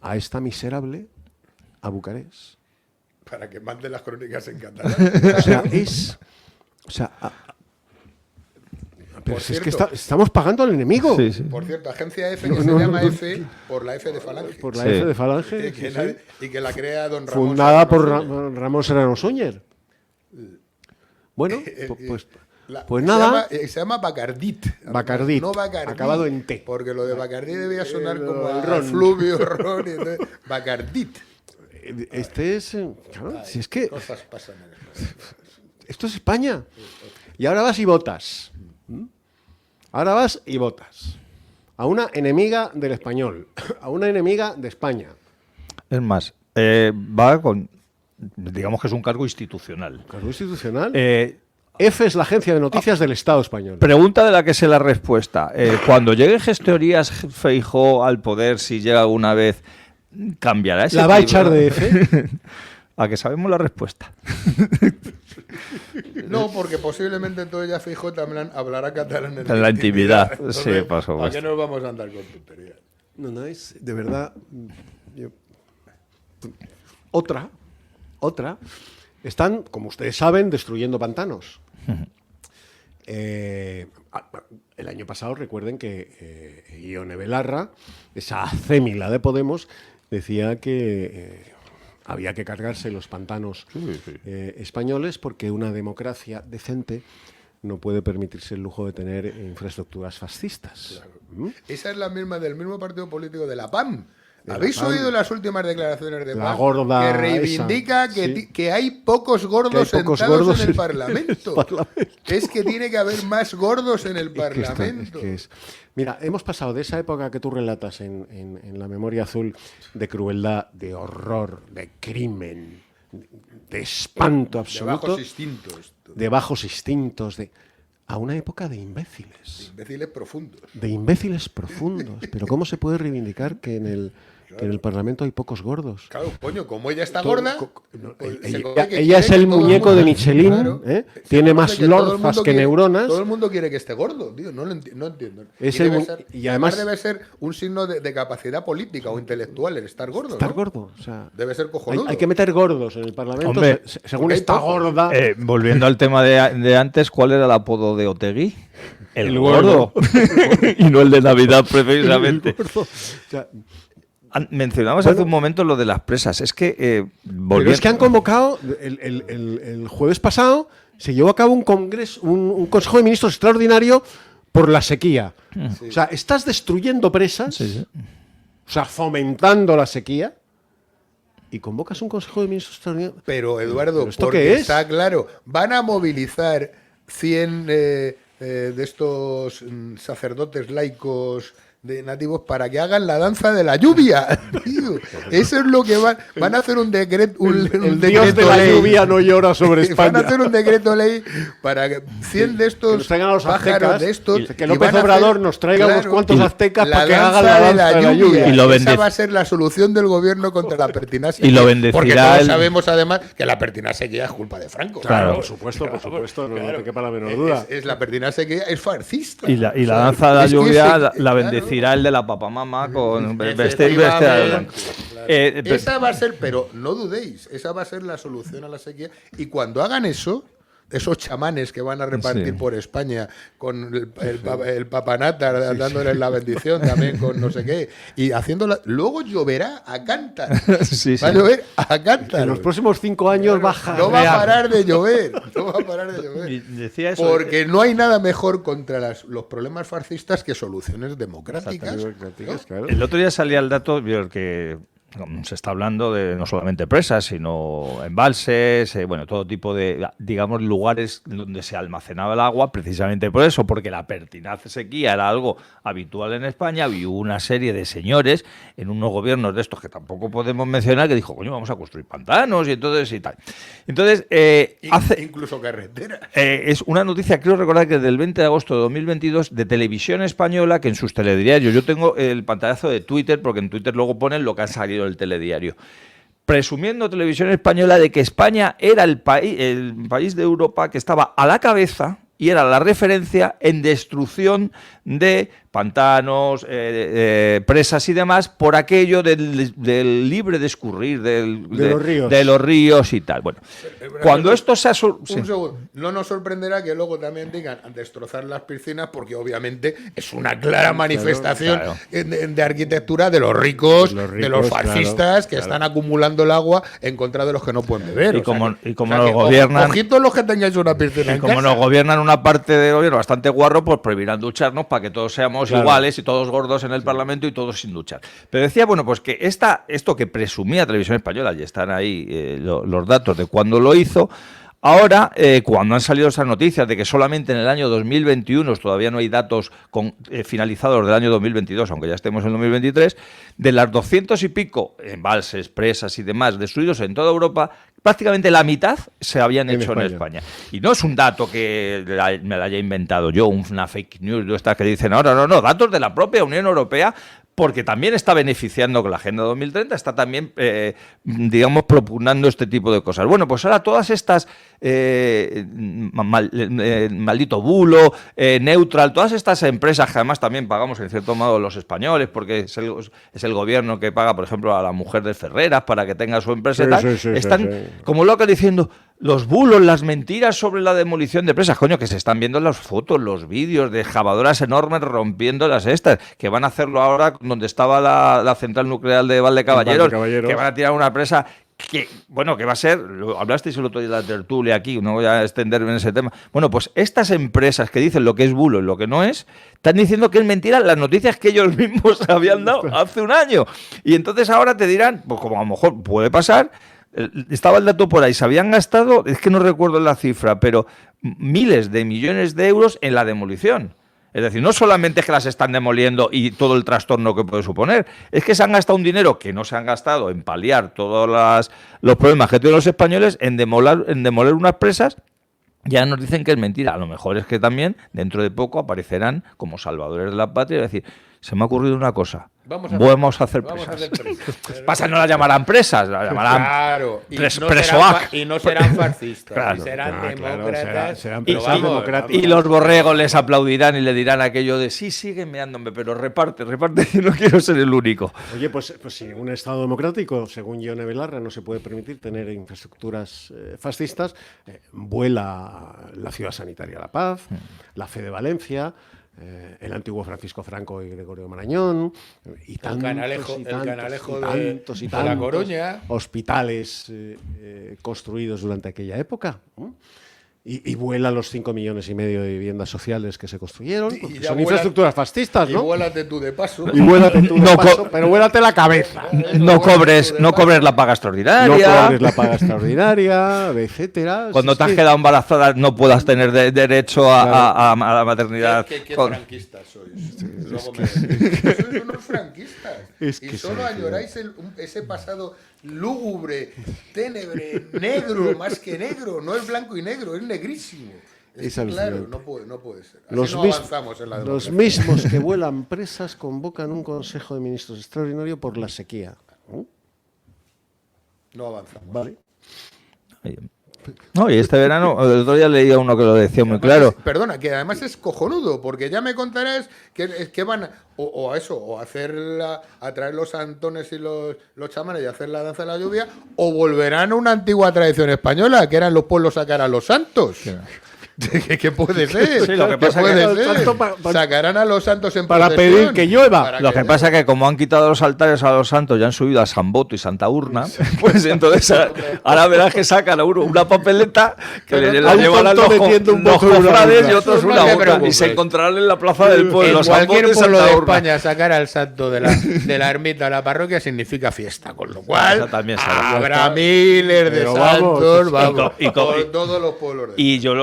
a esta miserable a Bucarest. Para que mande las crónicas en catalán. Pero si es que estamos pagando al enemigo. Sí. Por cierto, agencia F, que se llama F por la F de Falange. Por la F de Falange. Y que la crea don Ramón. Fundada por Ramón Serrano Suñer. Bueno, pues nada. Se llama Bacardit. Bacardit. No Bacardí. Acabado en T. Porque lo de Bacardí debía sonar como a fluvio, ron. Bacardit. Este es. Claro, si es que. Cosas pasan en España. Esto es España. Y ahora vas y votas. Ahora vas y votas a una enemiga del español, a una enemiga de España. Es más, va con, digamos que es un cargo institucional. ¿Cargo institucional? F es la agencia de noticias del Estado español. Pregunta de la que sé la respuesta. Cuando llegue Gestorías Feijóo al poder, si llega alguna vez, ¿cambiará ese ¿La va a echar de F? A que sabemos la respuesta. No, porque posiblemente entonces ya Feijóo también hablará catalán en la intimidad. Entonces, sí, pasó. ¿A qué nos vamos a andar con tonterías? No, es de verdad. Otra. Están, como ustedes saben, destruyendo pantanos. El año pasado, recuerden que Ione Belarra, esa acémila de Podemos, decía que había que cargarse los pantanos españoles porque una democracia decente no puede permitirse el lujo de tener infraestructuras fascistas. Claro. Esa es la misma del mismo partido político de la PAM. ¿Habéis oído las últimas declaraciones de PAM? Gorda que reivindica que hay pocos gordos sentados en el Parlamento. Es que tiene que haber más gordos en el Parlamento. Mira, hemos pasado de esa época que tú relatas en La Memoria Azul de crueldad, de horror, de crimen, de espanto absoluto, de bajos instintos, a una época de imbéciles. De imbéciles profundos. Pero ¿cómo se puede reivindicar que en el Parlamento hay pocos gordos? Claro, coño, como ella está gorda... Ella es el muñeco de Michelin, claro, tiene más lorzas que neuronas. Todo el mundo quiere que esté gordo, tío, no entiendo. Y además debe ser un signo de capacidad política o intelectual el estar gordo, Estar ¿no? gordo, o sea... Debe ser cojonudo. Hay que meter gordos en el Parlamento. Hombre, según está gorda... volviendo al tema de antes, ¿cuál era el apodo de Otegi? El gordo. Y no el de Navidad, precisamente. O sea, mencionabas hace un momento lo de las presas. Es que pero es que han convocado el jueves pasado, se llevó a cabo un congreso, un Consejo de Ministros extraordinario por la sequía. Sí. O sea, estás destruyendo presas, o sea, fomentando la sequía, y convocas un Consejo de Ministros extraordinario. Pero Eduardo, ¿pero esto porque qué es? Está claro, van a movilizar 100 de estos sacerdotes laicos de nativos para que hagan la danza de la lluvia, tío. Eso es lo que van a hacer un decreto. El dios de la lluvia no llora sobre España. Van a hacer un decreto ley para que 100 de estos que nos traigan a los pájaros aztecas, de estos, que López Obrador nos traiga unos cuantos aztecas para que hagan la danza de la lluvia. Y esa va a ser la solución del gobierno contra la pertinacia. Y lo bendecirá. Porque todos sabemos además que la pertinacia es culpa de Franco. Claro, por supuesto, no te quepa la menor duda. Es la pertinacia es fascista. Y la danza de la lluvia la bendecirá el de la papamama con vestir blanco. Esa va a ser, pero no dudéis, esa va a ser la solución a la sequía. Y cuando hagan eso, esos chamanes que van a repartir por España con el papanata dándoles la bendición también con no sé qué y haciéndola, luego lloverá a cántar. Va a llover a cántar. En los próximos 5 años baja. No va a parar de llover. No va a parar de llover. Y decía eso, porque no hay nada mejor contra los problemas fascistas que soluciones democráticas. Claro. El otro día salía el dato que se está hablando de no solamente presas, sino embalses, todo tipo de, digamos, lugares donde se almacenaba el agua, precisamente por eso, porque la pertinaz sequía era algo habitual en España. Y hubo una serie de señores en unos gobiernos de estos que tampoco podemos mencionar que dijo, coño, vamos a construir pantanos y tal. Entonces, incluso carreteras. Es una noticia, creo recordar que del 20 de agosto de 2022 de Televisión Española, que en sus telediarios, yo tengo el pantallazo de Twitter, porque en Twitter luego ponen lo que ha salido el telediario, presumiendo Televisión Española de que España era el país de Europa que estaba a la cabeza y era la referencia en destrucción de pantanos, presas y demás, por aquello del libre discurrir de los ríos y tal. Bueno, cuando esto se ha... Un segundo, no nos sorprenderá que luego también digan destrozar las piscinas, porque obviamente es una clara manifestación de arquitectura de los ricos, de los fascistas que están acumulando el agua en contra de los que no pueden beber. Y como nos gobiernan... Ojitos los que tengáis una piscina en casa. Como nos gobiernan una parte de gobierno bastante guarro, pues prohibirán ducharnos para que todos seamos iguales y todos gordos en el Parlamento y todos sin duchar. Pero decía, bueno, pues que esto que presumía Televisión Española, y están ahí los datos de cuándo lo hizo, ahora, cuando han salido esas noticias de que solamente en el año 2021, todavía no hay datos finalizados del año 2022, aunque ya estemos en 2023, de las 200 y pico embalses, presas y demás destruidos en toda Europa, prácticamente la mitad se habían hecho en España. Y no es un dato que me la haya inventado yo, una fake news de estas que dicen ahora, no, datos de la propia Unión Europea, porque también está beneficiando con la Agenda 2030, está también, digamos, propugnando este tipo de cosas. Bueno, pues ahora todas estas, maldito bulo, Neutral, todas estas empresas que además también pagamos en cierto modo los españoles, porque es el gobierno que paga, por ejemplo, a la mujer de Ferreras para que tenga su empresa y tal, están como locas diciendo... Los bulos, las mentiras sobre la demolición de presas, coño, que se están viendo las fotos, los vídeos de excavadoras enormes rompiendo las estas, que van a hacerlo ahora donde estaba la central nuclear de Valdecaballeros, que van a tirar una presa que, bueno, que va a ser, hablasteis el otro día de la tertulia aquí, no voy a extenderme en ese tema. Bueno, pues estas empresas que dicen lo que es bulo y lo que no es, están diciendo que es mentira las noticias que ellos mismos habían dado hace un año. Y entonces ahora te dirán, pues como a lo mejor puede pasar... Estaba el dato por ahí, se habían gastado, es que no recuerdo la cifra, pero miles de millones de euros en la demolición. Es decir, no solamente es que las están demoliendo y todo el trastorno que puede suponer, es que se han gastado un dinero que no se han gastado en paliar todos los problemas que tienen los españoles en demoler unas presas. Ya nos dicen que es mentira. A lo mejor es que también dentro de poco aparecerán como salvadores de la patria y decir, se me ha ocurrido una cosa. Vamos a hacer presas. Pasa, no las llamarán presas, las llamarán presoac. Y no serán fascistas, serán demócratas. Y los borregos les aplaudirán y le dirán aquello de sí, sigue meándome, pero reparte, yo no quiero ser el único. Oye, pues si en un Estado democrático, según Ione Belarra, no se puede permitir tener infraestructuras fascistas, vuela la Ciudad Sanitaria La Paz, la Fe de Valencia, el antiguo Francisco Franco y Gregorio Marañón, y tantos y tantos La Coruña, hospitales construidos durante aquella época. Y vuela los 5,5 millones de viviendas sociales que se construyeron, porque son infraestructuras fascistas, ¿no? Y vuélate tú de paso. Pero vuélate la cabeza. No cobres la paga extraordinaria. No cobres la paga extraordinaria, etcétera. Cuando te has quedado embarazada no puedas tener derecho a la maternidad. ¿Qué franquistas sois? Sois unos franquistas. Y solo añoráis ese pasado lúgubre, ténebre, negro, más que negro. No es blanco y negro, es negrísimo. Claro, no puede ser. Así no avanzamos en la democracia. Los mismos que vuelan presas convocan un Consejo de Ministros extraordinario por la sequía. No avanzamos. Vale. No, y este verano, el otro día leía uno que lo decía muy claro. Perdona, que además es cojonudo, porque ya me contarás que van a traer los santones y los chamanes y hacer la danza de la lluvia, o volverán a una antigua tradición española, que eran los pueblos sacar a los santos. ¿Qué puede ser? Sí, lo que pasa sacarán a los santos en para pedir que llueva. Lo que pasa es que como han quitado los altares a los santos y han subido a San Boto y Santa Urna, pues entonces ahora verás que sacan a uno una papeleta que le la llevarán los cofrades y otros una boca, y se encontrarán en la plaza del pueblo. En cualquier pueblo de España sacar al santo de la ermita a la parroquia significa fiesta, con lo cual habrá miles de santos por todos los pueblos. Y yo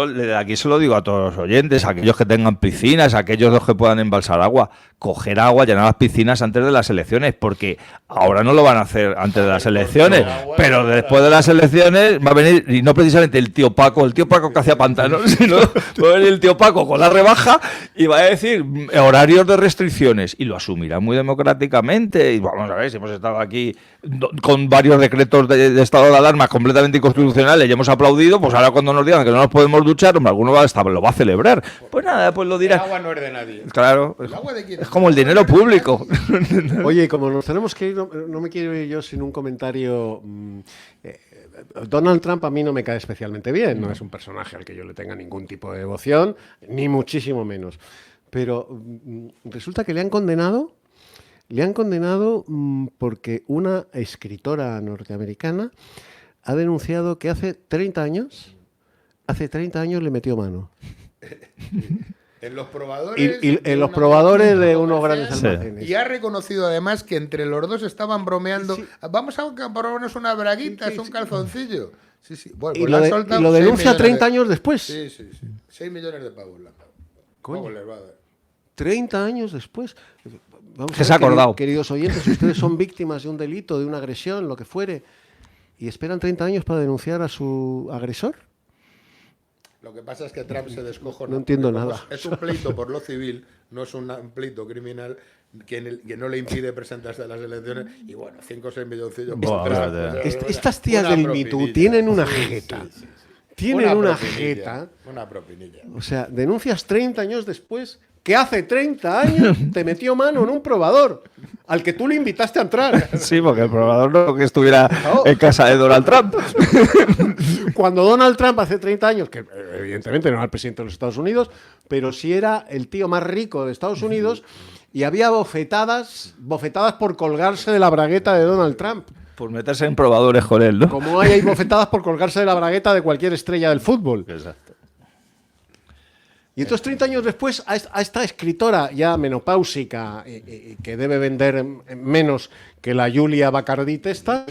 aquí se lo digo a todos los oyentes, a aquellos que tengan piscinas, a aquellos que puedan embalsar agua, coger agua, llenar las piscinas antes de las elecciones, porque ahora no lo van a hacer antes de las elecciones, pero después de las elecciones va a venir, y no precisamente el tío Paco que hacía pantanos, sino va a venir el tío Paco con la rebaja y va a decir horarios de restricciones, y lo asumirá muy democráticamente. Y vamos a ver, si hemos estado aquí con varios decretos de estado de alarma completamente inconstitucionales y hemos aplaudido, pues ahora cuando nos digan que no nos podemos duchar, hombre, alguno hasta lo va a celebrar. Pues nada, pues lo dirá. El agua no es de nadie. Claro, ¿El agua de quién? es como el dinero público. Oye, como nos tenemos que ir, no me quiero ir yo sin un comentario. Donald Trump a mí no me cae especialmente bien, no es un personaje al que yo le tenga ningún tipo de devoción, ni muchísimo menos. Pero resulta que le han condenado porque una escritora norteamericana ha denunciado que hace 30 años le metió mano. En los probadores. Y en los probadores de unos grandes almacenes. Y ha reconocido además que entre los dos estaban bromeando. Sí. Vamos a probarnos una braguita, es un calzoncillo. Sí, sí. Bueno, pues y lo denuncia 30 años después. Sí. 6 millones de pavos la Coño. 30 años después. Vamos que se ha acordado. Queridos oyentes, si ustedes son víctimas de un delito, de una agresión, lo que fuere, y esperan 30 años para denunciar a su agresor. Lo que pasa es que Trump se descojona. No entiendo nada. Es un pleito por lo civil, no es un pleito criminal que no le impide presentarse a las elecciones. Y bueno, 5 o 6 milloncillos. Estas tías del Me Too tienen una jeta. Sí. Tienen una jeta. Una propinilla. O sea, denuncias 30 años después que hace 30 años te metió mano en un probador al que tú le invitaste a entrar. Sí, porque el probador no que estuviera en casa de Donald Trump. Cuando Donald Trump hace 30 años, que evidentemente no era el presidente de los Estados Unidos, pero sí era el tío más rico de Estados Unidos y había bofetadas por colgarse de la bragueta de Donald Trump. Por meterse en probadores con él, ¿no? Como hay bofetadas por colgarse de la bragueta de cualquier estrella del fútbol. Exacto. Y entonces 30 años después a esta escritora ya menopáusica que debe vender menos que la Julia Bacardit esta,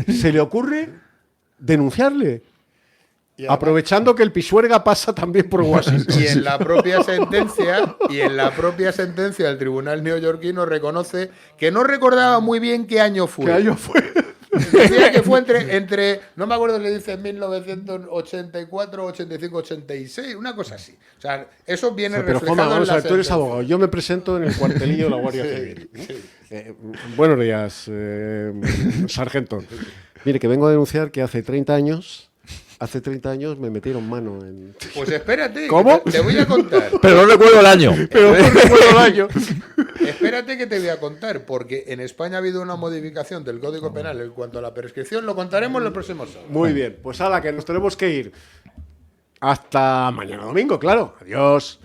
se le ocurre denunciarle. Aprovechando que el Pisuerga pasa también por Washington. Y en la propia sentencia el tribunal neoyorquino reconoce que no recordaba muy bien qué año fue. ¿Qué año fue? Decía que fue entre no me acuerdo, le dice 1984, 85, 86, una cosa así. O sea, eso viene reflejado en la sentencia. Tú eres abogado, yo me presento en el cuartelillo de la Guardia Civil. Buenos días, sargento. Mire, que vengo a denunciar que hace 30 años me metieron mano en... Pues espérate. ¿Cómo? Te voy a contar. Pero no recuerdo el año. Espérate que te voy a contar, porque en España ha habido una modificación del Código Penal en cuanto a la prescripción. Lo contaremos el próximo sábado. Muy bien. Pues ala, que nos tenemos que ir. Hasta mañana domingo, claro. Adiós.